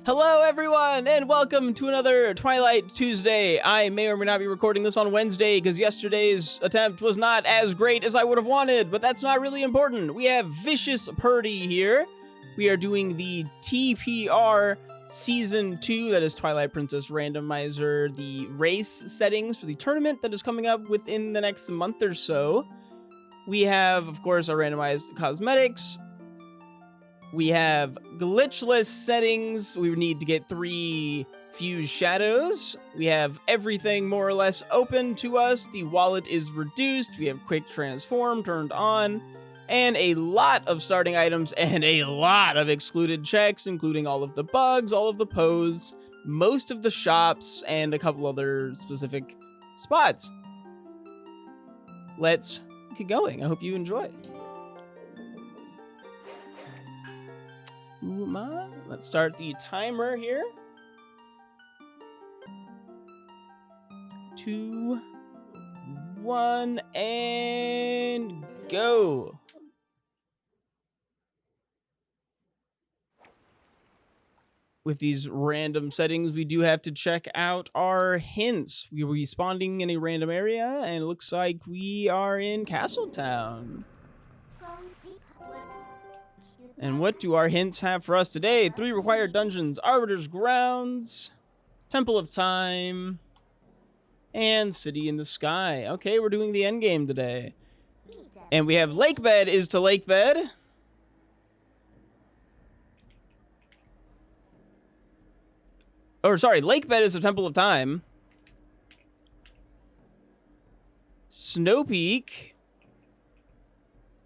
Hello everyone, and welcome to another Twilight Tuesday. I may or may not be recording this on Wednesday because yesterday's attempt was not as great as I would have wanted, but that's not really important. We have Vicious Purdy here. We are doing the TPR Season 2, that is Twilight Princess Randomizer, the race settings for the tournament that is coming up within the next month or so. We have, of course, our randomized cosmetics. We have glitchless settings. We need to get 3 fused shadows. We have everything more or less open to us. The wallet is reduced. We have quick transform turned on. And a lot of starting items and a lot of excluded checks, including all of the bugs, all of the pose, most of the shops, and a couple other specific spots. Let's get going. I hope you enjoy. Let's start the timer here. 2, 1, and go. With these random settings, we do have to check out our hints. We will be spawning in a random area, and it looks like we are in Castletown. And what do our hints have for us today? 3 required dungeons: Arbiter's Grounds, Temple of Time, and City in the Sky. Okay, we're doing the endgame today. And we have Lakebed is to Lakebed. Or sorry, Lakebed is the Temple of Time. Snow Peak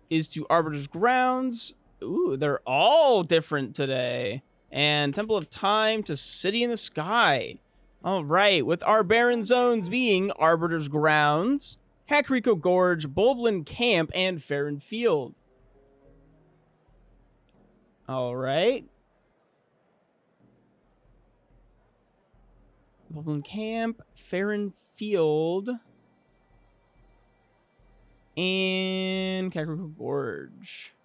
is to Arbiter's Grounds. Ooh, they're all different today. And Temple of Time to City in the Sky. All right, with our barren zones being Arbiter's Grounds, Kakariko Gorge, Bulblin Camp, and Farron Field. All right. Bulblin Camp, Farron Field, and Kakariko Gorge.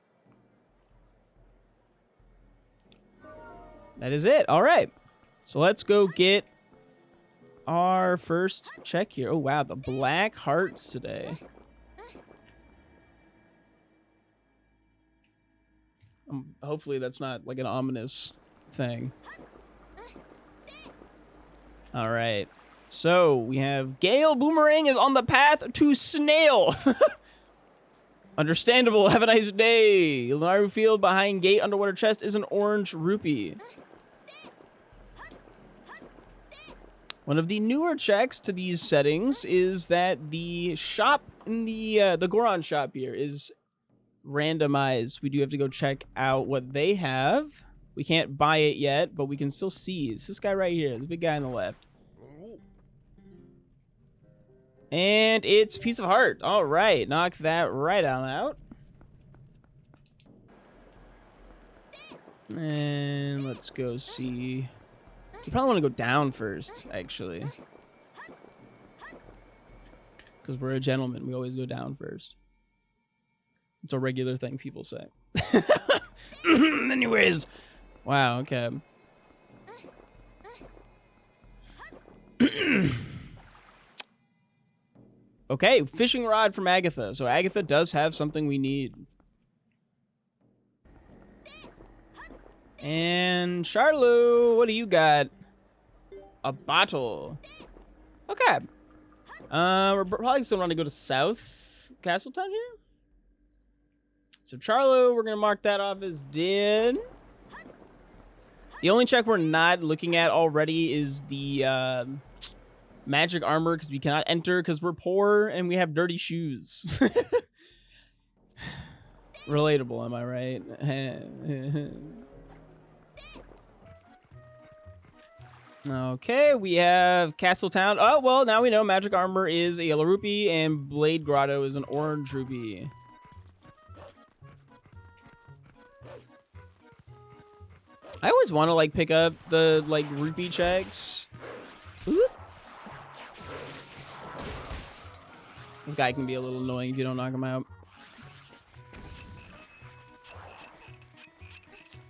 That is it. All right. So let's go get our first check here. Oh, wow. The black hearts today. Hopefully that's not like an ominous thing. All right. So we have Gale Boomerang is on the path to Snail. Understandable. Have a nice day. Naru Field behind gate underwater chest is an orange rupee. One of the newer checks to these settings is that the shop in the Goron shop here is randomized. We do have to go check out what they have. We can't buy it yet, but we can still see. It's this guy right here, the big guy on the left. And it's Piece of Heart. All right, knock that right on out. And let's go see. You probably want to go down first, actually. Because we're a gentleman. We always go down first. It's a regular thing people say. Anyways. Wow, okay. Okay, fishing rod from Agatha. So Agatha does have something we need. And Charlot, what do you got? A bottle. Okay. We're probably still want to go to South Castletown here. So Charlo, we're gonna mark that off as dead. The only check we're not looking at already is the magic armor, because we cannot enter because we're poor and we have dirty shoes. Relatable, am I right? Okay, we have Castletown. Oh, well, now we know magic armor is a yellow rupee and Blade Grotto is an orange rupee. I always want to like pick up the like rupee checks. Ooh. This guy can be a little annoying if you don't knock him out.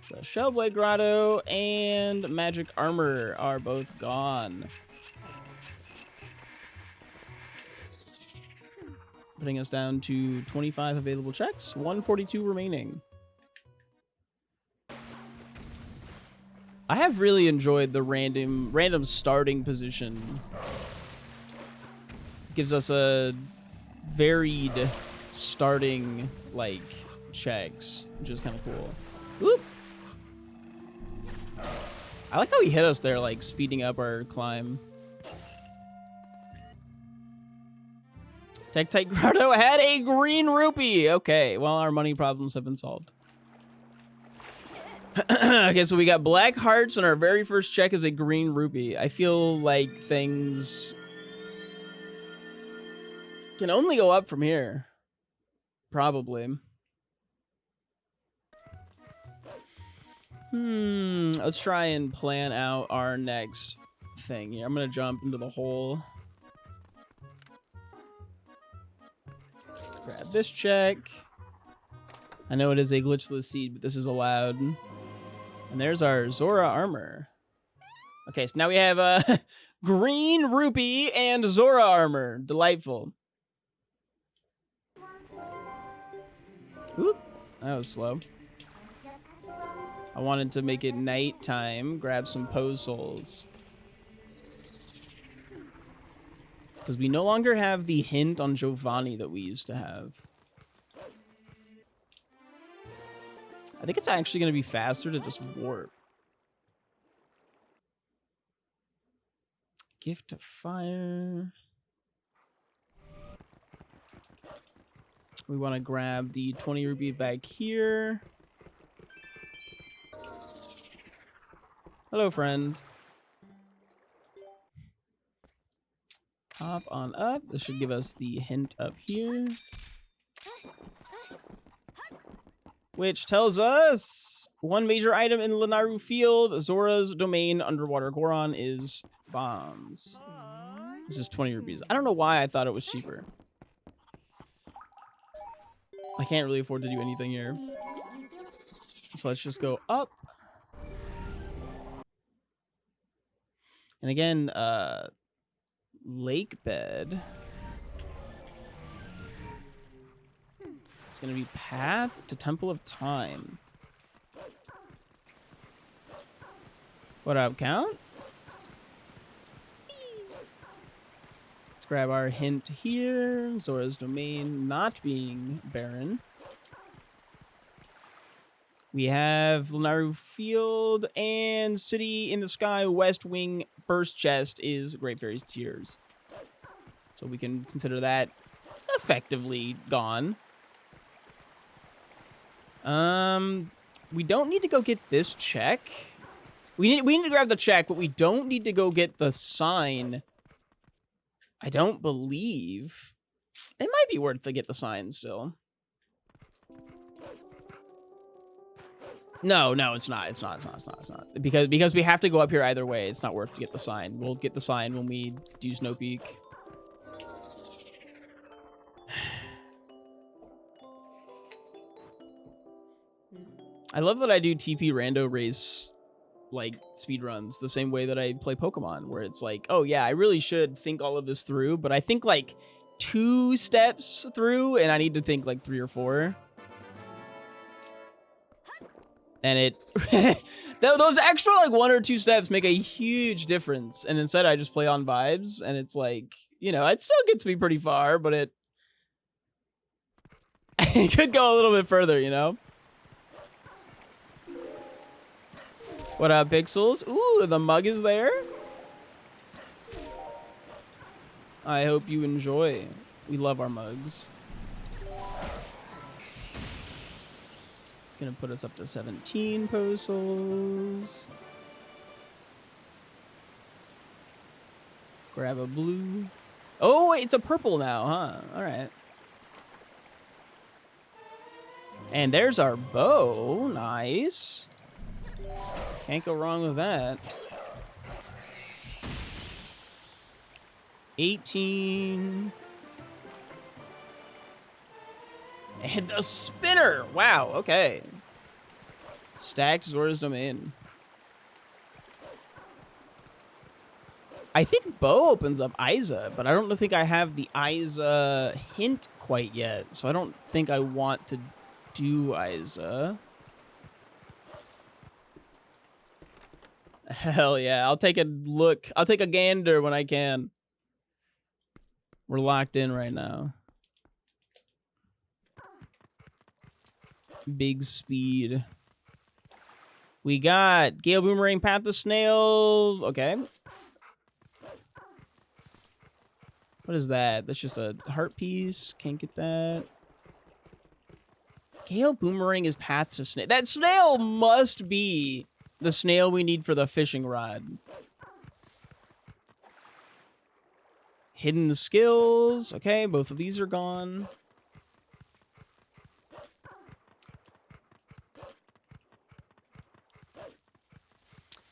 So Shellblade Grotto and Magic Armor are both gone. Putting us down to 25 available checks, 142 remaining. I have really enjoyed the random starting position. Gives us a varied starting, like, checks, which is kind of cool. Whoop! I like how he hit us there, like, speeding up our climb. Tektite Grotto had a green rupee! Okay, well, our money problems have been solved. Okay, so we got black hearts, and our very first check is a green rupee. I feel like things can only go up from here. Probably. Let's try and plan out our next thing here. I'm gonna jump into the hole. Grab this check. I know it is a glitchless seed, but this is allowed. And there's our Zora armor. Okay, so now we have a green rupee and Zora armor. Delightful. Oop, that was slow. I wanted to make it nighttime. Grab some pose souls. Because we no longer have the hint on Giovanni that we used to have. I think it's actually going to be faster to just warp. Gift of Fire. We want to grab the 20 rupee back here. Hello, friend. Hop on up. This should give us the hint up here. Which tells us one major item in Lanayru Field, Zora's domain, underwater Goron, is bombs. This is 20 rupees. I don't know why I thought it was cheaper. I can't really afford to do anything here. So let's just go up. And again, lake bed. It's going to be Path to Temple of Time. What up, Count? Let's grab our hint here. Zora's domain not being barren. We have Lanayru Field and City in the Sky West Wing. First chest is Great Fairy's Tears. So we can consider that effectively gone. We don't need to go get this check. We need to grab the check, but we don't need to go get the sign. I don't believe. It might be worth to get the sign still. No, it's not. It's not. Because we have to go up here either way. It's not worth to get the sign. We'll get the sign when we do Snow Peak. I love that I do TP rando race, like, speed runs the same way that I play Pokemon, where it's like, oh yeah, I really should think all of this through, but I think like 2 steps through, and I need to think like 3 or 4. And it, those extra like 1 or 2 steps make a huge difference. And instead I just play on vibes, and it's like, you know, it still gets me pretty far, but it could go a little bit further, you know? What up, Pixels? Ooh, the mug is there. I hope you enjoy. We love our mugs. It's gonna put us up to 17 postals. Grab a blue. Oh, it's a purple now, huh? All right. And there's our bow. Nice. Can't go wrong with that. 18. And the spinner. Wow, okay. Stacked Zora's Domain. I think Bo opens up Isa, but I don't think I have the Isa hint quite yet. So I don't think I want to do Isa. Hell yeah. I'll take a look. I'll take a gander when I can. We're locked in right now. Big speed. We got Gale Boomerang, Path the Snail. Okay. What is that? That's just a heart piece. Can't get that. Gale Boomerang is Path to Snail. That snail must be the snail we need for the fishing rod. Hidden skills. Okay, both of these are gone.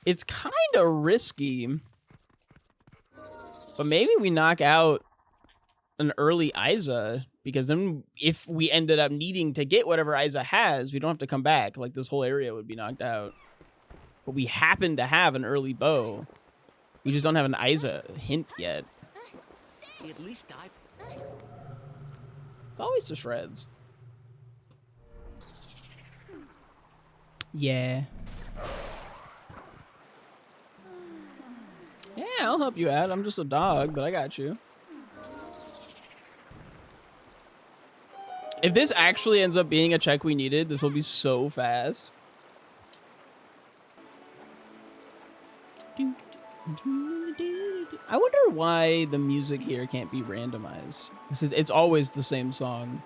It's kind of risky. But maybe we knock out an early Isa, because then if we ended up needing to get whatever Isa has, we don't have to come back. Like, this whole area would be knocked out. But we happen to have an early bow. We just don't have an Isa hint yet. At least It's always to shreds. Yeah. Yeah, I'll help you out. I'm just a dog, but I got you. If this actually ends up being a check we needed, this will be so fast. I wonder why the music here can't be randomized. It's always the same song.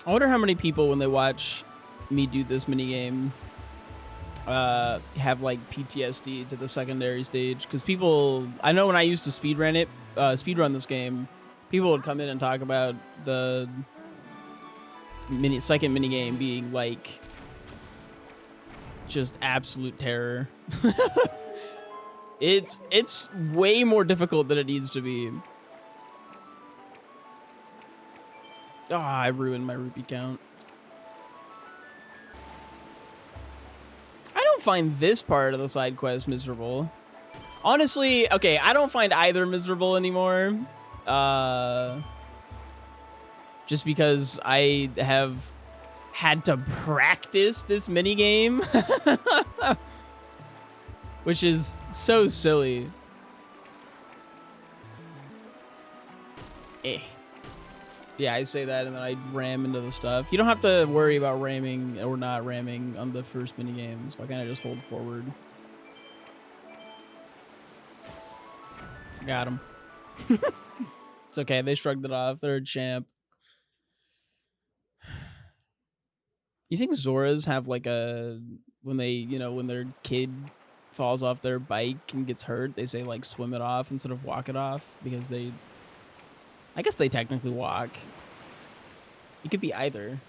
I wonder how many people, when they watch me do this minigame, have like PTSD to the secondary stage. Because people, I know when I used to speedrun this game, people would come in and talk about the second minigame being like just absolute terror. It's way more difficult than it needs to be. Oh, I ruined my rupee count. I don't find this part of the side quest miserable. Honestly, okay, I don't find either miserable anymore. Just because I have had to practice this minigame. Which is so silly. Yeah, I say that and then I ram into the stuff. You don't have to worry about ramming or not ramming on the first minigame, so I kind of just hold forward. Got him. It's okay, they shrugged it off. They're a champ. You think Zoras have like a, when they, you know, when their kid falls off their bike and gets hurt, they say like swim it off instead of walk it off? Because they, I guess they technically walk. It could be either.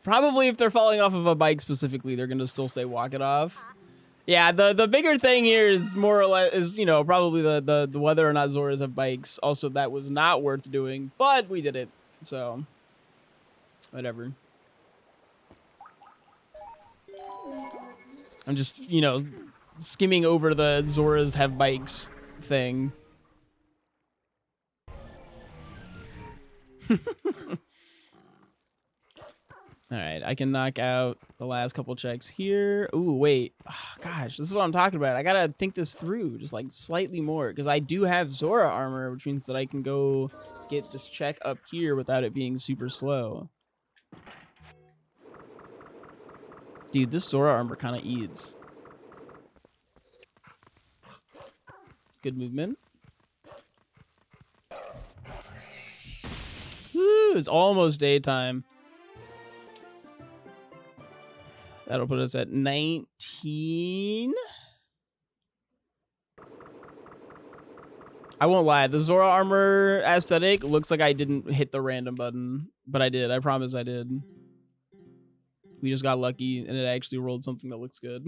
Probably if they're falling off of a bike specifically, they're gonna still say walk it off. Yeah, the bigger thing here is more or less is, you know, probably the whether or not Zoras have bikes. Also, that was not worth doing, but we did it, so whatever. I'm just, you know, skimming over the Zoras have bikes thing. All right, I can knock out the last couple checks here. Ooh, wait. Oh, gosh, this is what I'm talking about. I gotta think this through just like slightly more, because I do have Zora armor, which means that I can go get this check up here without it being super slow. Dude, this Zora armor kind of eats. Good movement. Woo, it's almost daytime. That'll put us at 19. I won't lie. The Zora armor aesthetic looks like I didn't hit the random button, but I did. I promise I did. We just got lucky and it actually rolled something that looks good.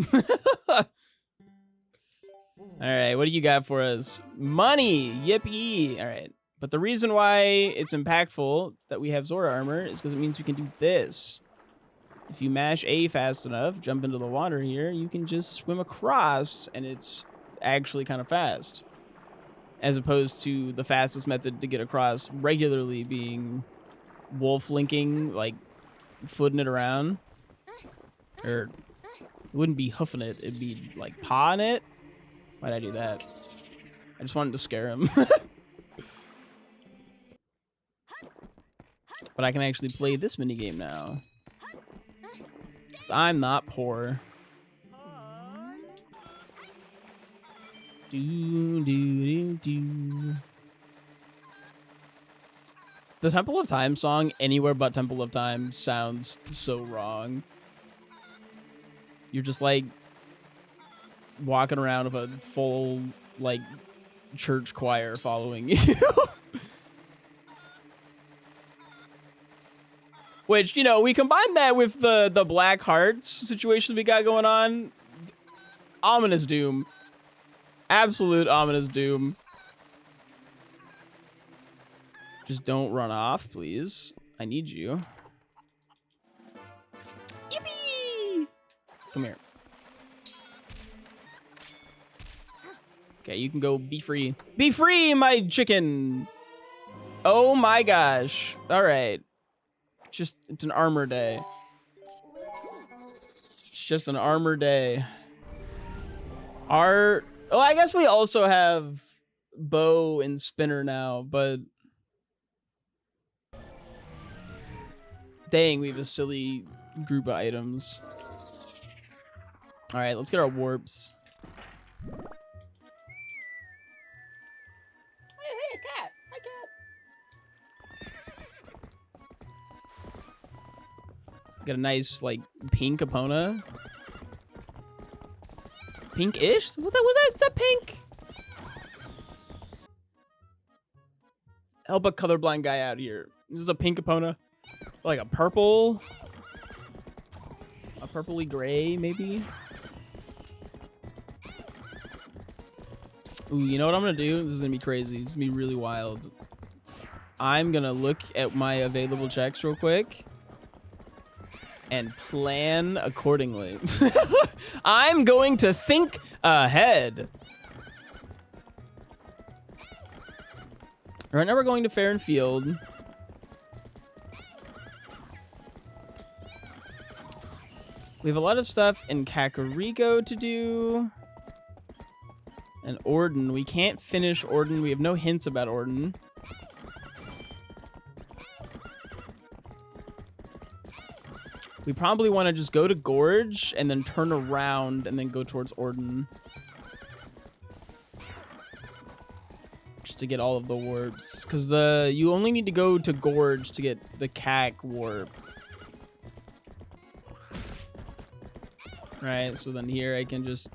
All right, what do you got for us? Money, yippee! All right, but the reason why it's impactful that we have Zora armor is because it means we can do this. If you mash A fast enough, jump into the water here, you can just swim across, and it's actually kind of fast. As opposed to the fastest method to get across regularly being wolf linking, like footing it around. Or it wouldn't be hoofing it, it'd be like pawing it. Why'd I do that? I just wanted to scare him. But I can actually play this minigame now. Because I'm not poor. Do. The Temple of Time song, Anywhere But Temple of Time, sounds so wrong. You're just like walking around with a full like church choir following you. Which, you know, we combine that with the Black Hearts situation we got going on. Ominous doom. Absolute ominous doom. Just don't run off, please. I need you. Yippee! Come here. Okay, you can go be free. Be free, my chicken! Oh my gosh. Alright. It's an armor day. It's just an armor day. Oh, I guess we also have bow and spinner now, but dang, we have a silly group of items. All right, let's get our warps. Hey, cat. Hi, cat. Got a nice, like, pink Epona. Pink-ish? What was that? Is that pink? Help a colorblind guy out here. This is a pink Epona. Like a purple? A purpley gray, maybe? Ooh, you know what I'm gonna do? This is gonna be crazy. This is gonna be really wild. I'm gonna look at my available checks real quick and plan accordingly. I'm going to think ahead. Right now we're going to Fair and Field. We have a lot of stuff in Kakariko to do. And Orden. We can't finish Orden. We have no hints about Orden. We probably want to just go to Gorge and then turn around and then go towards Orden. Just to get all of the warps. Because you only need to go to Gorge to get the Kak warp. Right, so then here I can just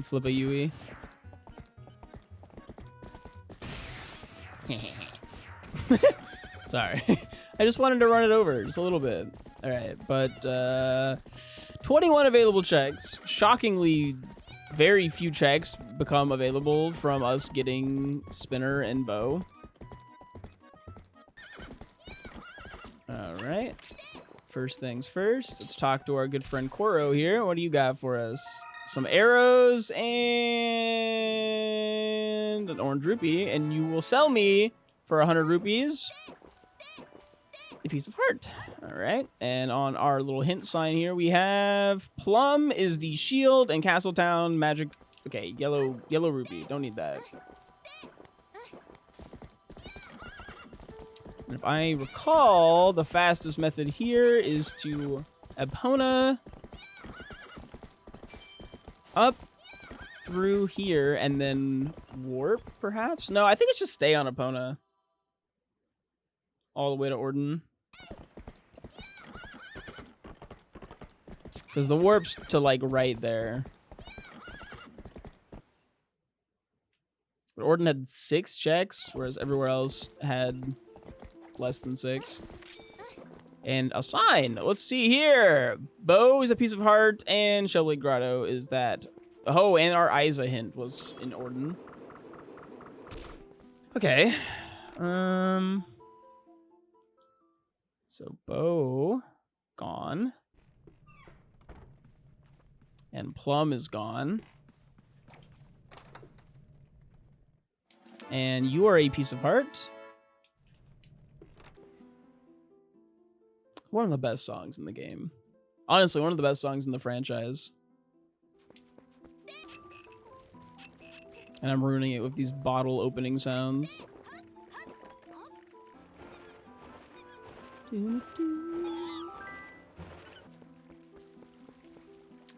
flip a Yui. Sorry. I just wanted to run it over just a little bit. All right, but 21 available checks. Shockingly, very few checks become available from us getting spinner and bow. All right. First things first, let's talk to our good friend Koro here. What do you got for us? Some arrows and an orange rupee, and you will sell me for 100 rupees a piece of heart. All right, and on our little hint sign here, we have Plum is the shield and Castletown magic. Okay, yellow rupee. Don't need that. And if I recall, the fastest method here is to Epona up through here and then warp, perhaps? No, I think it's just stay on Epona all the way to Orden. Because the warp's to, like, right there. But Orden had 6 checks, whereas everywhere else had less than 6. And a sign. Let's see here. Bow is a piece of heart, and Shellblade Grotto is that Oh, and our Isa hint was in Orden. Okay. So Bo gone. And Plum is gone. And you are a piece of heart. One of the best songs in the game. Honestly, one of the best songs in the franchise. And I'm ruining it with these bottle opening sounds.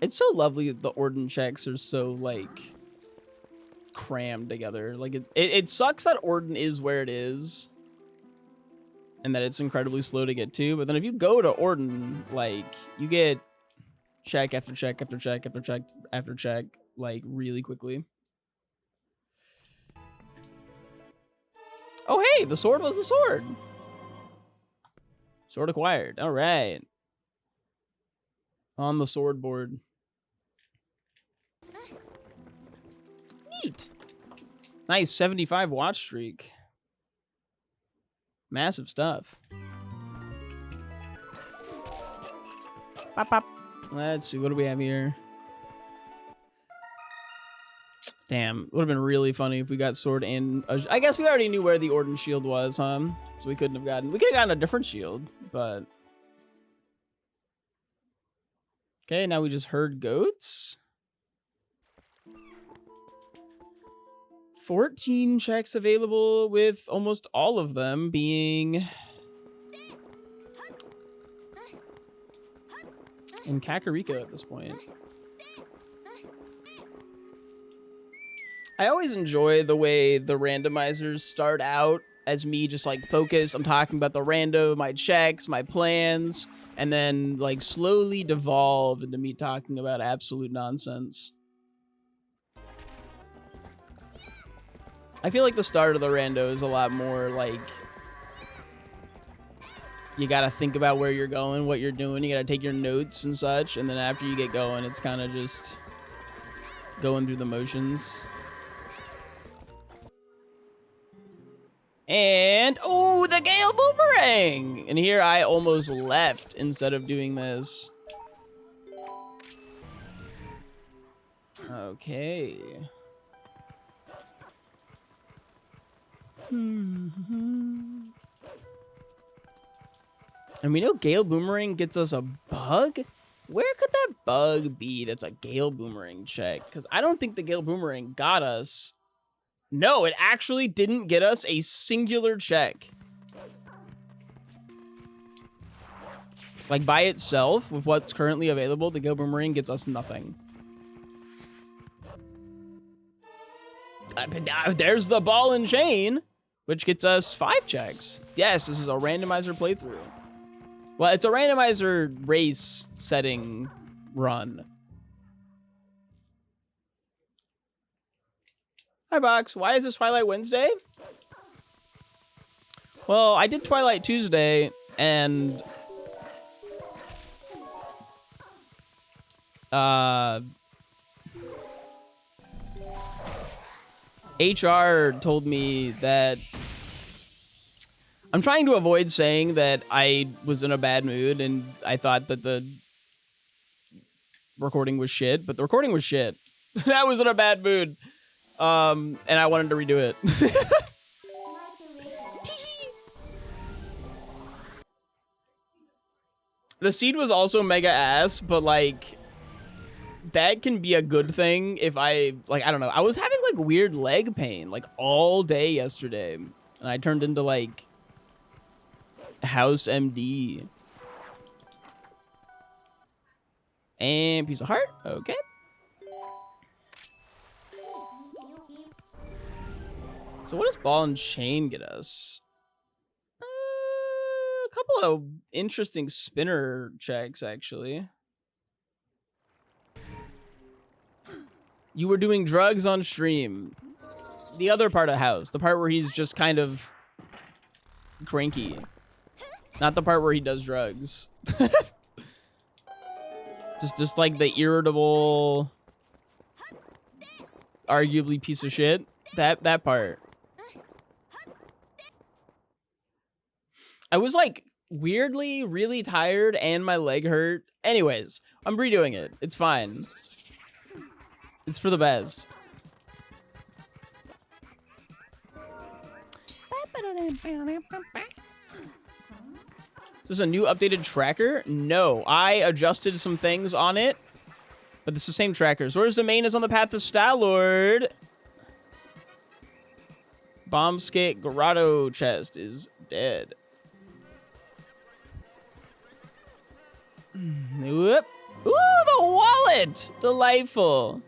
It's so lovely that the Orden checks are so, like, crammed together. Like, it sucks that Orden is where it is. And that it's incredibly slow to get to. But then if you go to Orden, like, you get check after check after check after check after check, like, really quickly. Oh, hey, the sword was the sword. Sword acquired. All right. On the sword board. Neat. Nice 75 watch streak. Massive stuff. Pop, pop. Let's see. What do we have here? Damn. Would have been really funny if we got sword and... I guess we already knew where the Orden shield was, huh? So we couldn't have gotten... We could have gotten a different shield, but... Okay, now we just heard goats. 14 checks available, with almost all of them being in Kakariko at this point. I always enjoy the way the randomizers start out as me just like focus. I'm talking about the rando, my checks, my plans, and then like slowly devolve into me talking about absolute nonsense. I feel like the start of the rando is a lot more like you gotta think about where you're going, what you're doing. You gotta take your notes and such, and then after you get going, it's kind of just going through the motions. And oh, the Gale Boomerang! And here I almost left instead of doing this. Okay. And we know Gale Boomerang gets us a bug? Where could that bug be that's a Gale Boomerang check? Because I don't think the Gale Boomerang got us. No, it actually didn't get us a singular check. Like, by itself, with what's currently available, the Gale Boomerang gets us nothing. There's the ball and chain, which gets us 5 checks. Yes, this is a randomizer playthrough. Well, it's a randomizer race setting run. Hi, Box. Why is this Twilight Wednesday? Well, I did Twilight Tuesday, and... HR told me that... I'm trying to avoid saying that I was in a bad mood and I thought that the recording was shit, but the recording was shit. I was in a bad mood. And I wanted to redo it. The seed was also mega ass, but like that can be a good thing if I don't know. I was having like weird leg pain like all day yesterday, and I turned into like House MD. And piece of heart. Okay. So what does ball and chain get us? A couple of interesting spinner checks, actually. You were doing drugs on stream. The other part of House. The part where he's just kind of cranky. Not the part where he does drugs. just like the irritable... arguably piece of shit. That part. I was like weirdly really tired and my leg hurt. Anyways, I'm redoing it. It's fine. It's for the best. Is this a new updated tracker? No, I adjusted some things on it, but it's the same tracker. Zora's domain is on the path of Star-Lord. Bombskate Grotto chest is dead. Whoop. Ooh, the wallet! Delightful.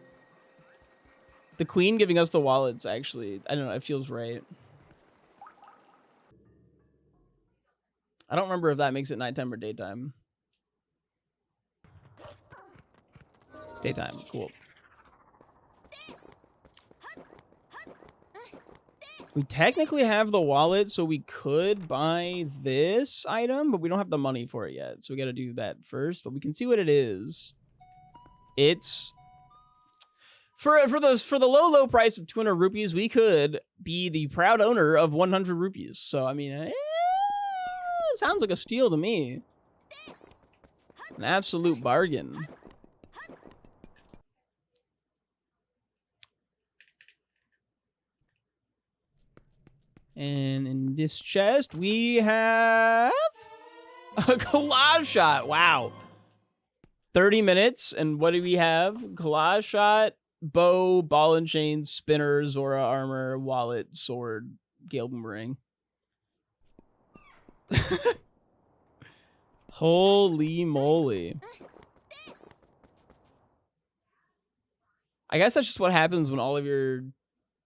The queen giving us the wallets, actually. I don't know, it feels right. I don't remember if that makes it nighttime or daytime. Daytime, cool. We technically have the wallet, so we could buy this item, but we don't have the money for it yet. So we got to do that first, but we can see what it is. It's for the low price of 200 rupees, we could be the proud owner of 100 rupees. So I mean, sounds like a steal to me. An absolute bargain. And in this chest, we have a collage shot. Wow. 30 minutes. And what do we have? Collage shot, bow, ball and chain, spinner, Zora armor, wallet, sword, Gale boomerang. Holy moly. I guess that's just what happens when all of your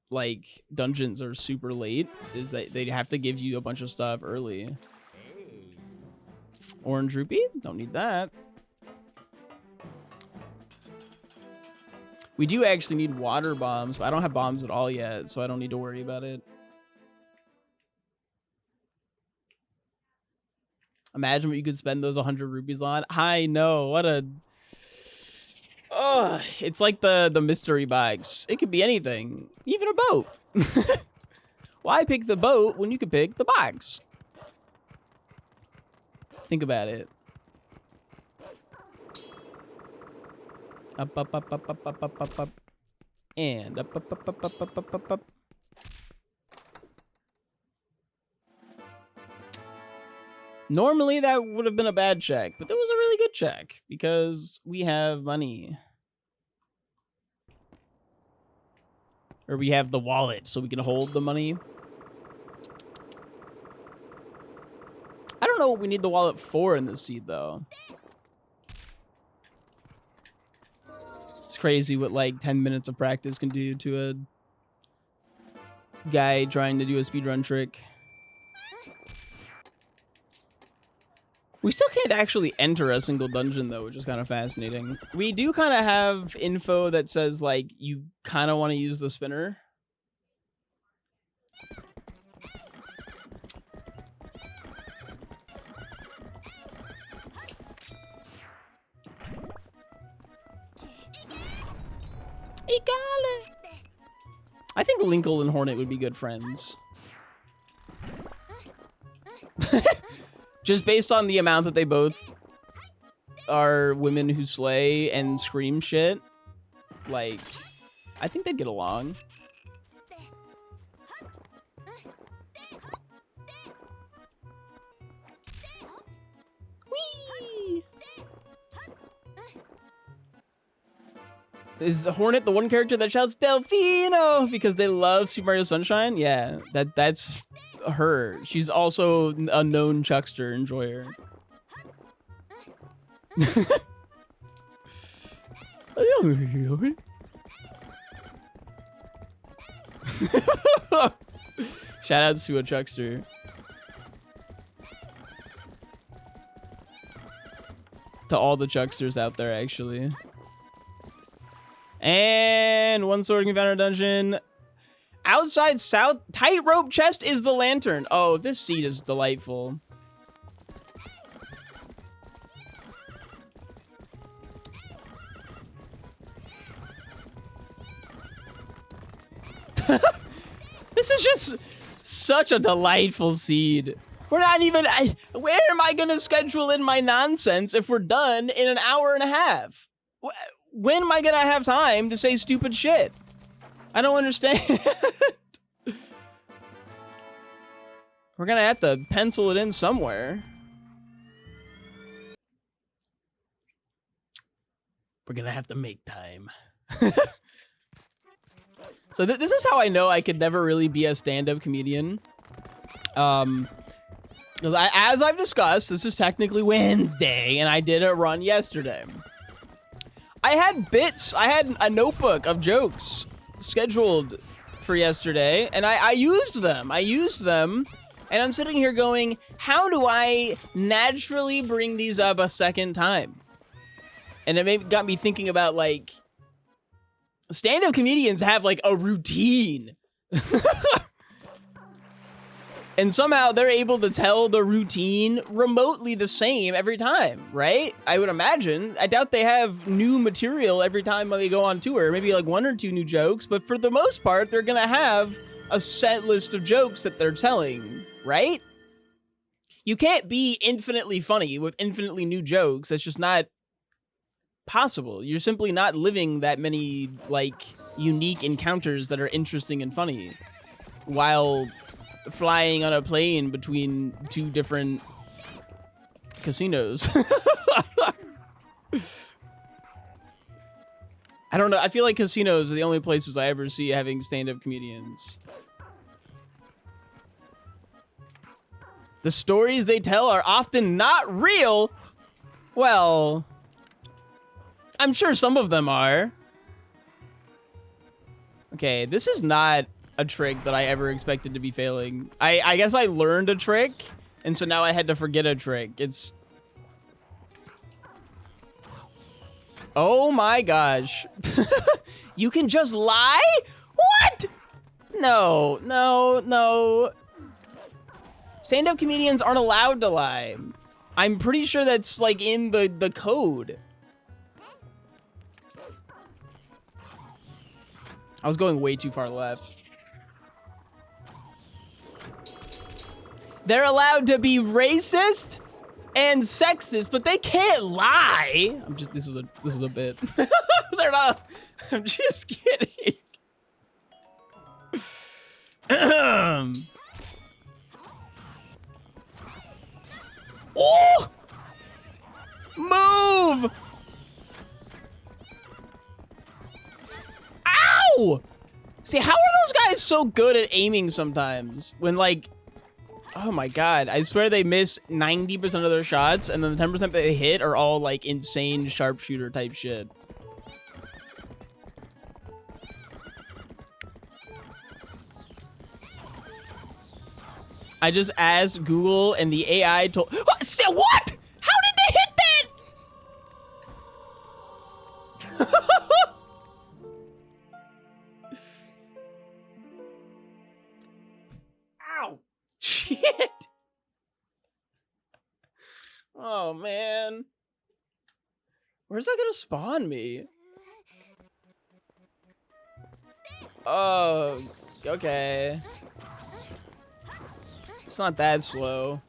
like dungeons are super late, is that they have to give you a bunch of stuff early. Orange rupee? Don't need that. We do actually need water bombs, but I don't have bombs at all yet, so I don't need to worry about it. Imagine what you could spend those 100 rupees on. I know, what a... Oh, it's like the mystery box. It could be anything, even a boat. Why pick the boat when you could pick the box? Think about it. Up, up, up, up, up, up, up, up, up. And up, up, up, up, up, up, up, up, up. Normally that would have been a bad check, but that was a really good check because we have money. Or we have the wallet so we can hold the money. I don't know what we need the wallet for in this seed though. It's crazy what like 10 minutes of practice can do to a guy trying to do a speedrun trick. We still can't actually enter a single dungeon though, which is kind of fascinating. We do kind of have info that says like you kind of want to use the spinner. I think Linkle and Hornet would be good friends. Just based on the amount that they both are women who slay and scream shit. Like, I think they'd get along. Whee! Is Hornet the one character that shouts Delfino because they love Super Mario Sunshine? Yeah, that's her. She's also a known Chuckster enjoyer. Shout outs to a Chuckster. To all the Chucksters out there, actually. And one sword can be found in a dungeon. Outside south, tightrope chest is the lantern. Oh, this seed is delightful. This is just such a delightful seed. We're not even, where am I gonna schedule in my nonsense if we're done in an hour and a half? When am I gonna have time to say stupid shit? I don't understand. We're gonna have to pencil it in somewhere. We're gonna have to make time. So this is how I know I could never really be a stand-up comedian. As I've discussed, this is technically Wednesday, and I did a run yesterday. I had bits, I had a notebook of jokes scheduled for yesterday, and I used them. And I'm sitting here going, how do I naturally bring these up a second time? And it got me thinking about, like, stand-up comedians have, like, a routine. And somehow they're able to tell the routine remotely the same every time, right? I would imagine. I doubt they have new material every time they go on tour. Maybe, like, 1 or 2 new jokes. But for the most part, they're gonna have a set list of jokes that they're telling, right? You can't be infinitely funny with infinitely new jokes. That's just not possible. You're simply not living that many, like, unique encounters that are interesting and funny while flying on a plane between 2 different casinos. I don't know. I feel like casinos are the only places I ever see having stand-up comedians. The stories they tell are often not real. Well, I'm sure some of them are. Okay, this is not a trick that I ever expected to be failing. I guess I learned a trick, and so now I had to forget a trick. It's... Oh my gosh. You can just lie? What? No, no, no. Stand-up comedians aren't allowed to lie. I'm pretty sure that's, like, in the code. I was going way too far left. They're allowed to be racist and sexist, but they can't lie. This is a bit. They're not. I'm just kidding. Oh! Move! Ow! See, how are those guys so good at aiming sometimes? When, like, oh my god, I swear they miss 90% of their shots, and then the 10% that they hit are all, like, insane sharpshooter type shit. I just asked Google, and the AI told... Say what? How did they hit that? Ow. Shit. Oh, man. Where's that gonna spawn me? Oh, okay. It's not that slow.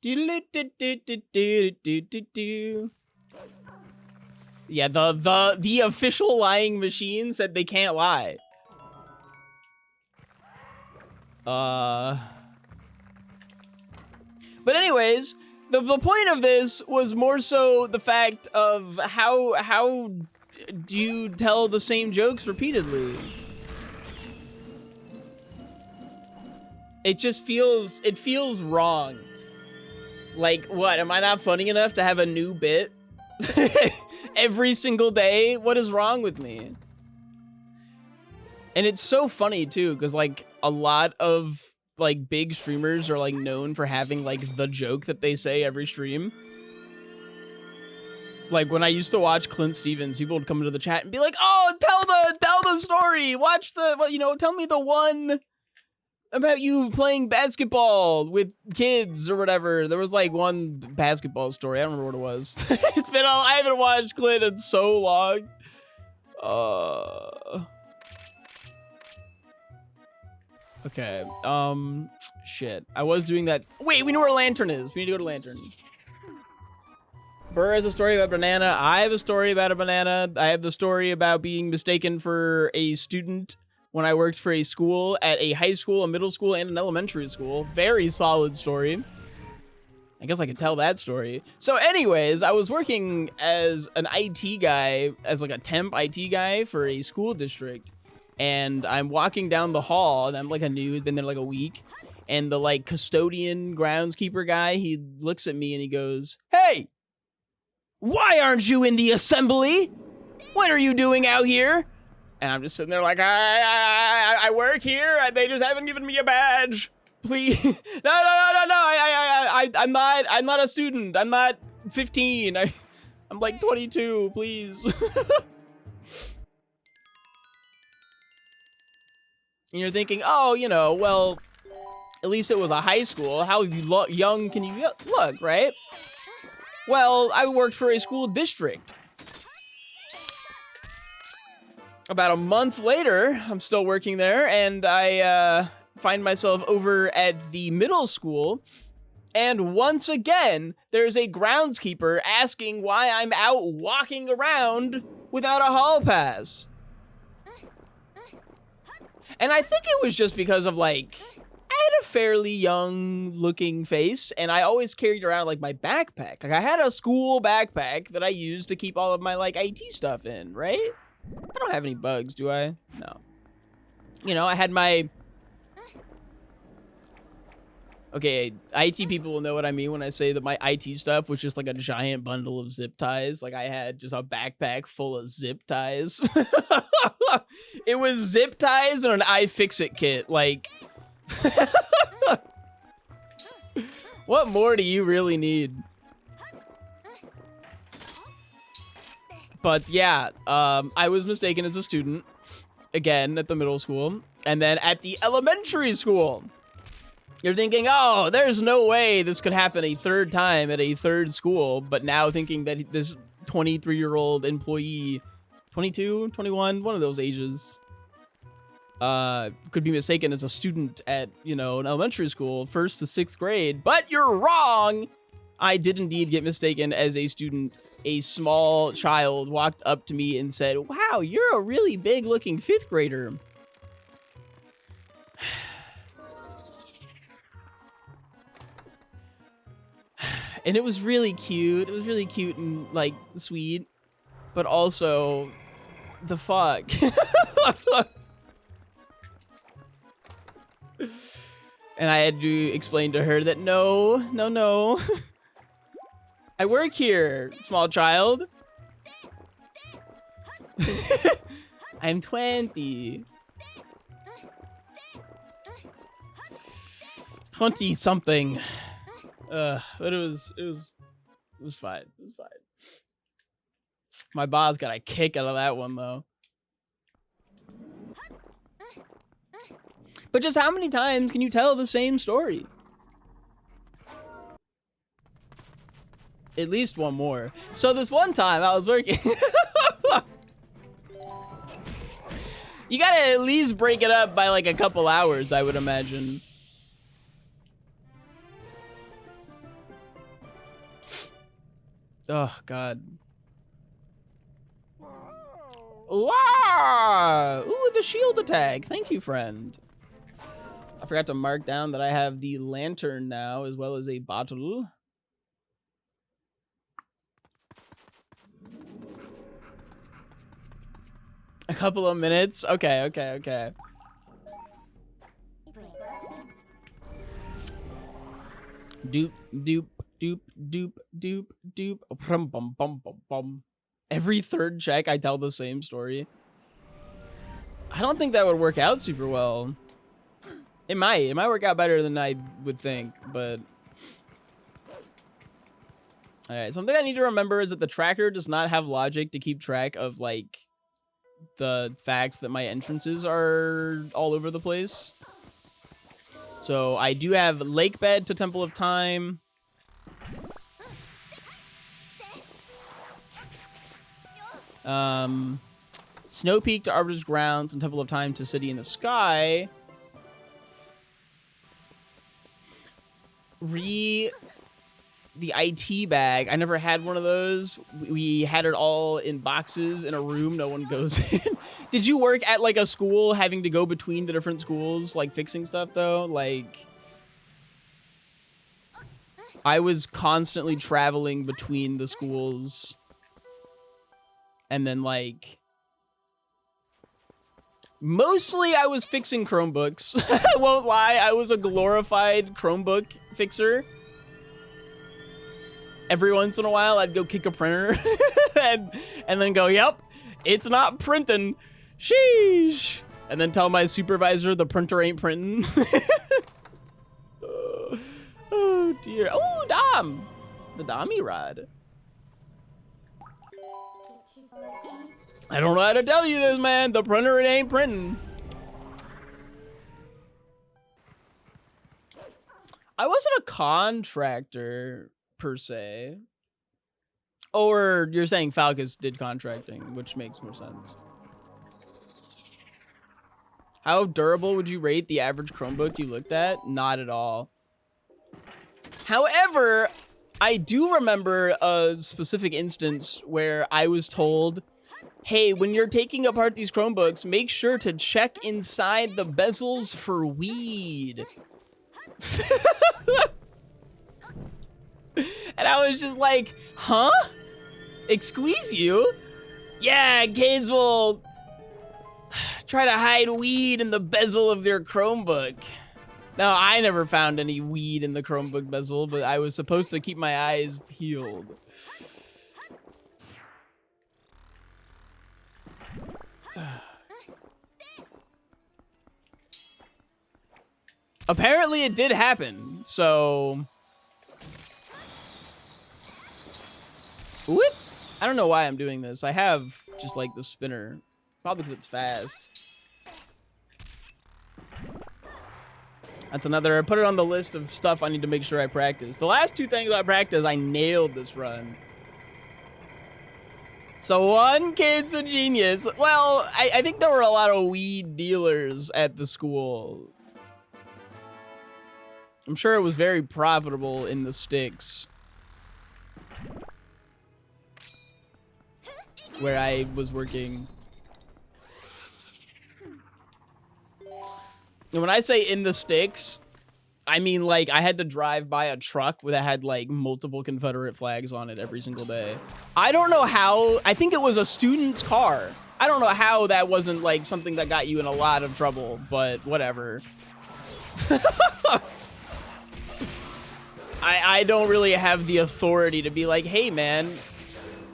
Yeah, the official lying machine said they can't lie. But anyways, the point of this was more so the fact of how do you tell the same jokes repeatedly? It just feels wrong. Like, what, am I not funny enough to have a new bit every single day? What is wrong with me? And it's so funny too, because, like, a lot of, like, big streamers are, like, known for having, like, the joke that they say every stream. Like, when I used to watch Clint Stevens, people would come into the chat and be like, oh, tell the story, watch the, well, you know, tell me the one about you playing basketball with kids or whatever. There was, like, one basketball story. I don't remember what it was. I haven't watched Clint in so long. Okay. Shit. I was doing that. Wait, we know where a lantern is. We need to go to lantern. Burr has a story about banana. I have a story about a banana. I have the story about being mistaken for a student when I worked for a school at a high school, a middle school, and an elementary school. Very solid story. I guess I could tell that story. So anyways, I was working as an IT guy, as like a temp IT guy for a school district. And I'm walking down the hall, and I'm like a new, been there like a week. And the like custodian groundskeeper guy, he looks at me and he goes, "Hey, why aren't you in the assembly? What are you doing out here?" And I'm just sitting there like, I work here. They just haven't given me a badge. Please. No. I'm not a student. I'm not 15. I'm like 22, please. And you're thinking, oh, you know, well, at least it was a high school. How young can you look, right? Well, I worked for a school district. About a month later, I'm still working there, and I find myself over at the middle school, and once again, there's a groundskeeper asking why I'm out walking around without a hall pass. And I think it was just because of, like, I had a fairly young-looking face, and I always carried around, like, my backpack. Like, I had a school backpack that I used to keep all of my, like, IT stuff in, right? I don't have any bugs, do I? No. You know, I had my... Okay, IT people will know what I mean when I say that my IT stuff was just like a giant bundle of zip ties. Like I had just a backpack full of zip ties. It was zip ties and an iFixit kit. Like, what more do you really need? But yeah, I was mistaken as a student again at the middle school and then at the elementary school. You're thinking, oh, there's no way this could happen a third time at a third school, but now thinking that this 23-year-old employee, 22, 21, one of those ages, could be mistaken as a student at, you know, an elementary school, 1st to 6th grade, but you're wrong! I did indeed get mistaken as a student. A small child walked up to me and said, "Wow, you're a really big-looking 5th grader." And it was really cute. It was really cute and, like, sweet. But also, the fuck? And I had to explain to her that no. I work here, small child. I'm 20. 20-something. But it was fine. It was fine. My boss got a kick out of that one, though. But just how many times can you tell the same story? At least one more. So this one time I was working. You gotta at least break it up by like a couple hours, I would imagine. Oh, God. Wow! Ooh, the shield attack. Thank you, friend. I forgot to mark down that I have the lantern now, as well as a bottle. A couple of minutes? Okay. Doop, doop, doop, doop, doop, doop. Bum, bum, bum, bum, bum. Every third check, I tell the same story. I don't think that would work out super well. It might work out better than I would think, but... Alright, something I need to remember is that the tracker does not have logic to keep track of, like, the fact that my entrances are all over the place. So I do have Lake Bed to Temple of Time. Snow Peak to Arbiter's Grounds and Temple of Time to City in the Sky. the IT bag. I never had one of those. We had it all in boxes in a room no one goes in. Did you work at like a school having to go between the different schools, like fixing stuff though? Like, I was constantly traveling between the schools. And then like, mostly I was fixing Chromebooks. I won't lie, I was a glorified Chromebook fixer. Every once in a while, I'd go kick a printer and then go, yep, it's not printing. Sheesh. And then tell my supervisor the printer ain't printing. Oh, dear. Oh, Dom. The Dommy rod. I don't know how to tell you this, man. The printer, it ain't printing. I wasn't a contractor per se. Or you're saying Falcus did contracting, which makes more sense. How durable would you rate the average Chromebook you looked at? Not at all. However, I do remember a specific instance where I was told, hey, when you're taking apart these Chromebooks, make sure to check inside the bezels for weed. And I was just like, huh? Excuse you? Yeah, kids will try to hide weed in the bezel of their Chromebook. Now, I never found any weed in the Chromebook bezel, but I was supposed to keep my eyes peeled. Apparently it did happen, so... Whoop! I don't know why I'm doing this. I have just like the spinner. Probably because it's fast. That's another, I put it on the list of stuff I need to make sure I practice. The last two things I practiced, I nailed this run. So one kid's a genius. Well, I think there were a lot of weed dealers at the school. I'm sure it was very profitable in the sticks. Where I was working. And when I say in the sticks, I mean like I had to drive by a truck that had like multiple Confederate flags on it every single day. I don't know how, I think it was a student's car. I don't know how that wasn't like something that got you in a lot of trouble, but whatever. I don't really have the authority to be like, hey man,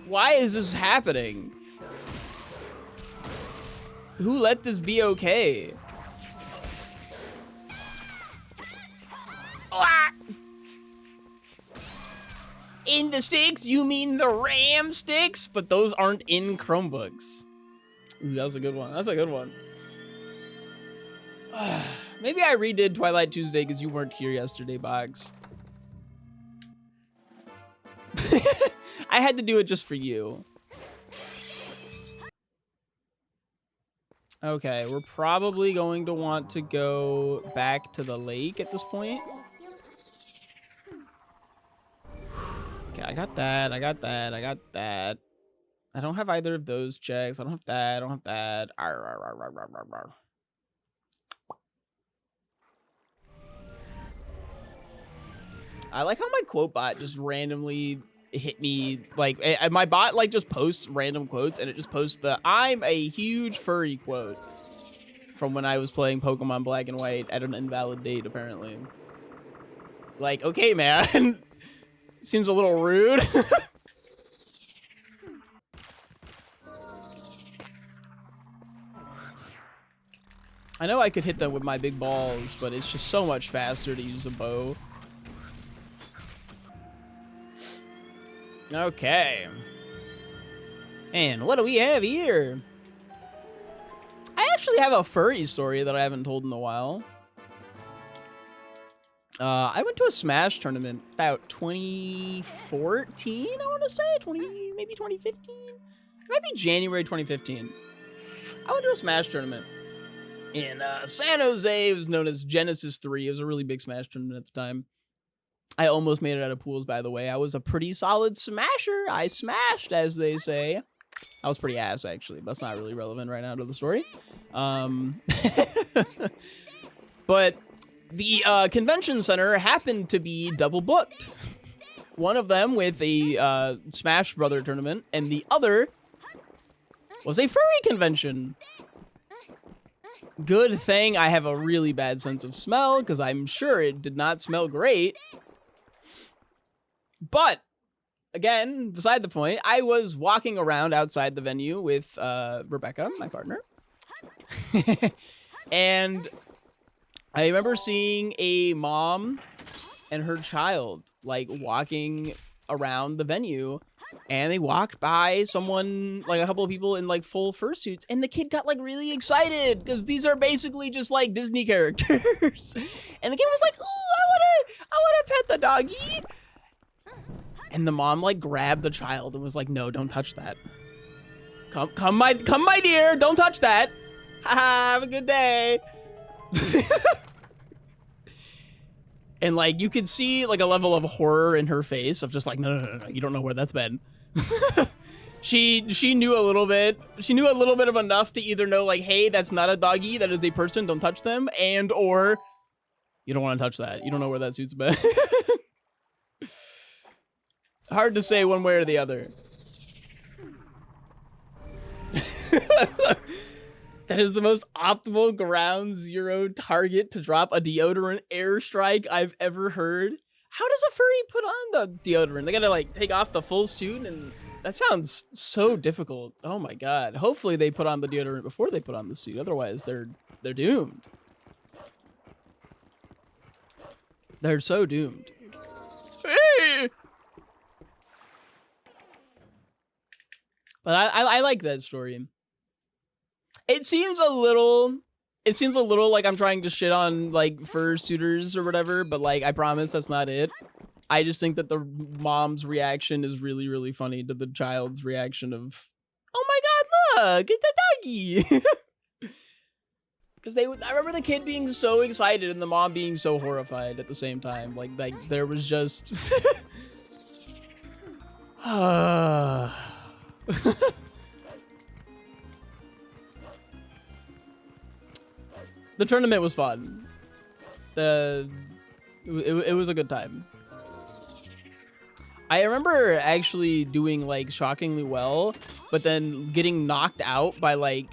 why is this happening? Who let this be okay? Ah! In the sticks? You mean the RAM sticks? But those aren't in Chromebooks. Ooh, that was a good one. That's a good one. Maybe I redid Twilight Tuesday because you weren't here yesterday, Box. I had to do it just for you. Okay, we're probably going to want to go back to the lake at this point. Okay, I got that, I got that, I got that. I don't have either of those checks. I don't have that, I don't have that. Arr, arr, arr, arr, arr, arr, arr. I like how my quote bot just randomly hit me, like my bot like just posts random quotes and it just posts the I'm a huge furry quote from when I was playing Pokemon Black and White at an invalid date apparently. Like, okay man, seems a little rude. I know I could hit them with my big balls, but it's just so much faster to use a bow. Okay. And what do we have here? I actually have a furry story that I haven't told in a while. I went to a Smash tournament about 2014, I want to say. Maybe 2015? It might be January 2015. I went to a Smash tournament in San Jose. It was known as Genesis 3. It was a really big Smash tournament at the time. I almost made it out of pools, by the way. I was a pretty solid smasher. I smashed, as they say. I was pretty ass, actually. But that's not really relevant right now to the story. But the convention center happened to be double booked. One of them with a Smash Brother tournament, and the other was a furry convention. Good thing I have a really bad sense of smell, because I'm sure it did not smell great. But, again, beside the point, I was walking around outside the venue with Rebecca, my partner. And I remember seeing a mom and her child, like, walking around the venue. And they walked by someone, like a couple of people in like full fursuits, and the kid got like really excited because these are basically just like Disney characters. And the kid was like, "Ooh, I wanna pet the doggy." And the mom like grabbed the child and was like, "No, don't touch that. Come, my dear, don't touch that. Have a good day." And like you could see like a level of horror in her face of just like, no, you don't know where that's been. she knew a little bit. She knew a little bit of enough to either know like, hey, that's not a doggy, that is a person, don't touch them, and or you don't want to touch that. You don't know where that suit's been. Hard to say one way or the other. That is the most optimal ground zero target to drop a deodorant airstrike I've ever heard. How does a furry put on the deodorant? They gotta like take off the full suit, and that sounds so difficult. Oh my god. Hopefully they put on the deodorant before they put on the suit. Otherwise they're doomed. They're so doomed. But I like that story. It seems a little like I'm trying to shit on like fursuiters or whatever, but like I promise that's not it. I just think that the mom's reaction is really, really funny to the child's reaction of, "Oh my god, look, it's a doggy." Because I remember the kid being so excited and the mom being so horrified at the same time. Like there was just the tournament was fun. It was a good time. I remember actually doing like shockingly well, but then getting knocked out by like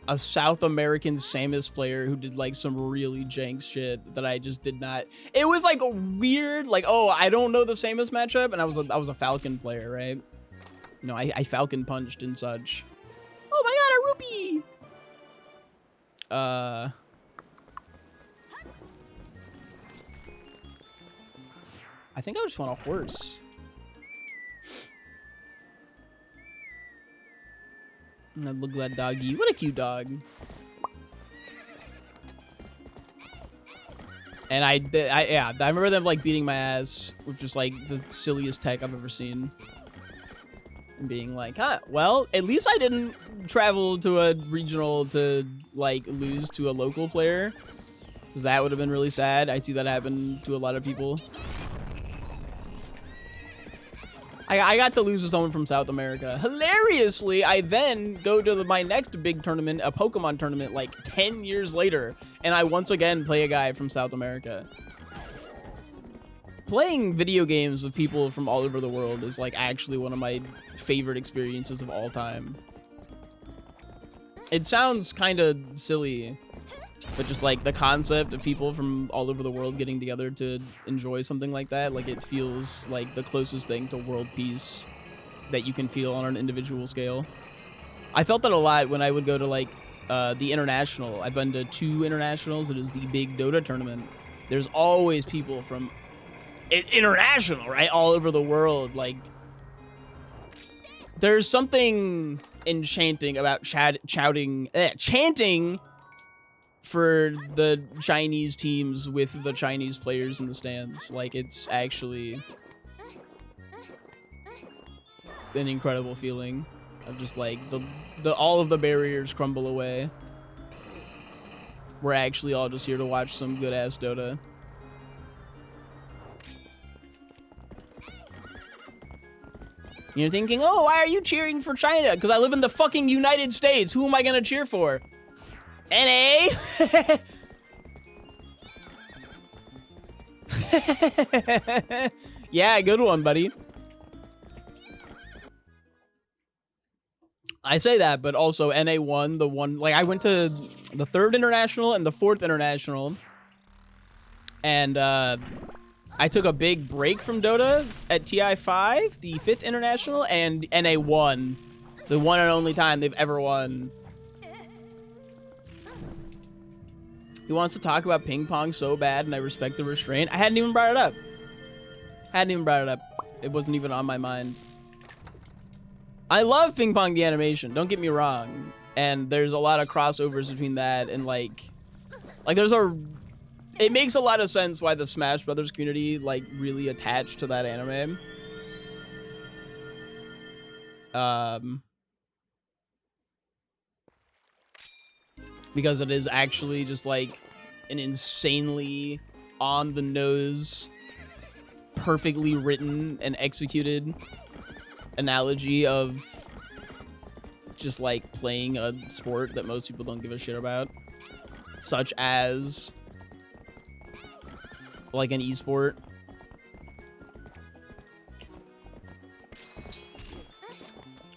a South American Samus player who did like some really jank shit that I just did not. It was like weird, like, oh, I don't know the Samus matchup, and I was a Falcon player, right? You know, I Falcon punched and such. Oh my god, a rupee! I think I just want a horse. Look at that doggy. What a cute dog. And I remember them like beating my ass with just like the silliest tech I've ever seen. And being like, huh, well, at least I didn't travel to a regional to like lose to a local player. Because that would have been really sad. I see that happen to a lot of people. I got to lose to someone from South America. Hilariously, I then go to my next big tournament, a Pokemon tournament, like 10 years later, and I once again play a guy from South America. Playing video games with people from all over the world is like actually one of my favorite experiences of all time. It sounds kind of silly, but just like the concept of people from all over the world getting together to enjoy something like that, like it feels like the closest thing to world peace that you can feel on an individual scale. I felt that a lot when I would go to like the international. I've been to 2 internationals. It is the big Dota tournament. There's always people from international, right? All over the world. Like there's something enchanting about chanting for the Chinese teams with the Chinese players in the stands. Like, it's actually an incredible feeling of just like all of the barriers crumble away. We're actually all just here to watch some good ass Dota. You're thinking, oh, why are you cheering for China? Because I live in the fucking United States. Who am I gonna cheer for? NA? Yeah, good one, buddy. I say that, but also NA won the one. Like, I went to the 3rd International and the 4th International. And I took a big break from Dota at TI5, the 5th International, and NA won. The one and only time they've ever won. He wants to talk about ping pong so bad, and I respect the restraint. I hadn't even brought it up. It wasn't even on my mind. I love ping pong the animation, don't get me wrong. And there's a lot of crossovers between that and like there's it makes a lot of sense why the Smash Brothers community like really attached to that anime. Because it is actually just like an insanely on the nose, perfectly written and executed analogy of just like playing a sport that most people don't give a shit about, such as like an esport.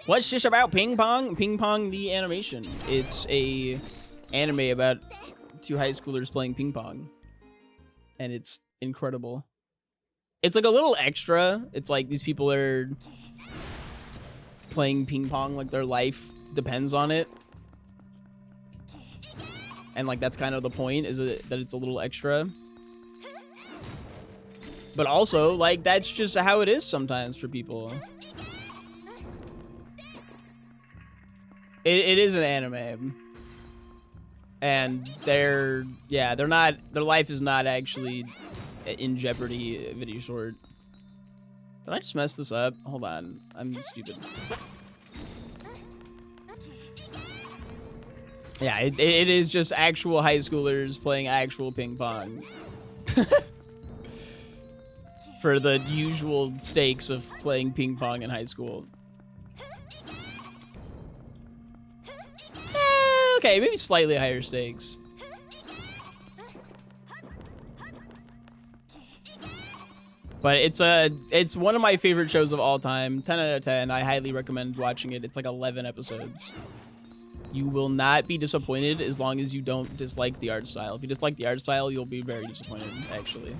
What's this about ping pong? Ping pong the animation. It's a anime about 2 high schoolers playing ping pong, and it's incredible. It's like a little extra. It's like these people are playing ping pong like their life depends on it, and like that's kind of the point, is that it's a little extra. But also like that's just how it is sometimes for people. It is an anime, and their life is not actually in jeopardy. Video short. Did I just mess this up? Hold on, I'm stupid. Yeah, it is just actual high schoolers playing actual ping pong. For the usual stakes of playing ping pong in high school. Okay, maybe slightly higher stakes. But it's one of my favorite shows of all time. 10 out of 10. I highly recommend watching it. It's like 11 episodes. You will not be disappointed as long as you don't dislike the art style. If you dislike the art style, you'll be very disappointed, actually.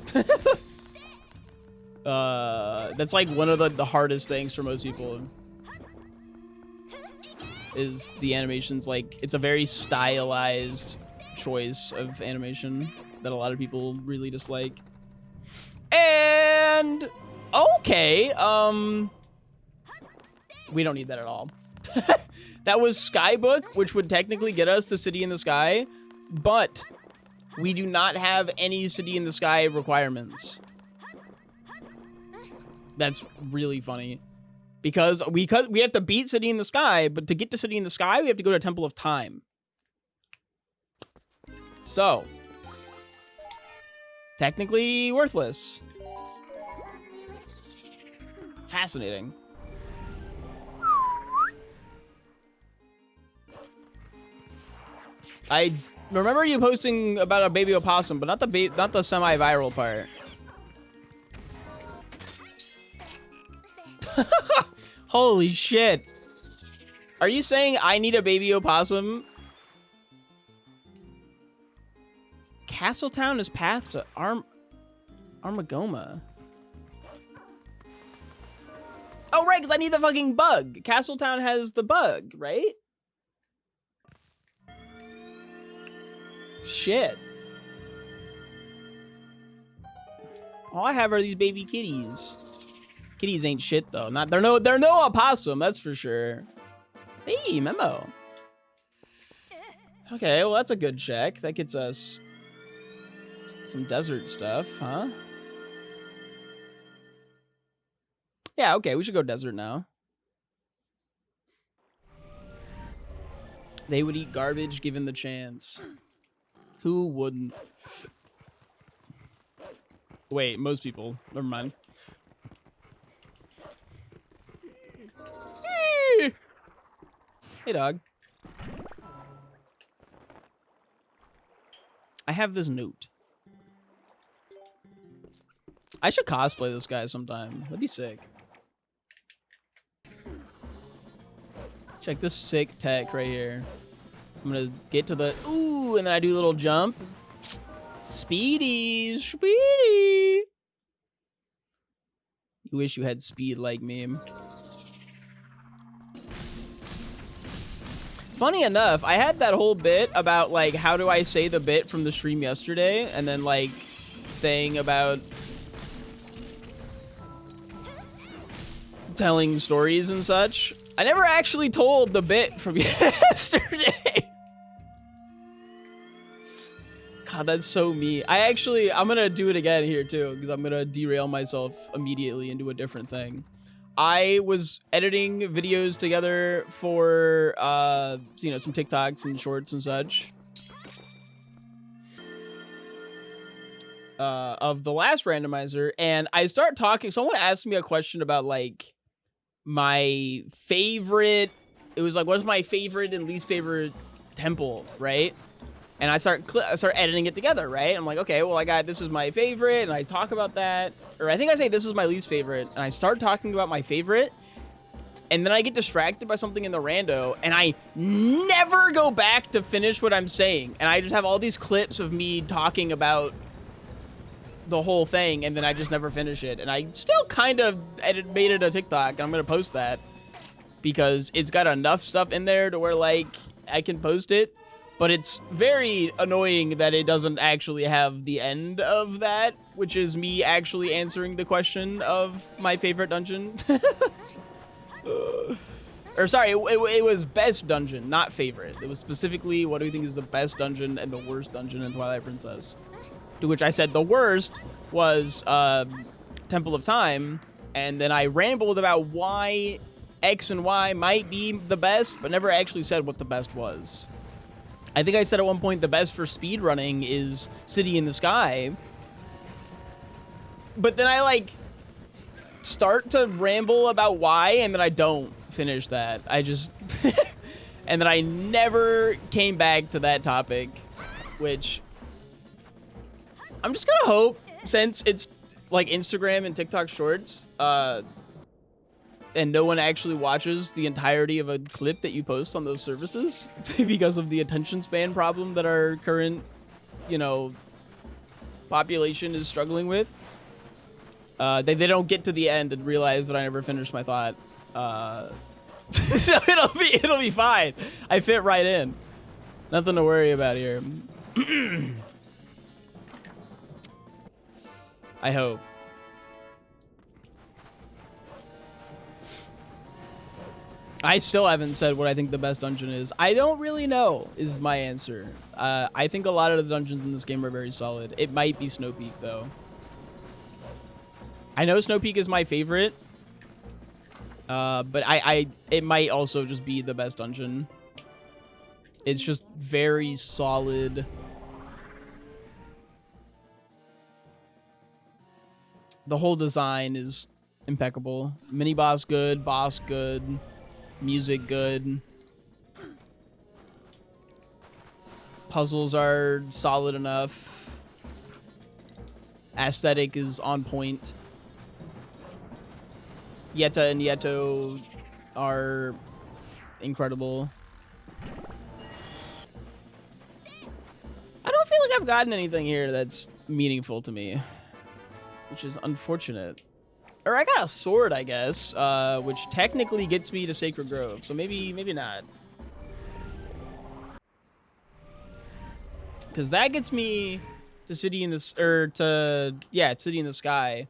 That's like one of the hardest things for most people. Is the animations, like, it's a very stylized choice of animation that a lot of people really dislike. And okay, we don't need that at all. That was Skybook, which would technically get us to City in the Sky, but we do not have any City in the Sky requirements. That's really funny. Because we have to beat City in the Sky, but to get to City in the Sky, we have to go to Temple of Time. So, technically worthless. Fascinating. I remember you posting about a baby opossum, but not the semi-viral part. Holy shit. Are you saying I need a baby opossum? Castletown is path to Armagoma. Oh, right, because I need the fucking bug. Castletown has the bug, right? Shit. All I have are these baby kitties. Kitties ain't shit though. They're no opossum, that's for sure. Hey, memo. Okay, well that's a good check. That gets us some desert stuff, huh? Yeah, okay, we should go desert now. They would eat garbage given the chance. Who wouldn't? Wait, most people. Never mind. Hey, dog. I have this note. I should cosplay this guy sometime. That'd be sick. Check this sick tech right here. I'm gonna get to the... Ooh, and then I do a little jump. Speedy. Speedy. You wish you had speed like me. Funny enough, I had that whole bit about, like, how do I say the bit from the stream yesterday, and then, like, saying about telling stories and such. I never actually told the bit from yesterday. God, that's so me. I'm gonna do it again here, too, because I'm gonna derail myself immediately into a different thing. I was editing videos together for, you know, some TikToks and shorts and such. Of the last randomizer, and I start talking. Someone asked me a question about, like, my favorite. It was like, what's my favorite and least favorite temple, right? And I start editing it together, right? I'm like, okay, well, I got, this is my favorite, and I talk about that. Or I think I say this is my least favorite, and I start talking about my favorite, and then I get distracted by something in the rando, and I never go back to finish what I'm saying. And I just have all these clips of me talking about the whole thing, and then I just never finish it. And I still kind of made it a TikTok, and I'm going to post that, because it's got enough stuff in there to where, like, I can post it. But it's very annoying that it doesn't actually have the end of that, which is me actually answering the question of my favorite dungeon. Or sorry, it was best dungeon, not favorite. It was specifically, what do you think is the best dungeon and the worst dungeon in Twilight Princess? To which I said the worst was Temple of Time, and then I rambled about why X and Y might be the best, but never actually said what the best was. I think I said at one point the best for speedrunning is City in the Sky. But then I, like, start to ramble about why, and then I don't finish that. I just... and then I never came back to that topic, which... I'm just gonna hope, since it's, like, Instagram and TikTok Shorts, and no one actually watches the entirety of a clip that you post on those services because of the attention span problem that our current, you know, population is struggling with. They don't get to the end and realize that I never finished my thought. So it'll be fine. I fit right in. Nothing to worry about here. I hope. I still haven't said what I think the best dungeon is. I don't really know, is my answer. I think a lot of the dungeons in this game are very solid. It might be Snow Peak, though. I know Snow Peak is my favorite, but it might also just be the best dungeon. It's just very solid. The whole design is impeccable. Mini boss good, boss good. Music good. Puzzles are solid enough. Aesthetic is on point. Yetta and Yeto are incredible. I don't feel like I've gotten anything here that's meaningful to me, which is unfortunate. Or I got a sword, I guess, which technically gets me to Sacred Grove, so maybe not. Because that gets me to City in the City in the Sky,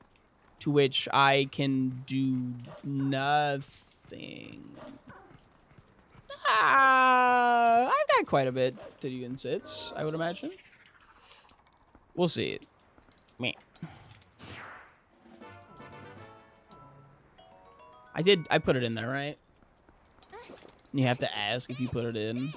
to which I can do nothing. I've got quite a bit to do in Sits, I would imagine. We'll see. Meh. I put it in there, right? You have to ask if you put it in.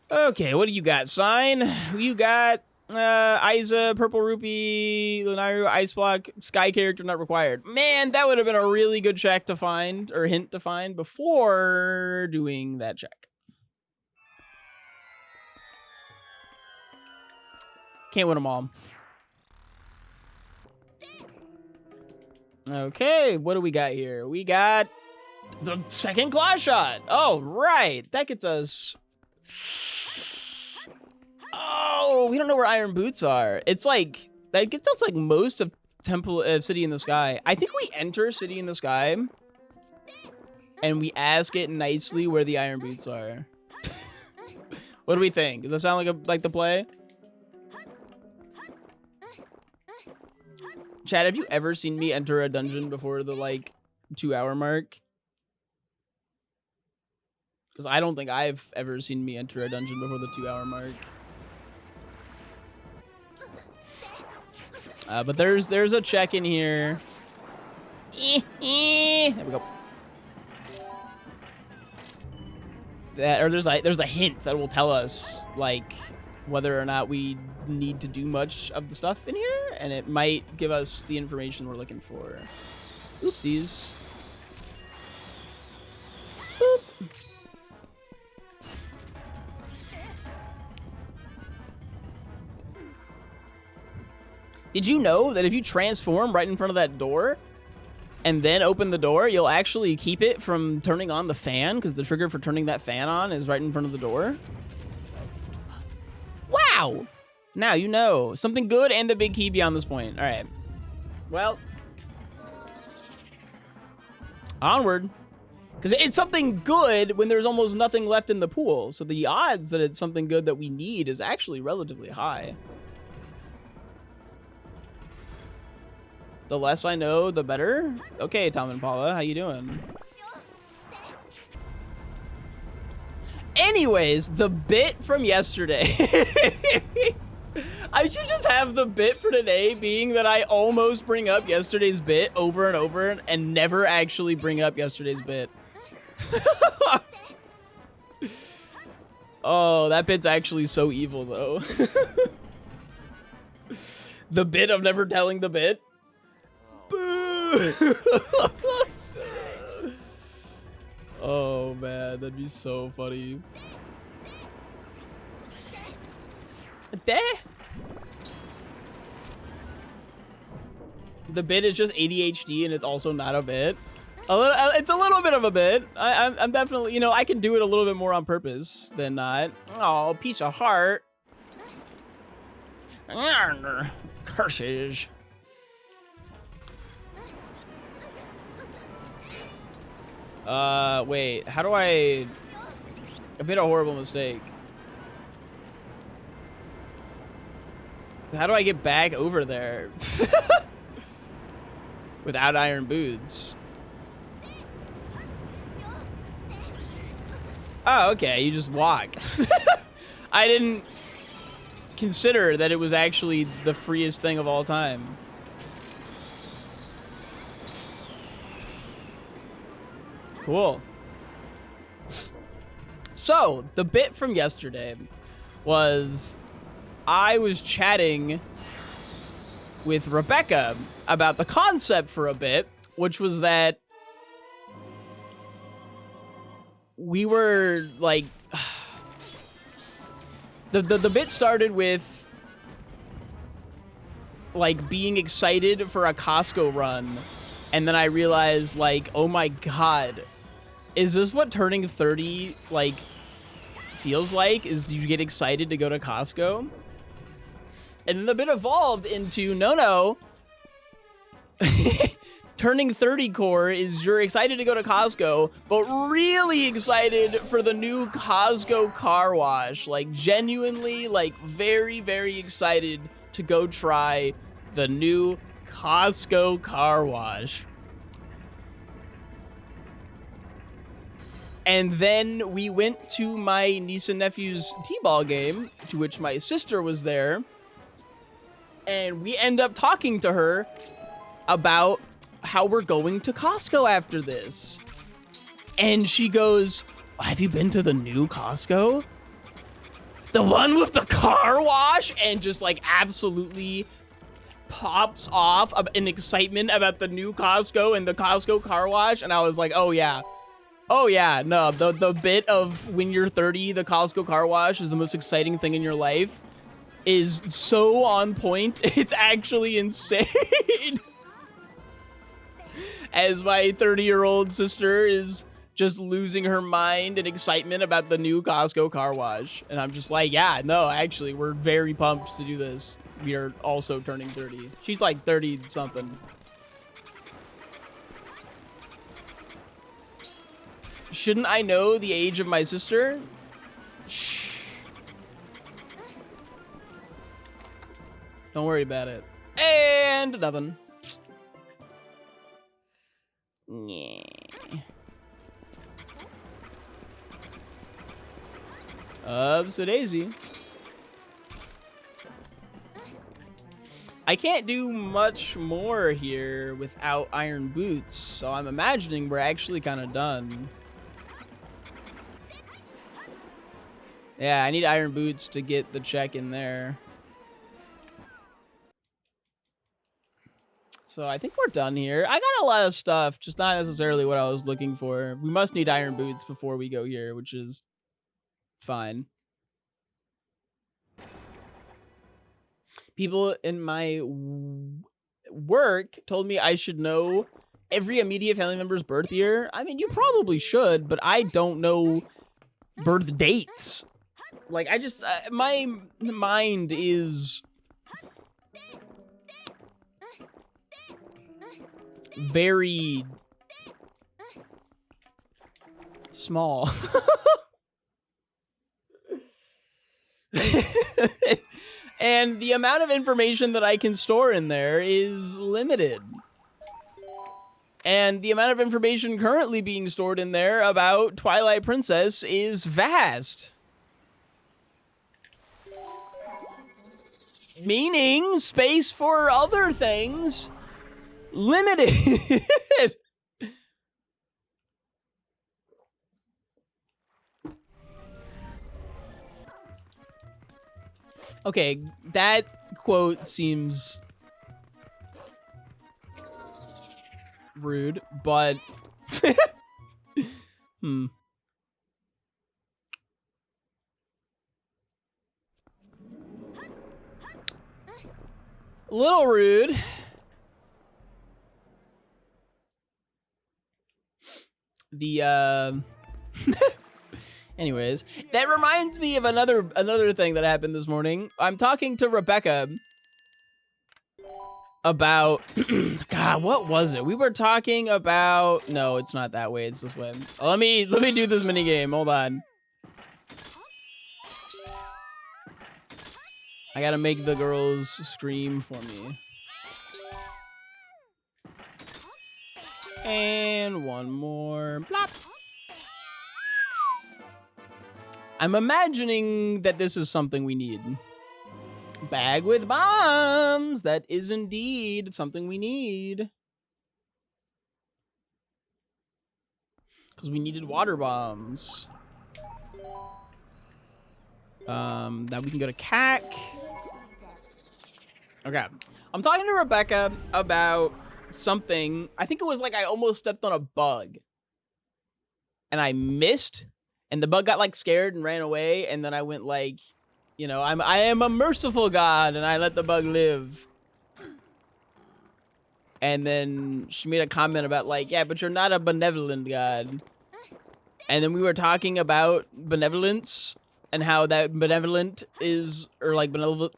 Okay, what do you got, Sign? You got Isa, Purple Rupee, Lunaru, Ice Block, Sky character not required. Man, that would have been a really good check to find, or hint to find, before doing that check. Can't win them all. Okay, what do we got here? We got the second claw shot. Oh, right. That gets us... Oh, we don't know where Iron Boots are. It's like, that gets us like most of City in the Sky. I think we enter City in the Sky and we ask it nicely where the Iron Boots are. What do we think? Does that sound like the play? Chad, have you ever seen me enter a dungeon before the like 2-hour mark? Because I don't think I've ever seen me enter a dungeon before the 2-hour mark. But there's a check in here. There we go. There's a hint that will tell us like whether or not we need to do much of the stuff in here, and it might give us the information we're looking for. Oopsies. Boop. Did you know that if you transform right in front of that door and then open the door, you'll actually keep it from turning on the fan, because the trigger for turning that fan on is right in front of the door? Wow! Now you know. Something good and the big key beyond this point. All right. Well. Onward. Because it's something good when there's almost nothing left in the pool. So the odds that it's something good that we need is actually relatively high. The less I know, the better. Okay, Tom and Paula, how you doing? Anyways, the bit from yesterday. I should just have the bit for today being that I almost bring up yesterday's bit over and over and never actually bring up yesterday's bit. Oh, that bit's actually so evil, though. The bit of never telling the bit. Boo! Oh man, that'd be so funny. There. The bit is just ADHD and it's also not a bit. It's a little bit of a bit. I'm definitely, you know, I can do it a little bit more on purpose than not. Oh, piece of heart. Curses. Wait, how do I made a horrible mistake. How do I get back over there? Without iron boots. Oh, okay, you just walk. I didn't consider that it was actually the freest thing of all time. Cool. So, the bit from yesterday was I was chatting with Rebecca about the concept for a bit, which was that we were like the bit started with like being excited for a Costco run, and then I realized like, oh my god, is this what turning 30 like feels like? Is you get excited to go to Costco? And then the bit evolved into no. Turning 30 core is you're excited to go to Costco, but really excited for the new Costco car wash. Like genuinely, like very, very excited to go try the new Costco car wash. And then we went to my niece and nephew's t-ball game, to which my sister was there. And we end up talking to her about how we're going to Costco after this. And she goes, have you been to the new Costco? The one with the car wash, and just like absolutely pops off in excitement about the new Costco and the Costco car wash. And I was like, oh yeah. Oh yeah, no, the bit of when you're 30, the Costco car wash is the most exciting thing in your life is so on point. It's actually insane. As my 30-year-old sister is just losing her mind in excitement about the new Costco car wash. And I'm just like, yeah, no, actually, we're very pumped to do this. We are also turning 30. She's like 30 something. Shouldn't I know the age of my sister? Shh. Don't worry about it. And nothing. Yeah. So Daisy. I can't do much more here without iron boots, so I'm imagining we're actually kind of done. Yeah, I need iron boots to get the check in there. So I think we're done here. I got a lot of stuff, just not necessarily what I was looking for. We must need iron boots before we go here, which is fine. People in my work told me I should know every immediate family member's birth year. I mean, you probably should, but I don't know birth dates. Like, I just, my mind is very small. And the amount of information that I can store in there is limited. And the amount of information currently being stored in there about Twilight Princess is vast. Meaning space for other things limited. Okay, that quote seems rude, but a little rude. The anyways, that reminds me of another thing that happened this morning. I'm talking to Rebecca about God, what was it? We were talking about, no, it's not that way, it's this way. Let me do this mini game. Hold on. I gotta make the girls scream for me. And one more. Plop. I'm imagining that this is something we need. Bag with bombs. That is indeed something we need. Because we needed water bombs. That we can go to CAC. Okay. I'm talking to Rebecca about something. I think it was like I almost stepped on a bug. And I missed. And the bug got like scared and ran away. And then I went like, you know, I am a merciful God and I let the bug live. And then she made a comment about like, yeah, but you're not a benevolent God. And then we were talking about benevolence and how that benevolent is, or like benevolence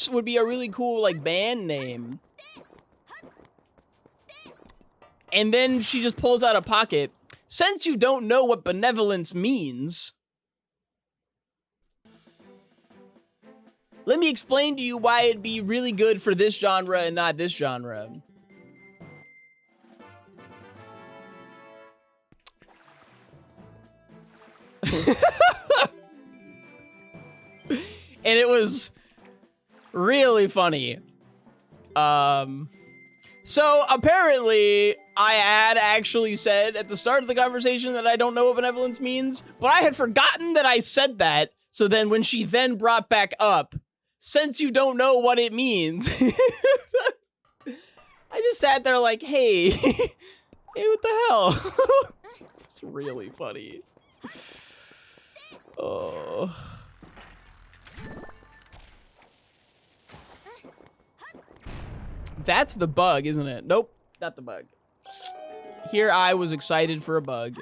would be a really cool like band name. And then she just pulls out a pocket. Since you don't know what benevolence means, let me explain to you why it'd be really good for this genre and not this genre. And it was really funny. So apparently I had actually said at the start of the conversation that I don't know what benevolence means, but I had forgotten that I said that. So then when she then brought back up, since you don't know what it means, I just sat there like, hey, hey, what the hell? It's really funny. Oh. That's the bug, isn't it? Nope, not the bug. Here I was excited for a bug.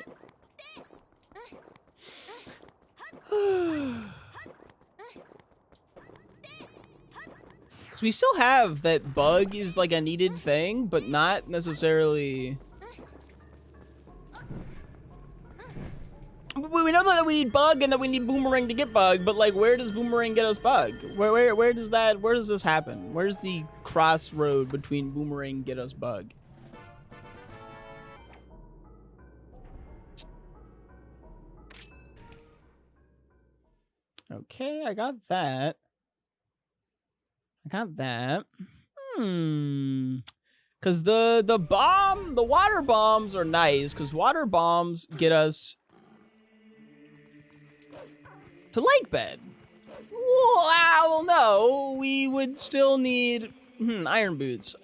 So we still have that bug is like a needed thing, but not necessarily. We know that we need bug and that we need boomerang to get bug, but like, where does boomerang get us bug? Where does that? Where does this happen? Where's the crossroad between boomerang and get us bug? Okay, I got that. Cause the water bombs are nice, cause water bombs get us to lake bed. Well, no, we would still need iron boots.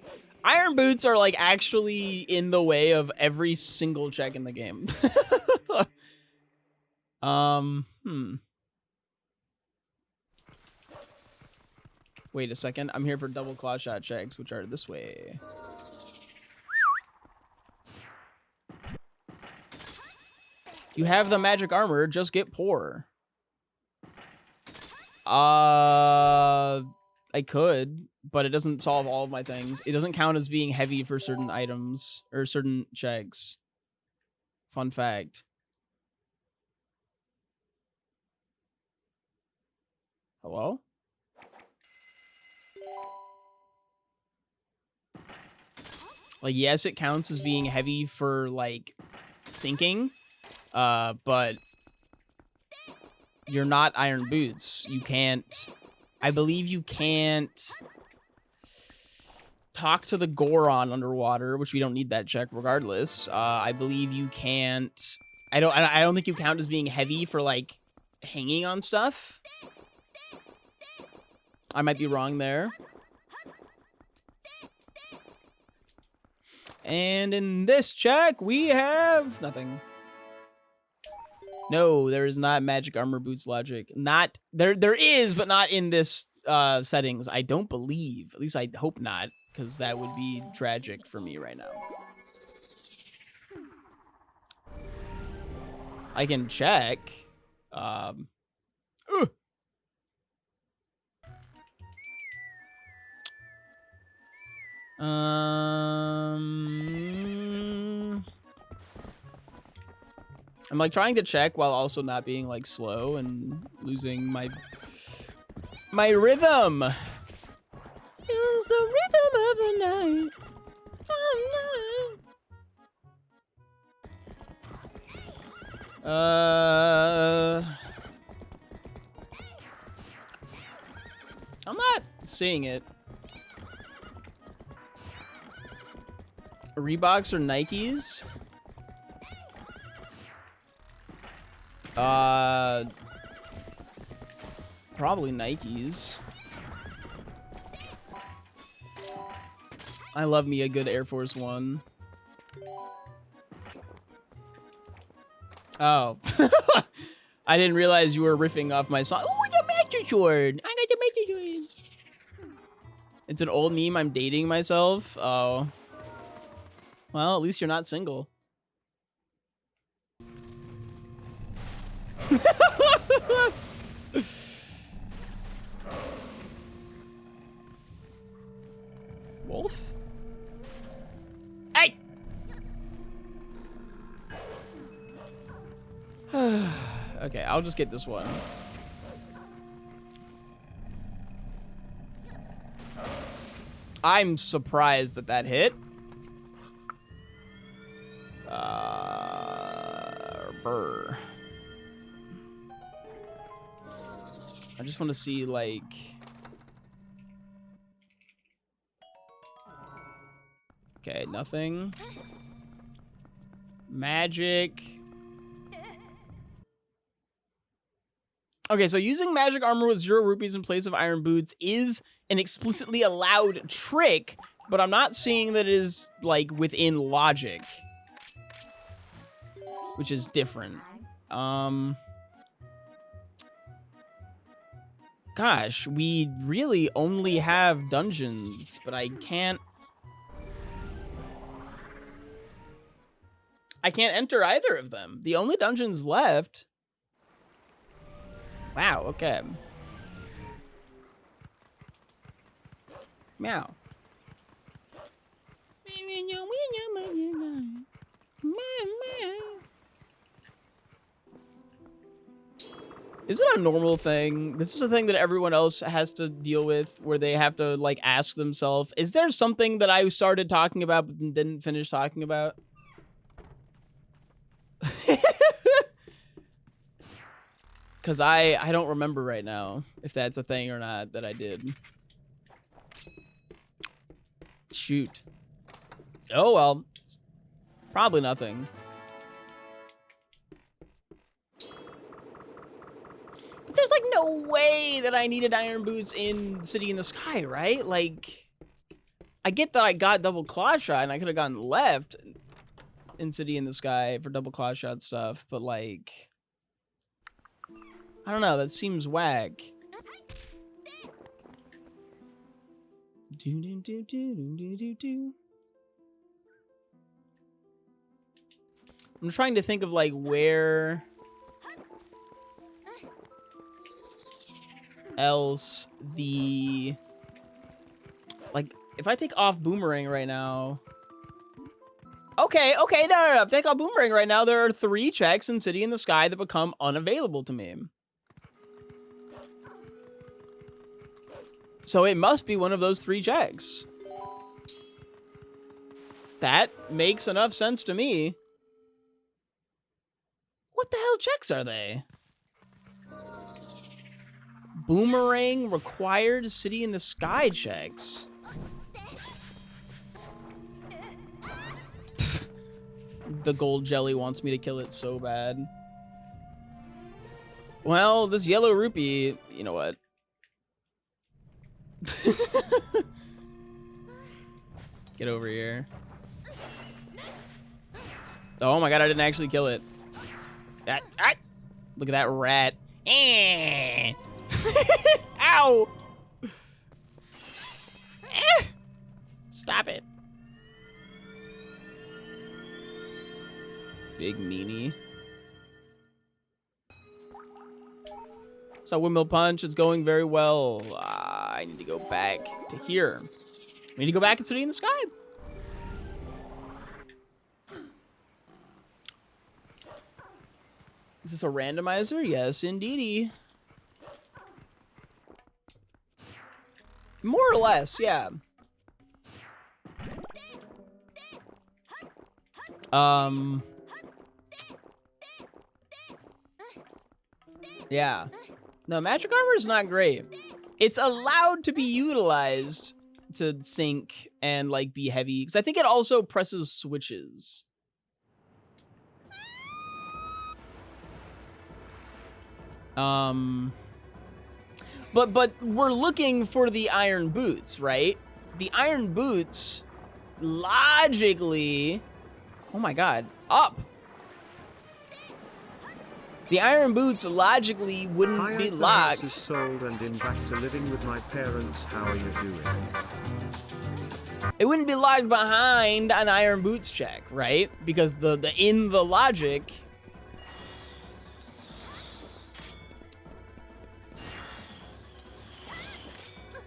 Iron boots are like actually in the way of every single check in the game. Wait a second. I'm here for double claw shot checks, which are this way. You have the magic armor, just get poor. I could, but it doesn't solve all of my things. It doesn't count as being heavy for certain items or certain checks. Fun fact. Hello? Like, yes, it counts as being heavy for, like, sinking, but you're not iron boots. You can't... I believe you can't talk to the Goron underwater, which we don't need that check regardless. I believe you can't... I don't think you count as being heavy for, like, hanging on stuff. I might be wrong there. And in this check, we have nothing. No, there is not magic armor boots logic. Not there. There is, but not in this settings. I don't believe. At least I hope not, because that would be tragic for me right now. I can check. I'm like trying to check while also not being like slow and losing my rhythm. Use the rhythm of the night. I'm not seeing it. Reeboks or Nikes? Probably Nikes. I love me a good Air Force One. Oh. I didn't realize you were riffing off my song. Oh, the Master Sword! I got the Master Sword! It's an old meme, I'm dating myself. Oh. Well, at least you're not single. Wolf? Hey! Okay, I'll just get this one. I'm surprised that that hit. Brr. I just want to see, like... Okay, nothing. Magic. Okay, so using magic armor with 0 rupees in place of iron boots is an explicitly allowed trick, but I'm not seeing that it is, like, within logic. Which is different. Gosh, we really only have dungeons, but I can't enter either of them. The only dungeons left... Wow, okay. Meow. Is it a normal thing? This is a thing that everyone else has to deal with, where they have to, like, ask themselves, is there something that I started talking about but didn't finish talking about? Because I don't remember right now if that's a thing or not that I did. Shoot. Oh, well. Probably nothing. But there's, like, no way that I needed iron boots in City in the Sky, right? Like, I get that I got double claw shot and I could have gone left in City in the Sky for double claw shot stuff, but, like... I don't know, that seems whack. I'm trying to think of, like, where else the... Like, if I take off Boomerang right now... Okay, no. Take off Boomerang right now, there are 3 checks in City in the Sky that become unavailable to me. So it must be one of those 3 checks. That makes enough sense to me. What the hell checks are they? Boomerang required City in the Sky checks. The gold jelly wants me to kill it so bad. Well, this yellow rupee, you know what? Get over here. Oh my god, I didn't actually kill it. Look at that rat. Ow! Stop it. Big meanie. So windmill punch is going very well. I need to go back to here. We need to go back and City in the Sky. Is this a randomizer? Yes, indeedy. More or less, yeah. Yeah. No, magic armor is not great. It's allowed to be utilized to sink and, like, be heavy, because I think it also presses switches. But we're looking for the iron boots, right? The iron boots, logically... Oh my god. Up! The iron boots logically wouldn't be locked. The house is sold and in back to living with my parents. How are you doing? It wouldn't be locked behind an iron boots check, right? Because the in the logic...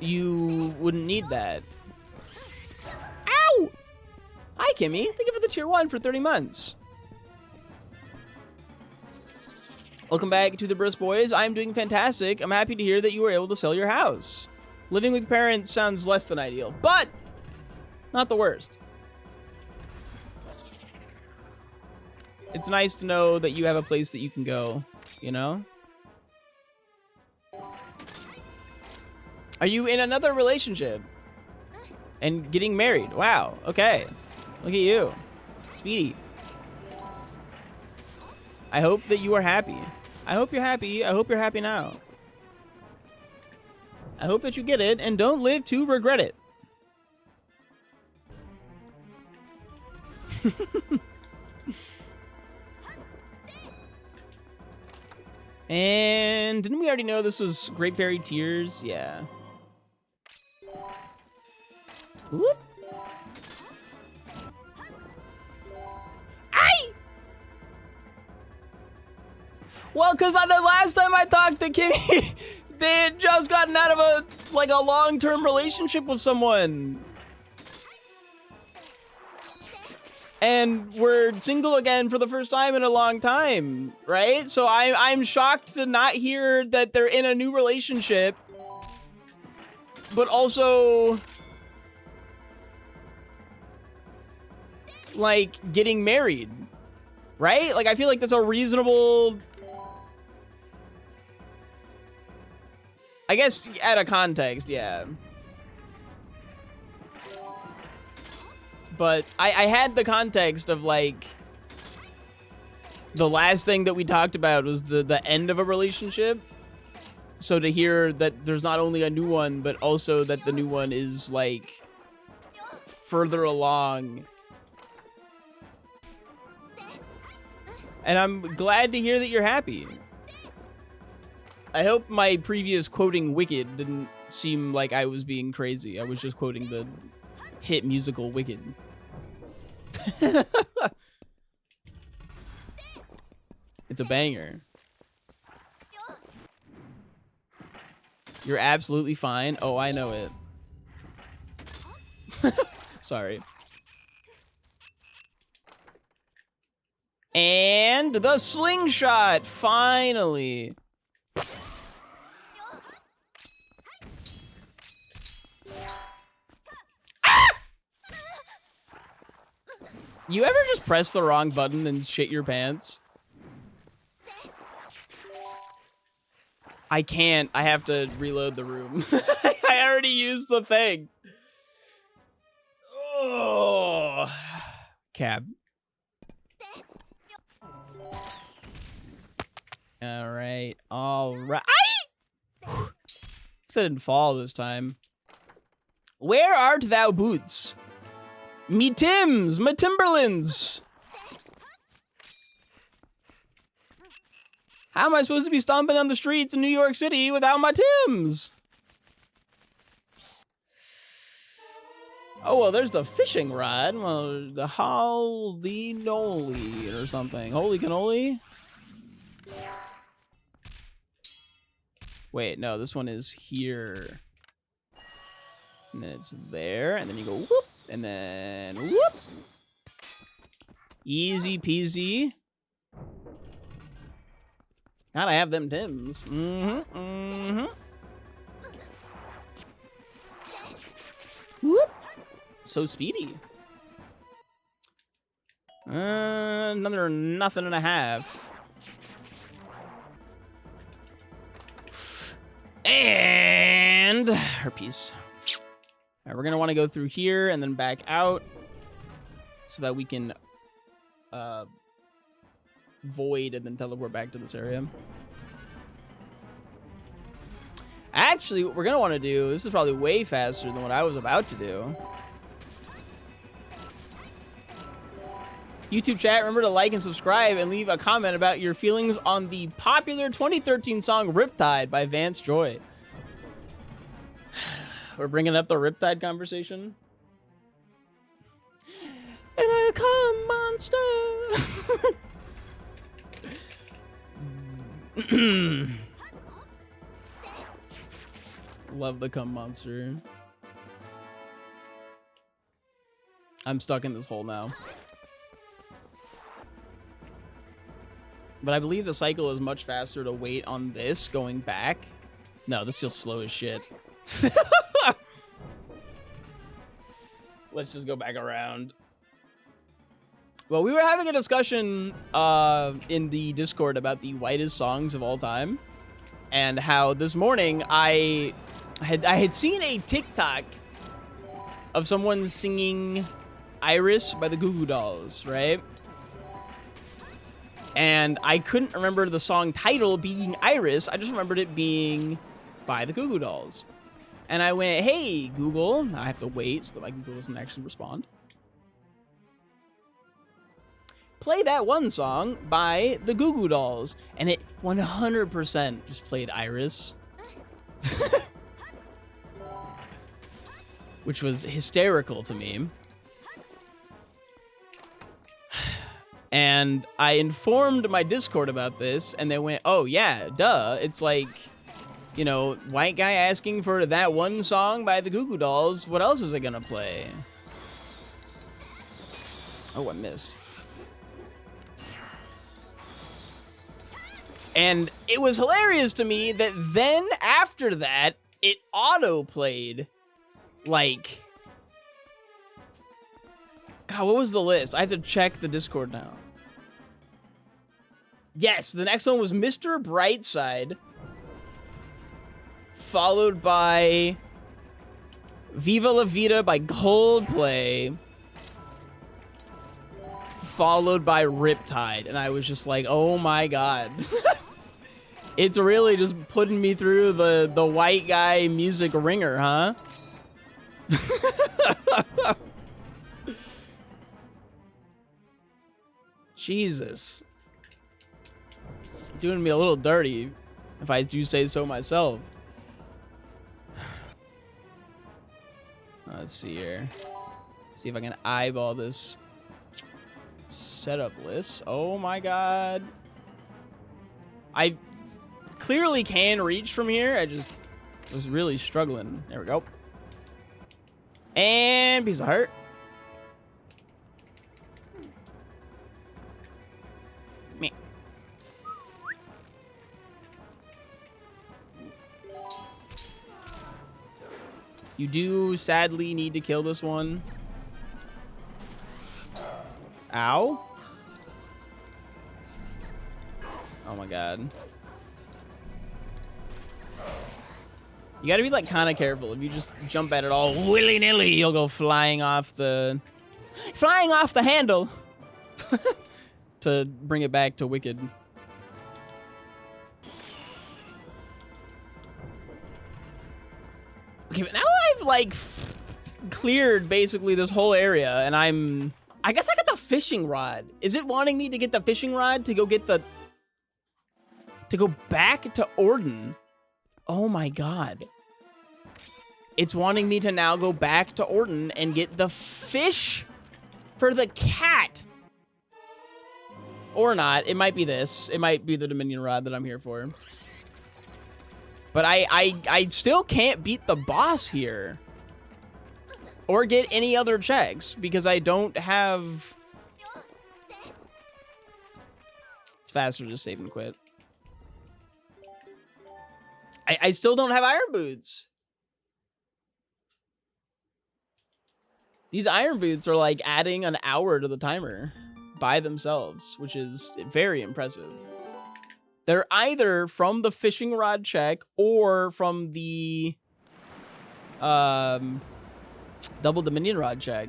You wouldn't need that. Ow! Hi, Kimmy. Thank you for the tier 1 for 30 months. Welcome back to the Brisk Boys. I'm doing fantastic. I'm happy to hear that you were able to sell your house. Living with parents sounds less than ideal, but not the worst. It's nice to know that you have a place that you can go, you know? Are you in another relationship? And getting married? Wow, okay. Look at you. Speedy. I hope that you are happy. I hope you're happy. I hope you're happy now. I hope that you get it and don't live to regret it. And didn't we already know this was Great Fairy Tears? Yeah. Whoop. Aye! Well, because the last time I talked to Kimmy, they had just gotten out of a long-term relationship with someone. And we're single again for the first time in a long time, right? So I'm shocked to not hear that they're in a new relationship, but also like getting married, right? Like I feel like that's a reasonable, I guess, out of context, yeah. But I had the context of, like, the last thing that we talked about was the end of a relationship. So to hear that there's not only a new one, but also that the new one is, like, further along. And I'm glad to hear that you're happy. I hope my previous quoting Wicked didn't seem like I was being crazy. I was just quoting the hit musical Wicked. It's a banger. You're absolutely fine. Oh, I know it. Sorry. And the slingshot, finally. You ever just press the wrong button and shit your pants? I can't. I have to reload the room. I already used the thing. Oh. Cab. All right. All right. I didn't fall this time. Where art thou, boots? Me Tims, my Timberlands. How am I supposed to be stomping on the streets in New York City without my Tims? Oh, well, there's the fishing rod. Well, the holy noli or something. Holy cannoli? Wait, no, this one is here. And then it's there, and then you go whoop. And then, whoop. Easy peasy. Gotta have them Tims. Mm-hmm, mm-hmm. Whoop. So speedy. Another nothing and a half. And her piece. All right, we're gonna want to go through here and then back out so that we can void and then teleport back to this area. Actually, what we're gonna want to do, this is probably way faster than what I was about to do. YouTube chat, remember to like and subscribe and leave a comment about your feelings on the popular 2013 song Riptide by Vance Joy. We're bringing up the Riptide conversation. And I come monster. Love the cum monster. I'm stuck in this hole now. But I believe the cycle is much faster to wait on this going back. No, this feels slow as shit. Let's just go back around. Well, we were having a discussion in the Discord about the whitest songs of all time, and how this morning I had seen a TikTok of someone singing Iris by the Goo Goo Dolls, right? And I couldn't remember the song title being Iris. I just remembered it being by the Goo Goo Dolls. And I went, hey, Google. I have to wait so that my Google doesn't actually respond. Play that one song by the Goo Goo Dolls. And it 100% just played Iris. Which was hysterical to me. And I informed my Discord about this, and they went, oh, yeah, duh. It's like, you know, white guy asking for that one song by the Goo Goo Dolls. What else is it gonna play? Oh, I missed. And it was hilarious to me that then after that, it auto-played, like... God, what was the list? I have to check the Discord now. Yes, the next one was Mr. Brightside, followed by Viva La Vida by Coldplay, followed by Riptide, and I was just like, oh my god. It's really just putting me through the white guy music ringer, huh? Jesus. Doing me a little dirty, if I do say so myself. Let's see here. See if I can eyeball this setup list. Oh my god. I clearly can reach from here. I just was really struggling. There we go. And piece of heart. Me. You do sadly need to kill this one. Ow. Oh my god. You gotta be like kind of careful. If you just jump at it all willy-nilly, you'll go flying off the handle to bring it back to Wicked. Okay, but now I've like cleared basically this whole area, and I guess I got the fishing rod. Is it wanting me to get the fishing rod to go get the to go back to Orden? Oh my god. It's wanting me to now go back to Orden and get the fish for the cat. Or not. It might be this. It might be the Dominion Rod that I'm here for. But I still can't beat the boss here. Or get any other checks because I don't have... It's faster to just save and quit. I still don't have iron boots. These iron boots are like adding an hour to the timer by themselves, which is very impressive. They're either from the fishing rod check or from the double Dominion rod check.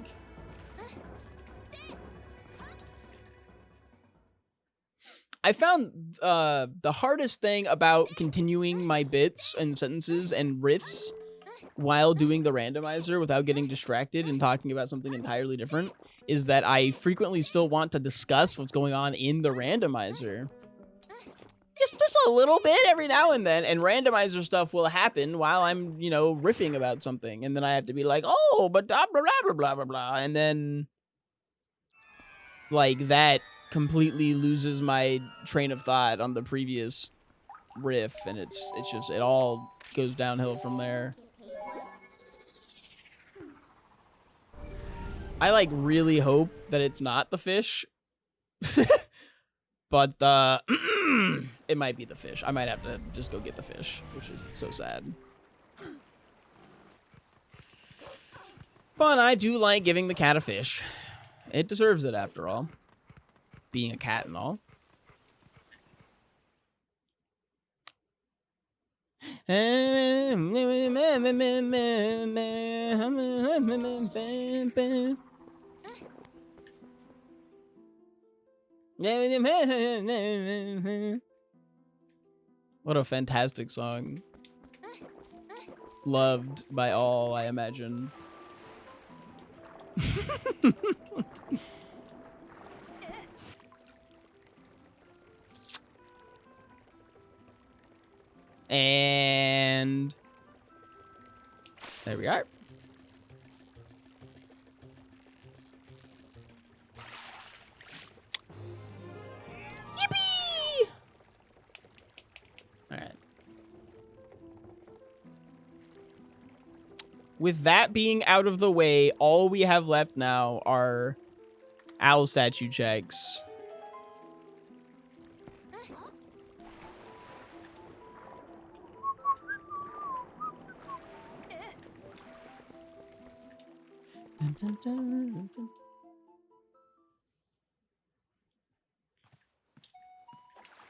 I found the hardest thing about continuing my bits and sentences and riffs while doing the randomizer without getting distracted and talking about something entirely different is that I frequently still want to discuss what's going on in the randomizer. Just a little bit every now and then, and randomizer stuff will happen while I'm, you know, riffing about something, and then I have to be like, oh, but blah, blah, blah, blah, blah, blah, and then, like, that completely loses my train of thought on the previous riff, and it's just, it all goes downhill from there. I, like, really hope that it's not the fish. But, it might be the fish. I might have to just go get the fish, which is so sad. But I do like giving the cat a fish. It deserves it, after all. Being a cat and all. What a fantastic song. Loved by all, I imagine. And there we are. Yippee! All right. With that being out of the way, all we have left now are owl statue checks. Dun, dun, dun, dun.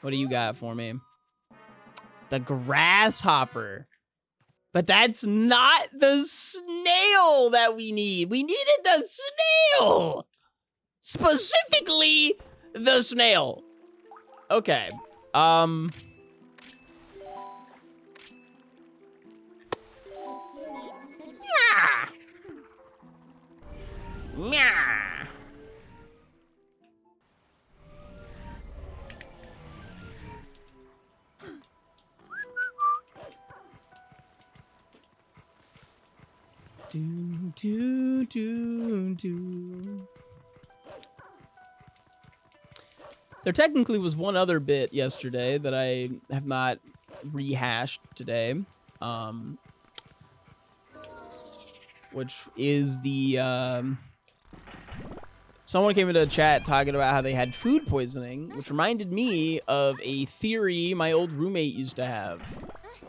What do you got for me? The grasshopper. But that's not the snail that we need. We needed the snail. Specifically, the snail. Okay. Yeah. Yeah. Do, do, do, do. There technically was one other bit yesterday that I have not rehashed today, which is the someone came into the chat talking about how they had food poisoning, which reminded me of a theory my old roommate used to have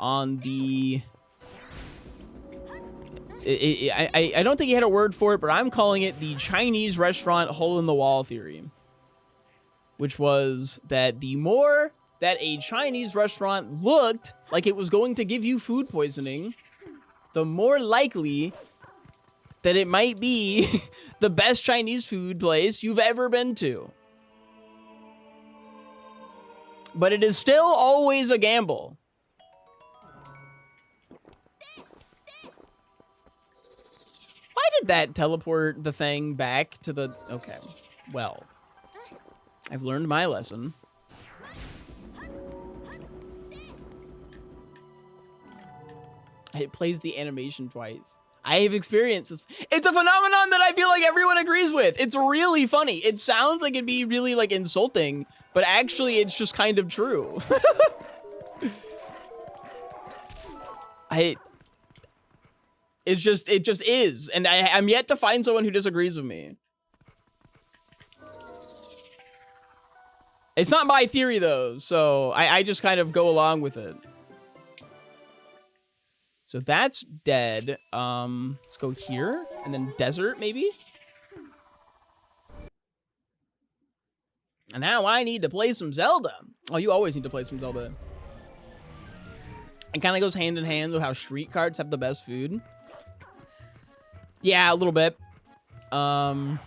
on the I don't think he had a word for it, but I'm calling it the Chinese restaurant hole-in-the-wall theory, which was that the more that a Chinese restaurant looked like it was going to give you food poisoning, the more likely that it might be the best Chinese food place you've ever been to. But it is still always a gamble. Why did that teleport the thing back to the... Okay, well, I've learned my lesson. It plays the animation twice. I have experienced this. It's a phenomenon that I feel like everyone agrees with. It's really funny. It sounds like it'd be really like insulting, but actually it's just kind of true. It just is. And I'm yet to find someone who disagrees with me. It's not my theory though, so I just kind of go along with it. So that's dead. Let's go here and then desert maybe. And now I need to play some Zelda. Oh, you always need to play some Zelda. It kind of goes hand in hand with how street carts have the best food. Yeah, a little bit. I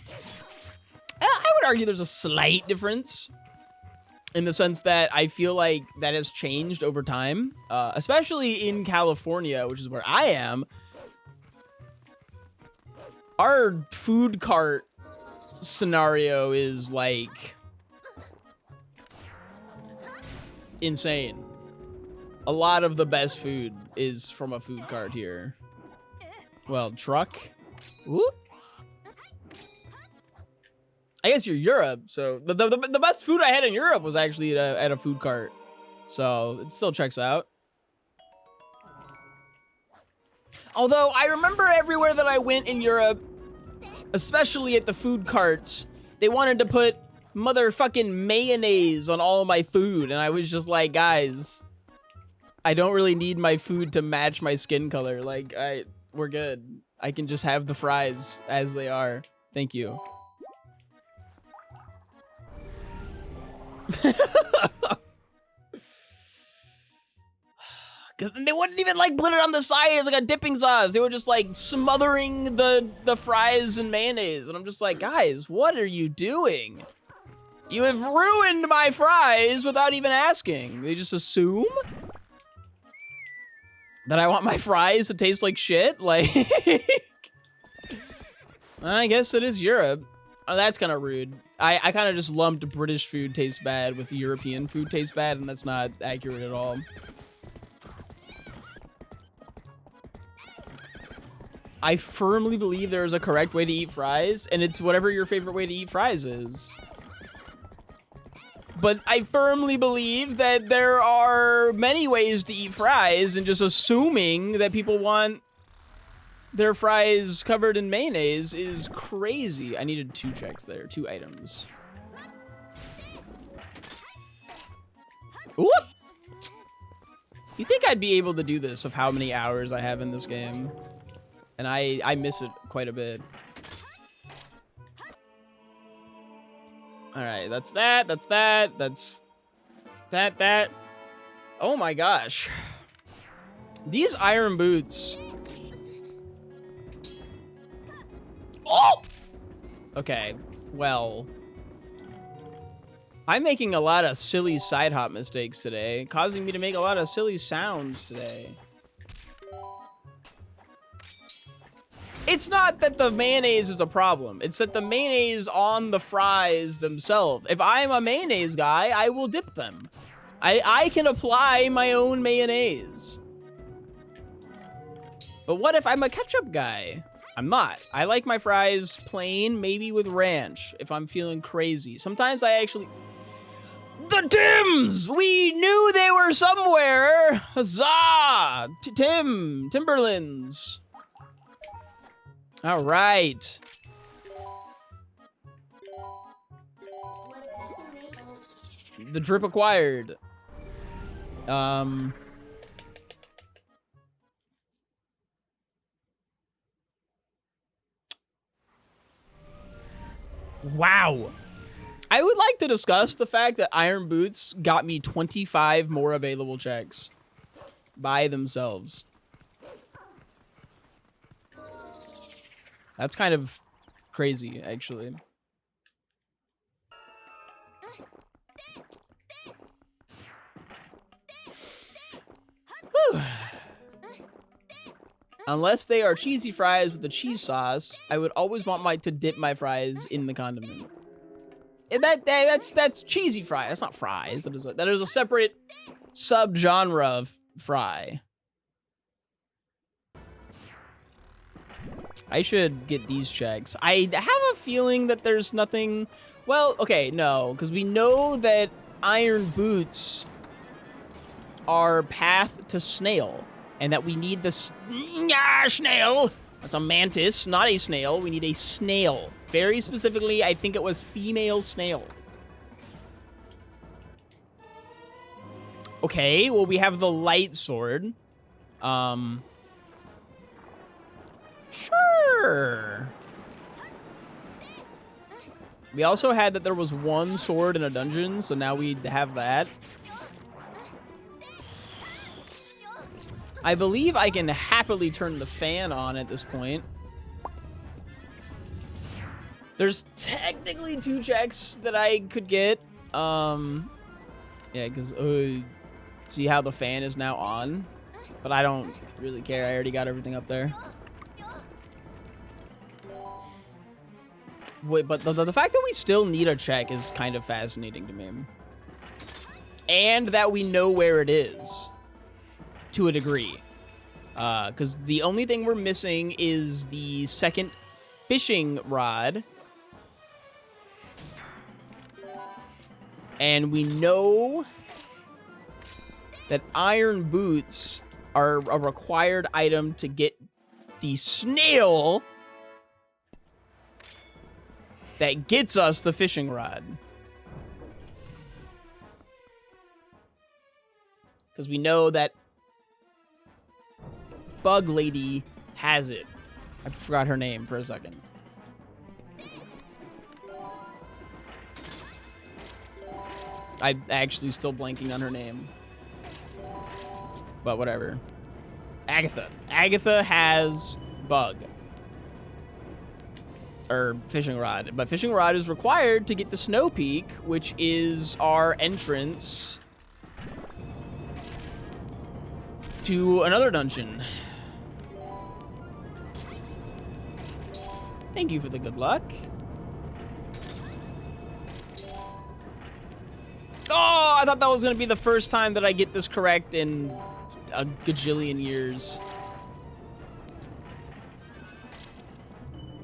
would argue there's a slight difference in the sense that I feel like that has changed over time, especially in California, which is where I am. Our food cart scenario is like insane. A lot of the best food is from a food cart here. Well, truck. Whoop. I guess you're Europe, so the best food I had in Europe was actually at a food cart. So it still checks out. Although I remember everywhere that I went in Europe, especially at the food carts, they wanted to put motherfucking mayonnaise on all of my food. And I was just like, guys, I don't really need my food to match my skin color. Like, we're good. I can just have the fries as they are. Thank you. Cause they wouldn't even like put it on the side as like a dipping sauce. They were just like smothering the fries in mayonnaise. And I'm just like, guys, what are you doing? You have ruined my fries without even asking. They just assume that I want my fries to taste like shit? Like, I guess it is Europe. Oh, that's kind of rude. I kind of just lumped British food tastes bad with European food tastes bad, and that's not accurate at all. I firmly believe there is a correct way to eat fries, and it's whatever your favorite way to eat fries is. But I firmly believe that there are many ways to eat fries, and just assuming that people want their fries covered in mayonnaise is crazy. I needed 2 checks there, 2 items. Ooh! You think I'd be able to do this of how many hours I have in this game? And I miss it quite a bit. All right, that's that, that's that, that's that. Oh my gosh. These iron boots. Oh! Okay, well. I'm making a lot of silly side hop mistakes today, causing me to make a lot of silly sounds today. It's not that the mayonnaise is a problem. It's that the mayonnaise on the fries themselves. If I'm a mayonnaise guy, I will dip them. I can apply my own mayonnaise. But what if I'm a ketchup guy? I'm not. I like my fries plain, maybe with ranch, if I'm feeling crazy. Sometimes I actually... The Tims! We knew they were somewhere! Huzzah! Timberlands. All right. The drip acquired. Wow. I would like to discuss the fact that Iron Boots got me 25 more available checks by themselves. That's kind of crazy, actually. Whew. Unless they are cheesy fries with the cheese sauce, I would always want to dip my fries in the condiment. And that's cheesy fry. That's not fries. That is a separate subgenre of fry. I should get these checks. I have a feeling that there's nothing... Well, okay, no. Because we know that Iron Boots are path to snail. And that we need the snail. That's a mantis, not a snail. We need a snail. Very specifically, I think it was female snail. Okay, well, we have the light sword. Sure. We also had that there was one sword in a dungeon, so now we have that. I believe I can happily turn the fan on at this point. There's technically 2 checks that I could get. Yeah, because see how the fan is now on? But I don't really care. I already got everything up there. Wait, but the fact that we still need a check is kind of fascinating to me. And that we know where it is. To a degree. Because the only thing we're missing is the second fishing rod. And we know that iron boots are a required item to get the snail that gets us the fishing rod. Because we know that Bug Lady has it. I forgot her name for a second. I'm actually still blanking on her name. But whatever. Agatha. Agatha has Bug. or fishing rod. But fishing rod is required to get to Snow Peak, which is our entrance to another dungeon. Thank you for the good luck. Oh, I thought that was going to be the first time that I get this correct in a gajillion years.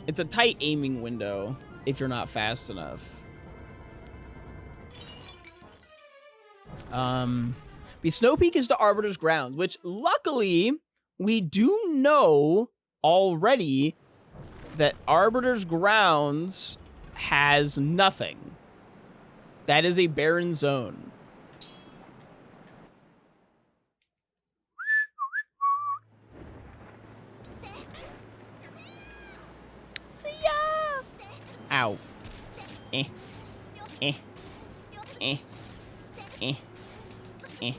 It's a tight aiming window if you're not fast enough. The Snow Peak is to Arbiter's Grounds, which luckily we do know already that Arbiter's Grounds has nothing. That is a barren zone. See ya! Ow. Eh. Eh. Eh. Eh. Eh. Eh.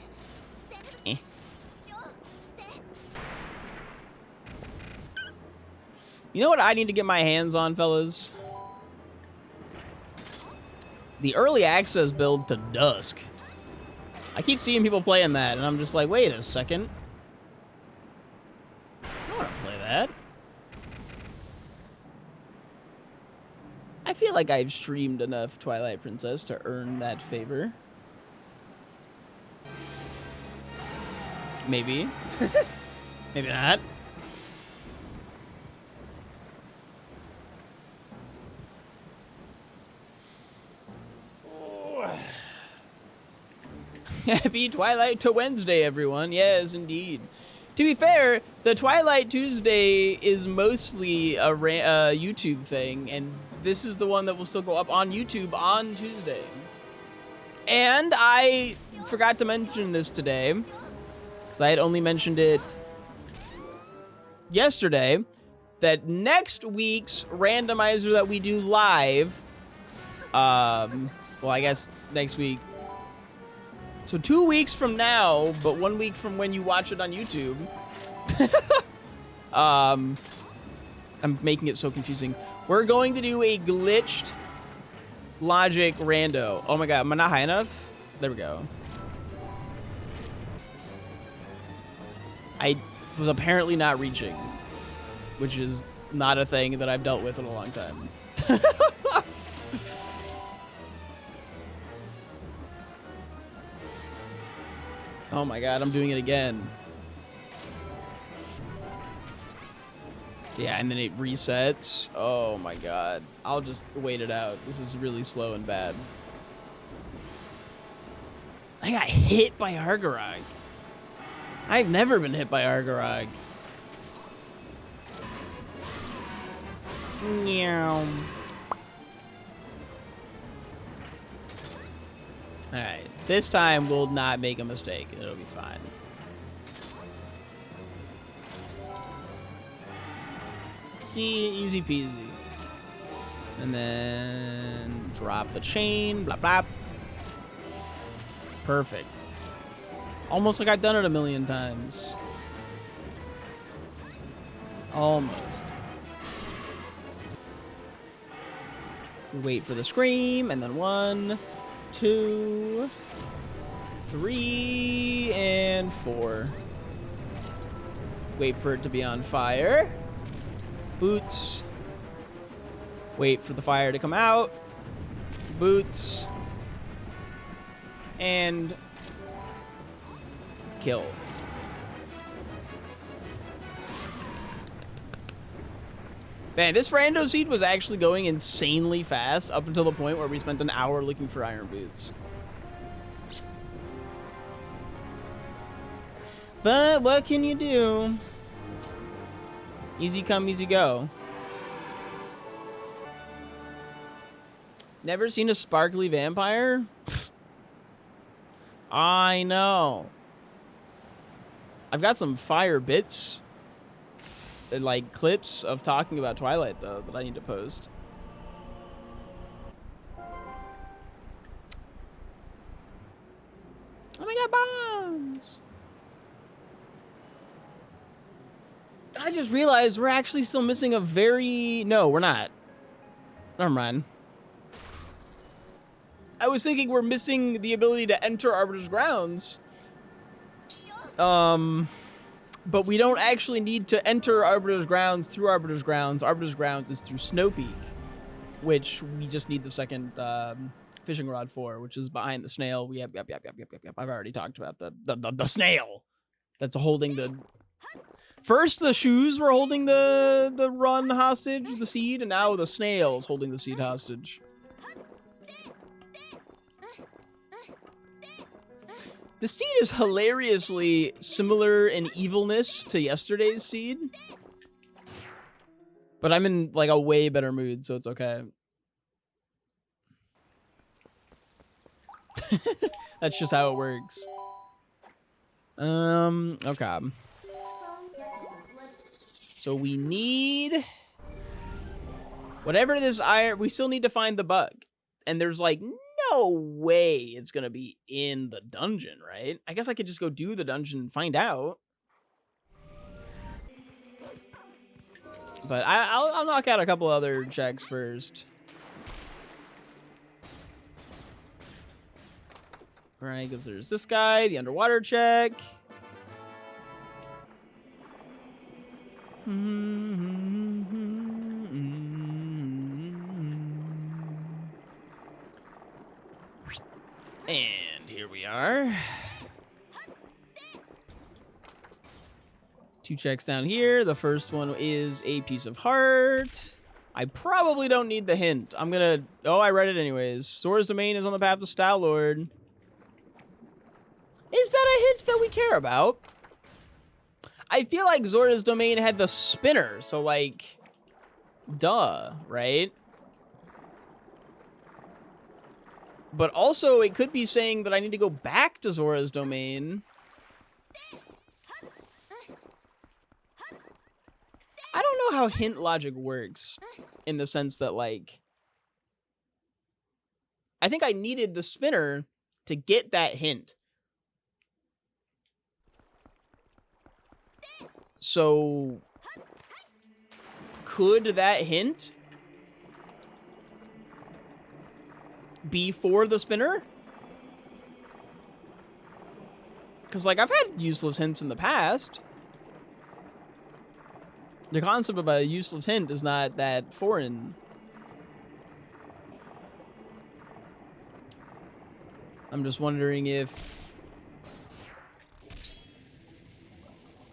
You know what I need to get my hands on, fellas? The early access build to Dusk. I keep seeing people playing that, and I'm just like, wait a second. I don't want to play that. I feel like I've streamed enough Twilight Princess to earn that favor. Maybe. Maybe not. Happy Twilight to Wednesday, everyone. Yes, indeed. To be fair, the Twilight Tuesday is mostly a YouTube thing, and this is the one that will still go up on YouTube on Tuesday. And I forgot to mention this today, because I had only mentioned it yesterday, that next week's randomizer that we do live, well, I guess next week, so 2 weeks from now, but 1 week from when you watch it on YouTube. I'm making it so confusing. We're going to do a glitched logic rando. Oh my god, am I not high enough? There we go. I was apparently not reaching, which is not a thing that I've dealt with in a long time. Oh my god, I'm doing it again. Yeah, and then it resets. Oh my god. I'll just wait it out. This is really slow and bad. I got hit by Argarog. I've never been hit by Argarog. Meow. Alright, this time we'll not make a mistake. It'll be fine. See, easy peasy. And then drop the chain, blah, blah. Perfect. Almost like I've done it a million times. Almost. Wait for the scream, and then 1, 2, 3, and 4. Wait for it to be on fire. Boots. Wait for the fire to come out. Boots. And kill. Man, this rando seed was actually going insanely fast up until the point where we spent an hour looking for iron boots. But what can you do? Easy come, easy go. Never seen a sparkly vampire? I know. I've got some fire bits, like clips of talking about Twilight, though, that I need to post. Oh my god, bombs! I just realized we're actually still missing a very... No, we're not. Never mind. I was thinking we're missing the ability to enter Arbiter's Grounds. But we don't actually need to enter Arbiter's Grounds through Arbiter's Grounds. Arbiter's Grounds is through Snow Peak, which we just need the second fishing rod for, which is behind the snail. Yep. I've already talked about the snail that's holding the... First, the shoes were holding the run hostage, the seed, and now the snail's holding the seed hostage. The seed is hilariously similar in evilness to yesterday's seed. But I'm in, like, a way better mood, so it's okay. That's just how it works. Okay. So we need... Whatever this iron... We still need to find the bug. And there's, like... No way it's gonna be in the dungeon, right? I guess I could just go do the dungeon and find out. But I'll knock out a couple other checks first. Right, because there's this guy, the underwater check. And here we are. 2 checks down here. The first one is a piece of heart. I probably don't need the hint. I'm gonna... Oh, I read it anyways. Sora's domain is on the path of Star-Lord. Is that a hint that we care about? I feel like Zora's domain had the spinner, so, like... Duh, right? But also, it could be saying that I need to go back to Zora's domain. I don't know how hint logic works, in the sense that, like... I think I needed the spinner to get that hint. So... Could that hint... be for the spinner? Because, like, I've had useless hints in the past. The concept of a useless hint is not that foreign. I'm just wondering if...